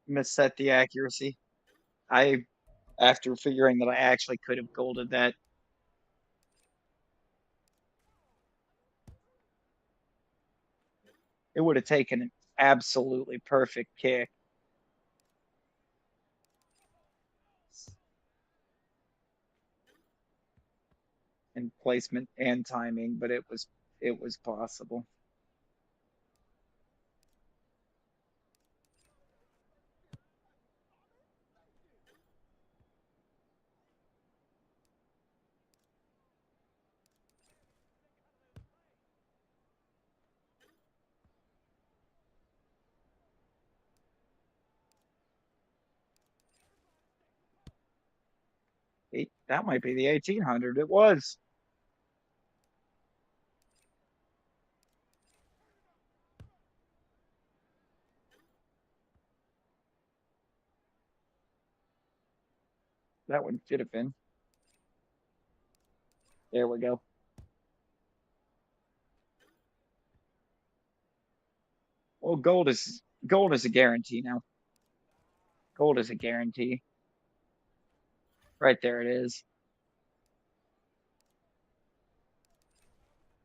misset the accuracy. I, after figuring that I actually could have golded that, it would have taken an absolutely perfect kick and placement and timing, but it was possible. That might be the 1800. It was. That one should have been. There we go. Well, gold is a guarantee now. Gold is a guarantee. Right there it is.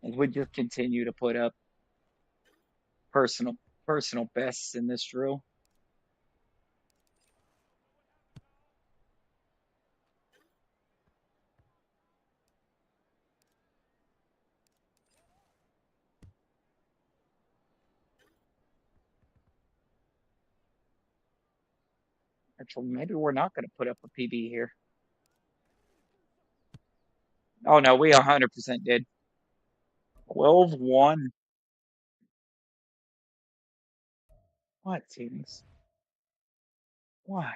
And we just continue to put up personal personal bests in this drill. Actually, maybe we're not going to put up a PB here. Oh no, we 100% did. 12-1. What teams? Why?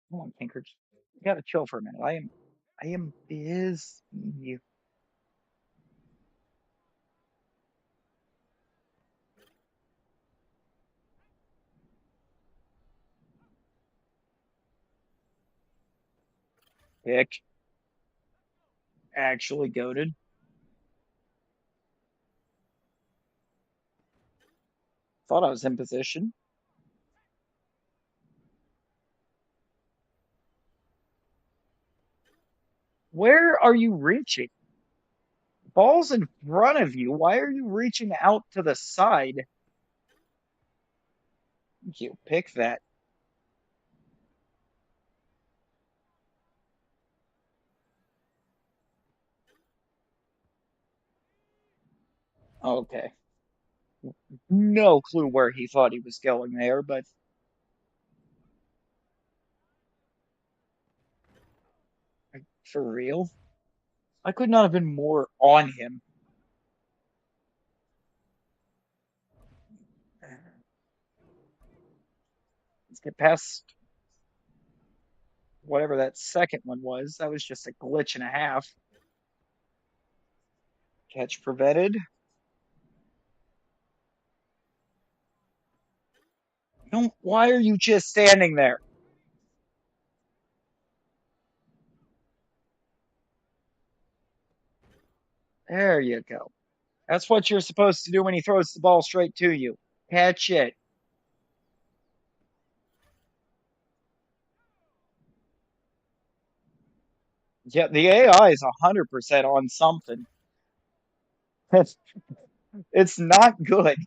Come on, Kinkers. You gotta chill for a minute. I am busy. Pick. Actually goaded. Thought I was in position. Where are you reaching? Ball's in front of you. Why are you reaching out to the side? You pick that. Okay. No clue where he thought he was going there, but for real, I could not have been more on him. Let's get past whatever that second one was. That was just a glitch and a half. Catch prevented. Don't. Why are you just standing there? There you go. That's what you're supposed to do when he throws the ball straight to you. Catch it. Yeah, the AI is 100% on something. It's, it's not good.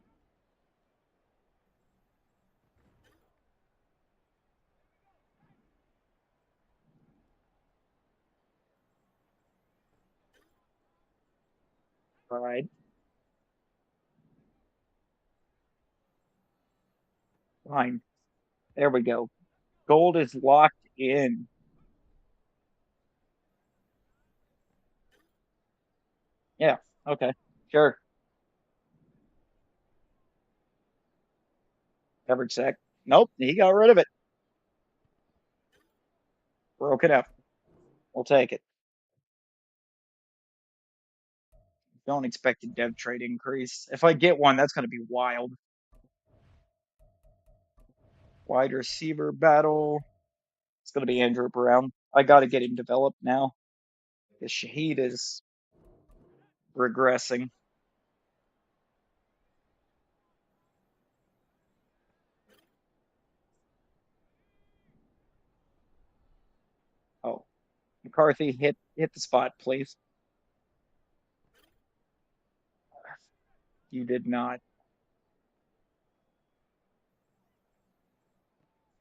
All right, fine. There we go. Gold is locked in. Yeah, okay, sure. Coverage sack. Nope, he got rid of it. Broke it up. We'll take it. Don't expect a dev trade increase. If I get one, that's going to be wild. Wide receiver battle. It's going to be Andrew Brown. I got to get him developed now. The Shaheed is regressing. Oh, McCarthy, hit the spot, please. You did not.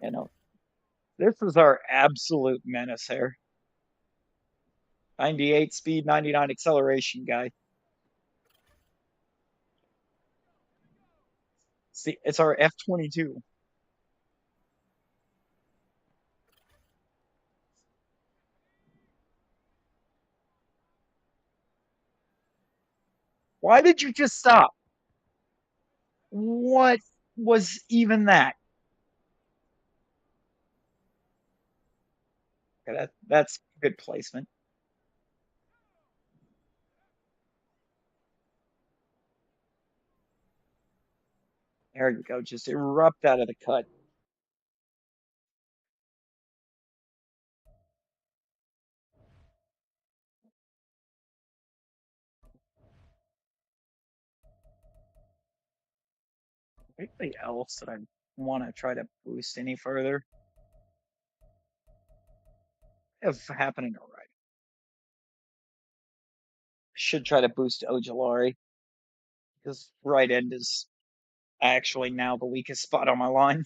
You know, this is our absolute menace here. 98 speed, 99 acceleration guy. See, it's our F-22. Why did you just stop? What was even that? Okay, that's good placement. There you go. Just erupt out of the cut. Anything else that I want to try to boost any further? If happening alright. Should try to boost Ojolari because right end is actually now the weakest spot on my line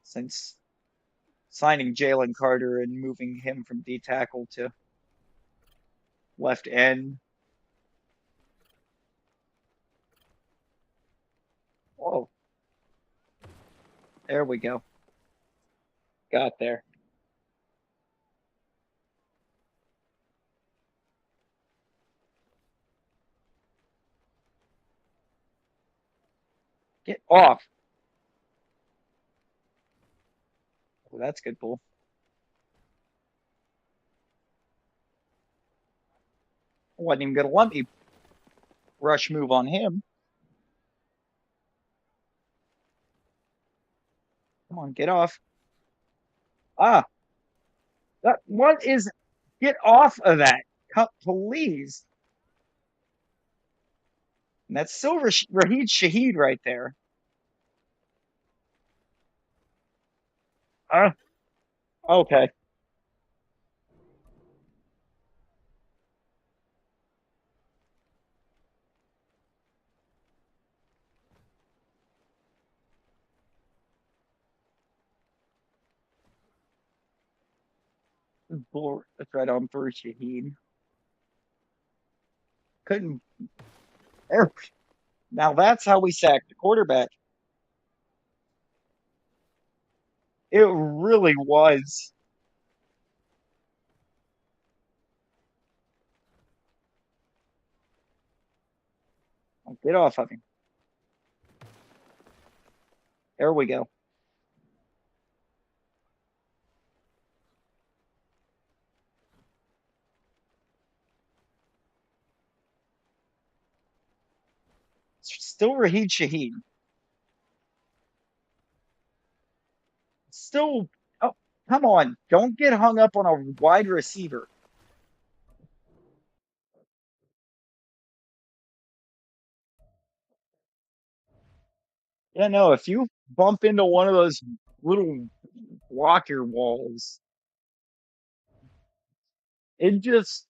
since signing Jalen Carter and moving him from D tackle to left end. Whoa, there we go. Got there. Get off. Oh, that's good pull. I wasn't even gonna let me rush move on him. Come on, get off. Ah, that what is get off of that. Please. And that's still Raheed Shaheed right there. Ah, okay. That's right on through Shaheed. Couldn't. There. Now that's how we sack the quarterback. It really was. Get off of him. There we go. Still Raheed Shaheed. Still. Oh, come on. Don't get hung up on a wide receiver. Yeah, no, if you bump into one of those little blocker walls, it just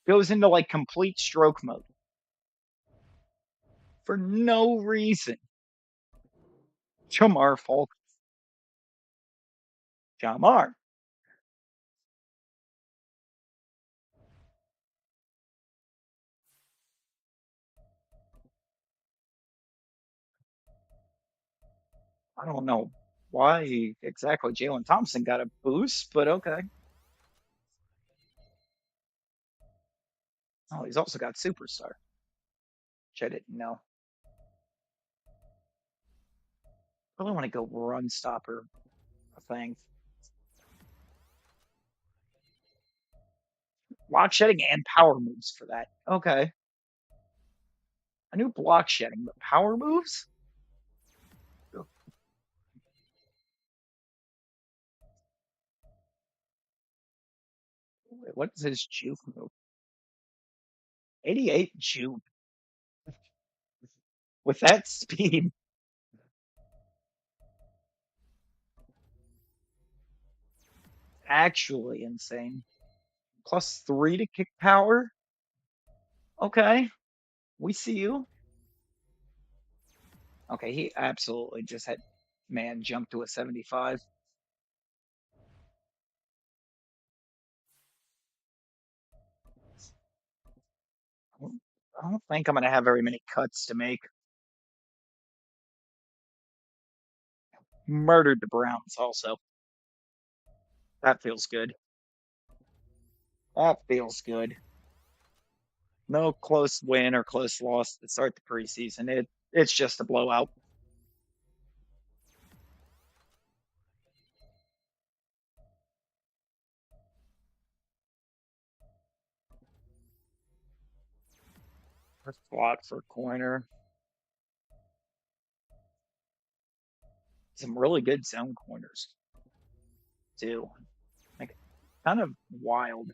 goes into like complete stroke mode for no reason. Jamar Falk, Jamar. I don't know why exactly Jalen Thompson got a boost, but okay. Oh, he's also got superstar, which I didn't know. I really want to go run stopper thing. Block shedding and power moves for that. Okay. I knew block shedding, but power moves? Wait, what is his juke move? 88 juke with that speed. Actually insane. +3 to kick power. Okay. We see you. Okay, he absolutely just had man jump to a 75. I don't think I'm going to have very many cuts to make. Murdered the Browns also. That feels good. That feels good. No close win or close loss to start the preseason. It's just a blowout. First slot for corner. Some really good zone corners too. Like kind of wild.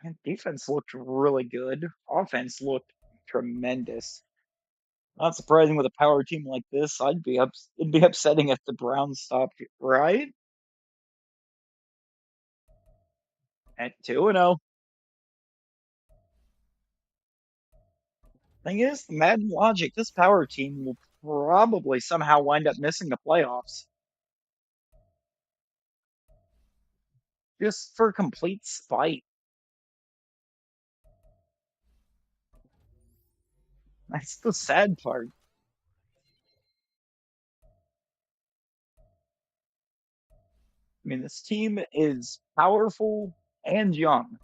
And defense looked really good. Offense looked tremendous. Not surprising with a power team like this. It'd be upsetting if the Browns stopped right at 2-0. Thing is, the Madden logic, this power team will probably somehow wind up missing the playoffs just for complete spite. That's the sad part. I mean, this team is powerful and young,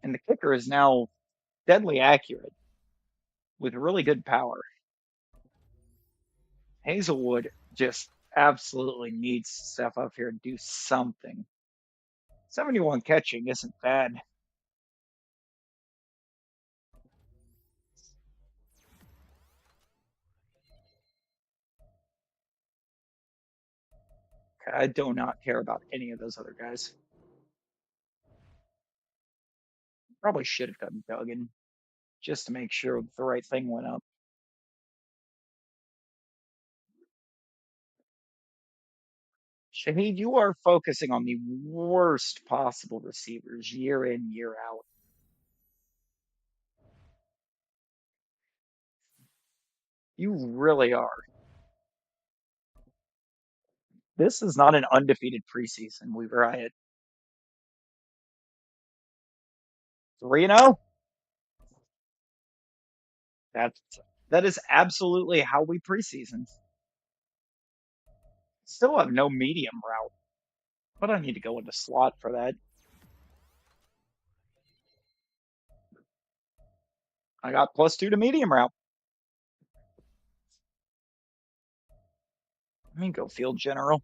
and the kicker is now deadly accurate with really good power. Hazelwood just absolutely needs to step up here and do something. 71 catching isn't bad. I do not care about any of those other guys. Probably should have gotten Duggan just to make sure the right thing went up. Shahid, you are focusing on the worst possible receivers year in, year out. You really are. This is not an undefeated preseason. We were at 3-0. That's that is absolutely how we preseason. Still have no medium route, but I need to go into slot for that. I got +2 to medium route. Let me go field general.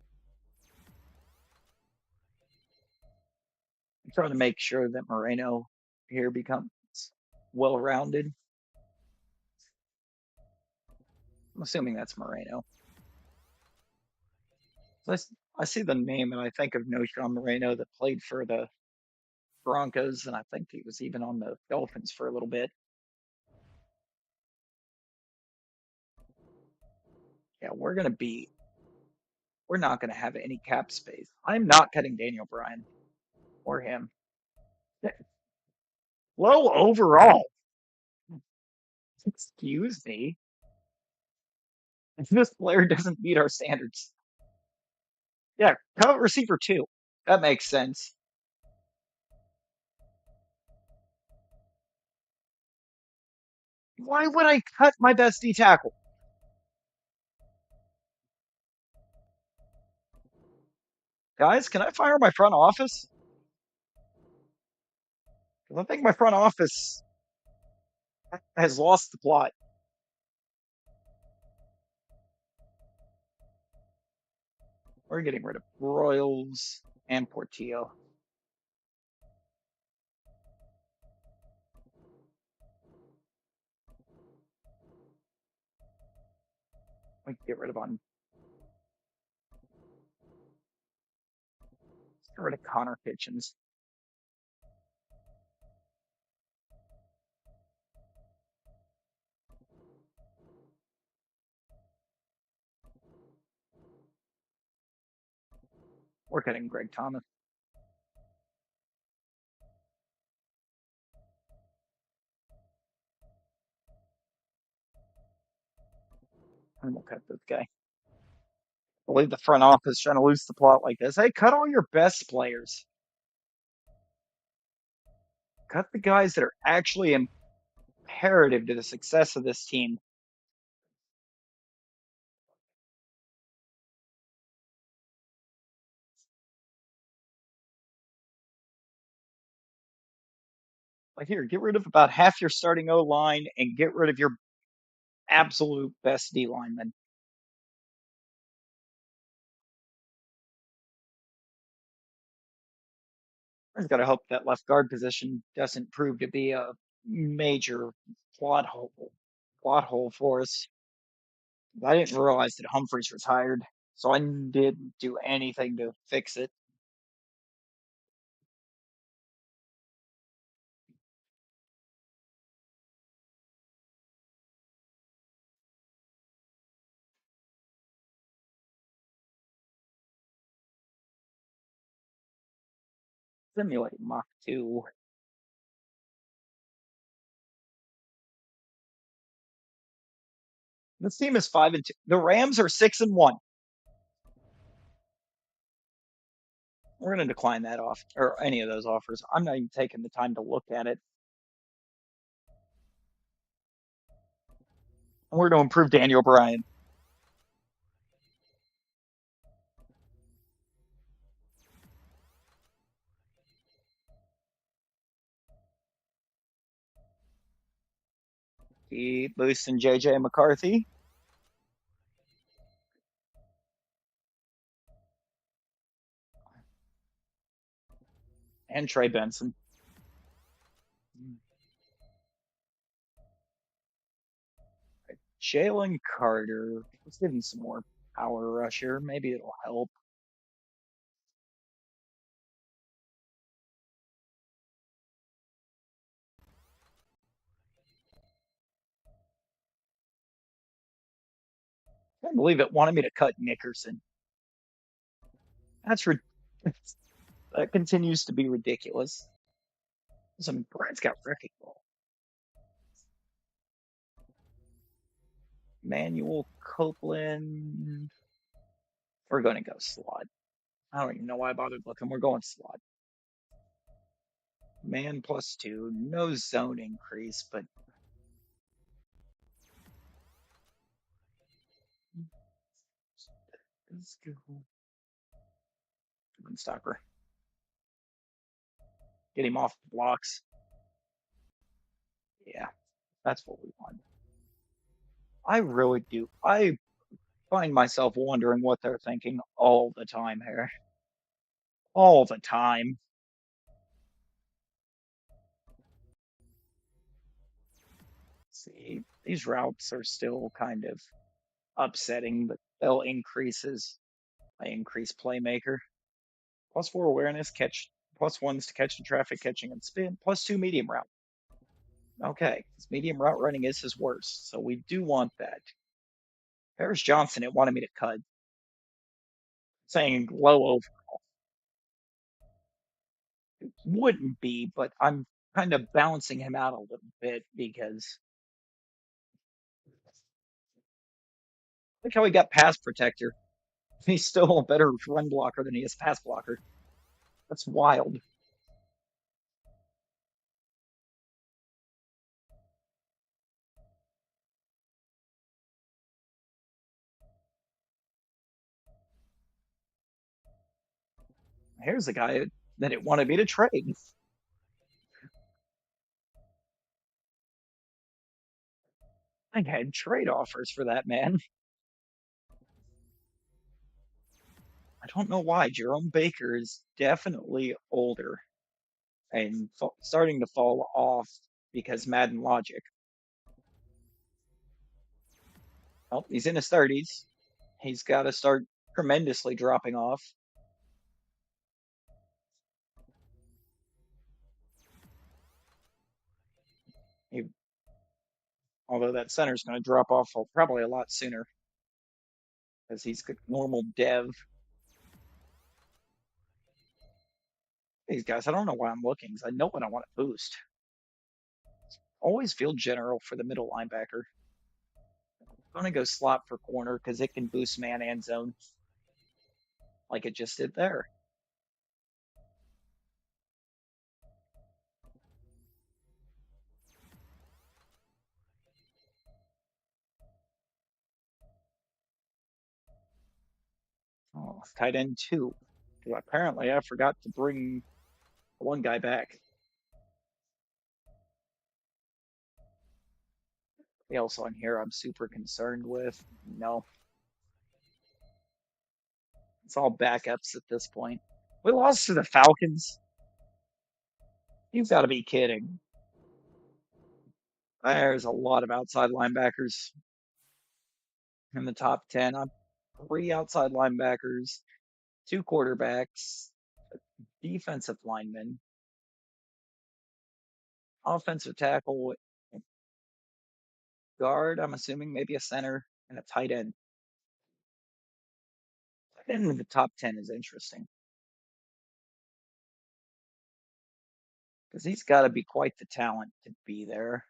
I'm trying to make sure that Moreno here becomes well rounded. I'm assuming that's Moreno. So I see the name and I think of No. Moreno that played for the Broncos, and I think he was even on the Dolphins for a little bit. Yeah, we're not gonna have any cap space. I'm not cutting Daniel Bryan or him. Low overall. Excuse me. If this player doesn't meet our standards. Yeah, cut receiver two. That makes sense. Why would I cut my best D tackle? Guys, can I fire my front office? 'Cause I think my front office has lost the plot. We're getting rid of Royals and Portillo. We can get rid of on get rid of Connor Kitchens. We're cutting Greg Thomas. And we'll cut this guy. I believe the front office trying to lose the plot like this. Hey, cut all your best players. Cut the guys that are actually imperative to the success of this team. Like here, get rid of about half your starting O line and get rid of your absolute best D lineman. I just gotta hope that left guard position doesn't prove to be a major plot hole plot hole for us. I didn't realize that Humphreys retired, so I didn't do anything to fix it. Simulate Mach 2. This team is 5-2. The Rams are 6-1. We're gonna decline that off or any of those offers. I'm not even taking the time to look at it. And we're gonna improve Daniel Bryan. Keep boosting JJ McCarthy and Trey Benson. Jalen Carter. Let's give him some more power rush here. Maybe it'll help. I can't believe it wanted me to cut Nickerson. That's that continues to be ridiculous. Some Brad's got wrecking ball. Manuel Copeland. We're going to go slot. I don't even know why I bothered looking. We're going slot. Man +2. No zone increase, but let's go. Run stopper. Get him off the blocks. Yeah, that's what we want. I really do. I find myself wondering what they're thinking all the time here. All the time. See, these routes are still kind of upsetting, but they'll increases. I increase playmaker. +4 awareness, catch, +1s to catch and traffic catching and spin, +2 medium route. Okay, his medium route running is his worst, so we do want that. Paris Johnson, it wanted me to cut, saying low over. Wouldn't be, but I'm kind of balancing him out a little bit because look how he got pass protector. He's still a better run blocker than he is pass blocker. That's wild. Here's a guy that it wanted me to trade. I had trade offers for that man. I don't know why. Jerome Baker is definitely older and starting to fall off because Madden logic. Well, he's in his 30s. He's got to start tremendously dropping off. He, although that center's going to drop off probably a lot sooner because he's normal dev. These guys, I don't know why I'm looking because I know what I want to boost. Always feel general for the middle linebacker. I'm going to go slot for corner because it can boost man and zone like it just did there. Oh, tight end two. Well, apparently, I forgot to bring one guy back. The else on here I'm super concerned with. No, it's all backups at this point. We lost to the Falcons. You've got to be kidding. There's a lot of outside linebackers in the top 10. I'm three outside linebackers, two quarterbacks, defensive linemen, offensive tackle, guard, I'm assuming maybe a center, and a tight end. Tight end in the top 10 is interesting because he's got to be quite the talent to be there.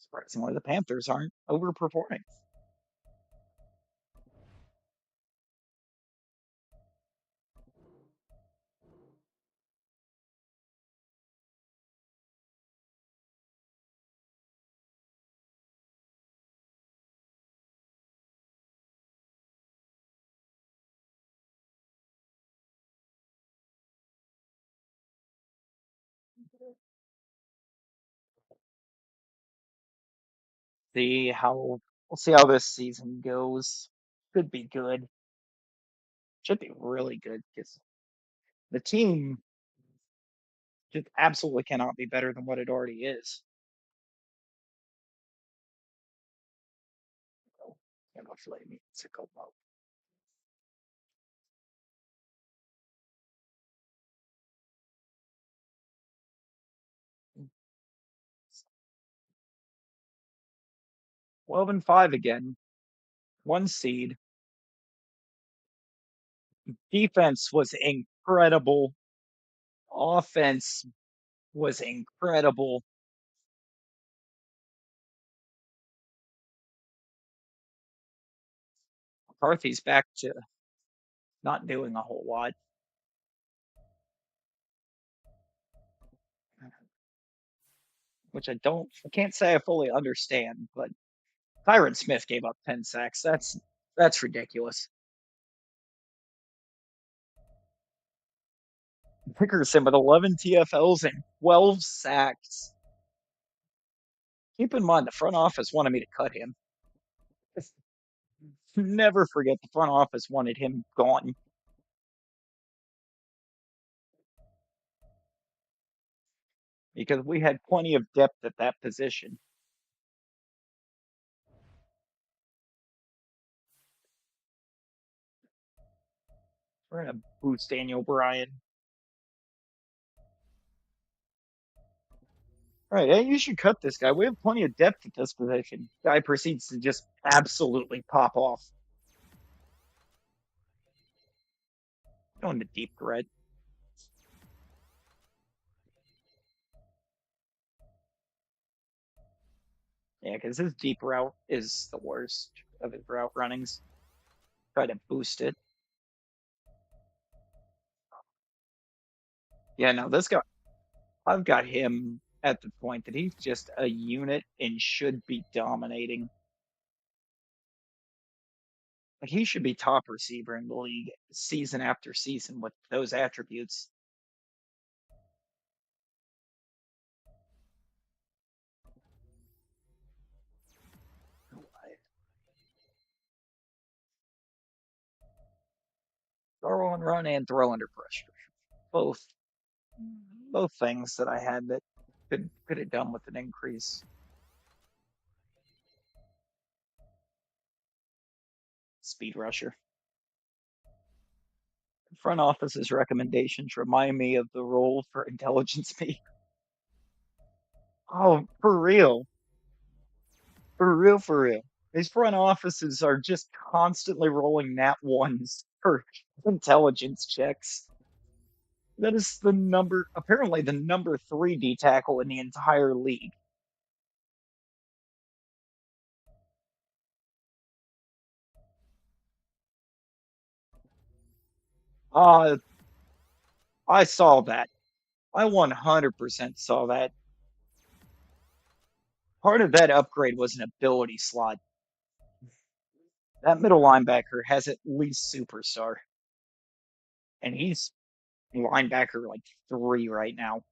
Surprisingly, the Panthers aren't overperforming. See how we'll see how this season goes. Could be good. Should be really good because the team just absolutely cannot be better than what it already is. So, yeah, hopefully it needs to go up. 12-5 again. One seed. Defense was incredible. Offense was incredible. McCarthy's back to not doing a whole lot, which I can't say I fully understand, but Tyron Smith gave up 10 sacks. That's ridiculous. Dickerson with 11 TFLs and 12 sacks. Keep in mind, the front office wanted me to cut him. Never forget the front office wanted him gone because we had plenty of depth at that position. We're gonna boost Daniel Bryan. All right, hey, you should cut this guy. We have plenty of depth at this position. Guy proceeds to just absolutely pop off. Going to deep threat. Yeah, because his deep route is the worst of his route runnings. Try to boost it. Yeah, no, this guy, I've got him at the point that he's just a unit and should be dominating. Like he should be top receiver in the league season after season with those attributes. Throw and run and throw under pressure. Both both things that I had that could have done with an increase. Speed rusher. Front office's recommendations remind me of the role for intelligence me. Oh, for real. For real, for real. These front offices are just constantly rolling nat ones for intelligence checks. That is apparently the number three D tackle in the entire league. Uh, I saw that. I 100% saw that. Part of that upgrade was an ability slot. That middle linebacker has at least superstar, and he's linebacker like three right now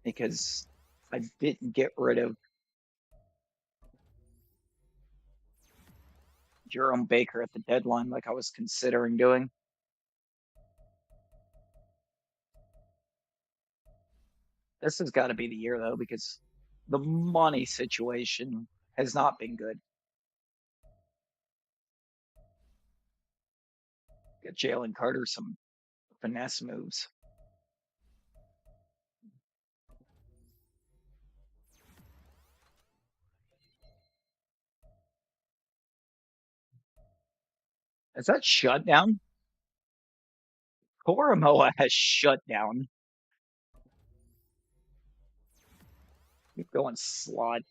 because I didn't get rid of Jerome Baker at the deadline like I was considering doing. This has got to be the year though because the money situation has not been good. Get Jalen Carter some finesse moves. Is that shutdown? Koromoa has shut down. Keep going slot.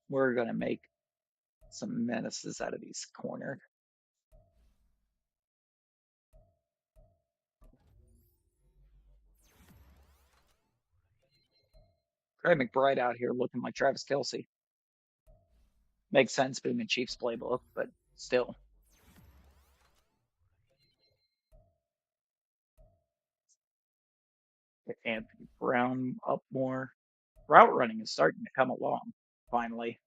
We're gonna make some menaces out of these corner. Craig McBride out here looking like Travis Kelsey. Makes sense being the Chiefs playbook, but still. Get Anthony Brown up more. Route running is starting to come along, finally.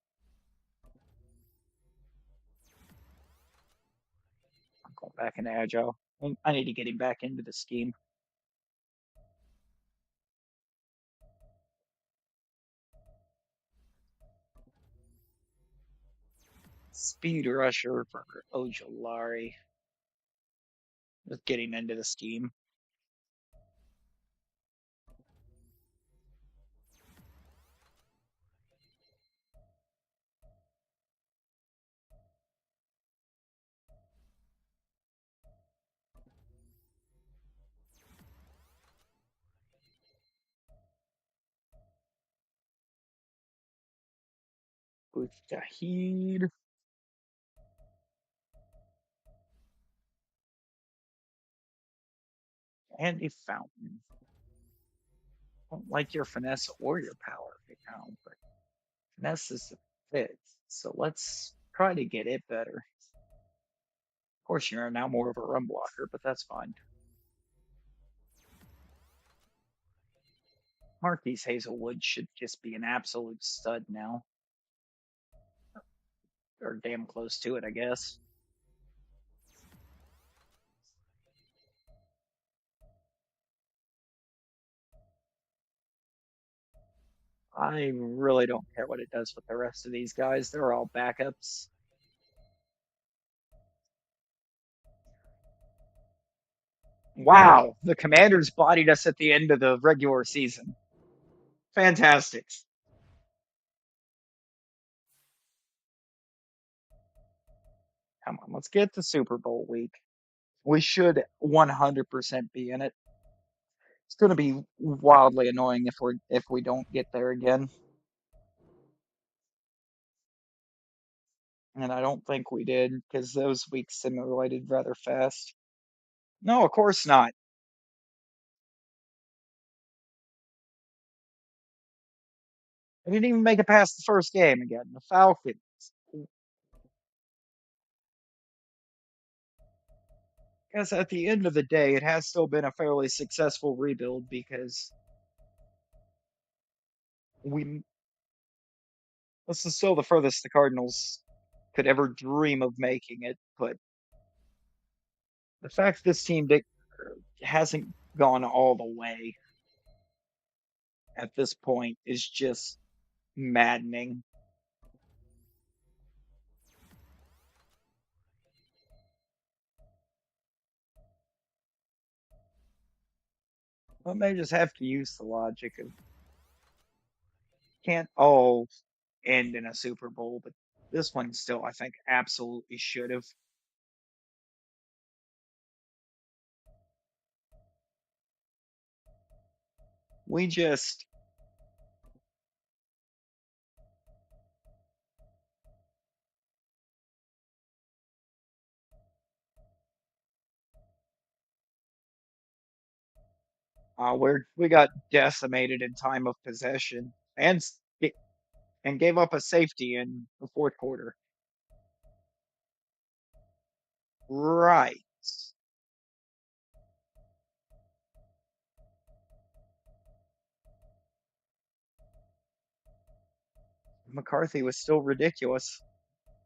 I'm going back into agile. I need to get him back into the scheme. Speed rusher for Ojolari. Just get him into the scheme. With Jahid. Andy Fountain. Don't like your finesse or your power right now, but finesse is the fit. So let's try to get it better. Of course, you're now more of a run blocker, but that's fine. Marquise Hazelwood should just be an absolute stud now, or damn close to it, I guess. I really don't care what it does with the rest of these guys. They're all backups. Wow, the Commanders bodied us at the end of the regular season. Fantastic. Come on, let's get to Super Bowl week. We should 100% be in it. It's going to be wildly annoying if we don't get there again, and I don't think we did because those weeks simulated rather fast. No, of course not. I didn't even make it past the first game again. The Falcons. Guess at the end of the day, it has still been a fairly successful rebuild because we this is still the furthest the Cardinals could ever dream of making it. But the fact this team hasn't gone all the way at this point is just maddening. But they just have to use the logic of can't all end in a Super Bowl, but this one still, I think, absolutely should have. We just, we got decimated in time of possession and gave up a safety in the fourth quarter. Right. McCarthy was still ridiculous.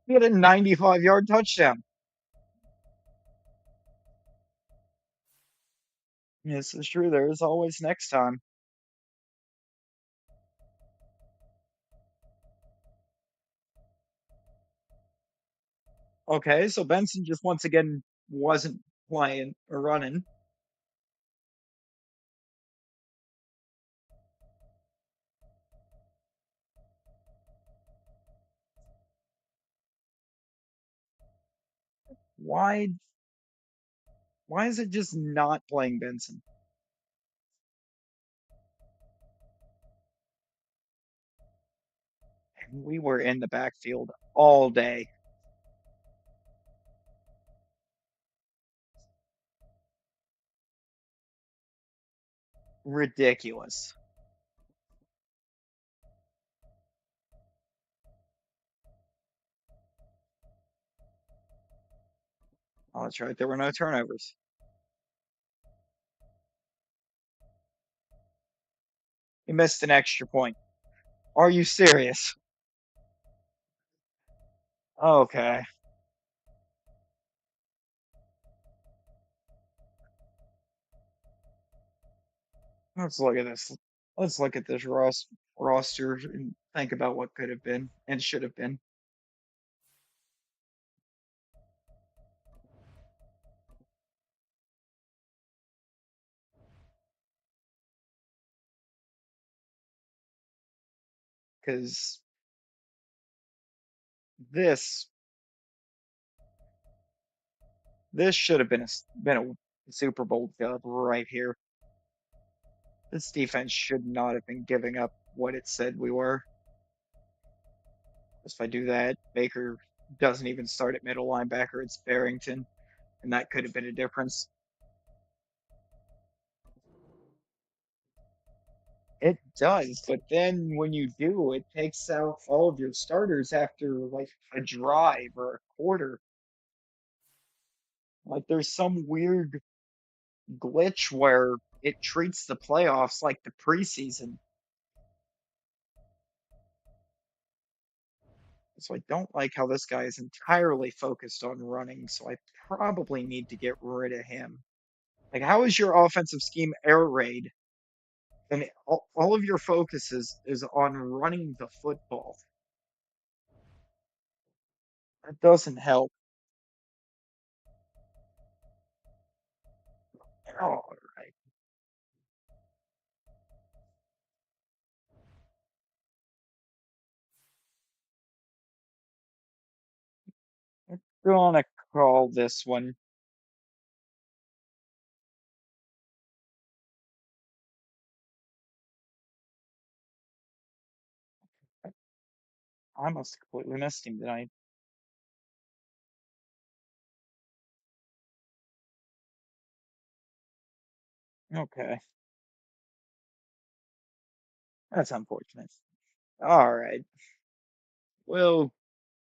He had a 95-yard touchdown. This is true. There is always next time. Okay, so Benson just once again wasn't playing or running. Why why is it just not playing Benson? We were in the backfield all day. Ridiculous. Oh, that's right. There were no turnovers. He missed an extra point. Are you serious? Okay. Let's look at this. Let's look at this roster and think about what could have been and should have been. Because this this should have been a Super Bowl dub right here. This defense should not have been giving up what it said we were. If I do that, Baker doesn't even start at middle linebacker. It's Barrington, and that could have been a difference. It does, but then when you do, it takes out all of your starters after like a drive or a quarter. Like there's some weird glitch where it treats the playoffs like the preseason. So I don't like how this guy is entirely focused on running, so I probably need to get rid of him. Like, how is your offensive scheme air raid? And all of your focus is on running the football. That doesn't help. All right. We're gonna call this one. I must have completely missed him tonight. Okay, that's unfortunate. All right. We'll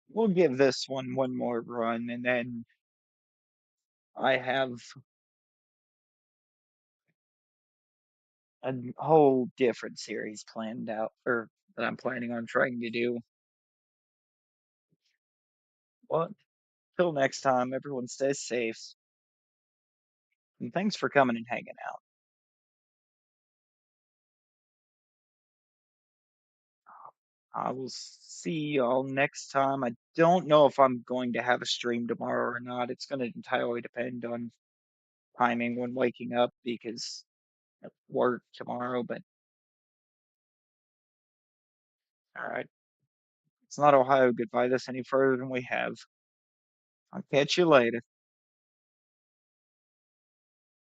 we'll give this one more run, and then I have a whole different series planned out, or that I'm planning on trying to do. Well, till next time, everyone stay safe, and thanks for coming and hanging out. I will see y'all next time. I don't know if I'm going to have a stream tomorrow or not. It's going to entirely depend on timing when waking up because of work tomorrow. But all right, it's not Ohio. Goodbye this any further than we have. I'll catch you later.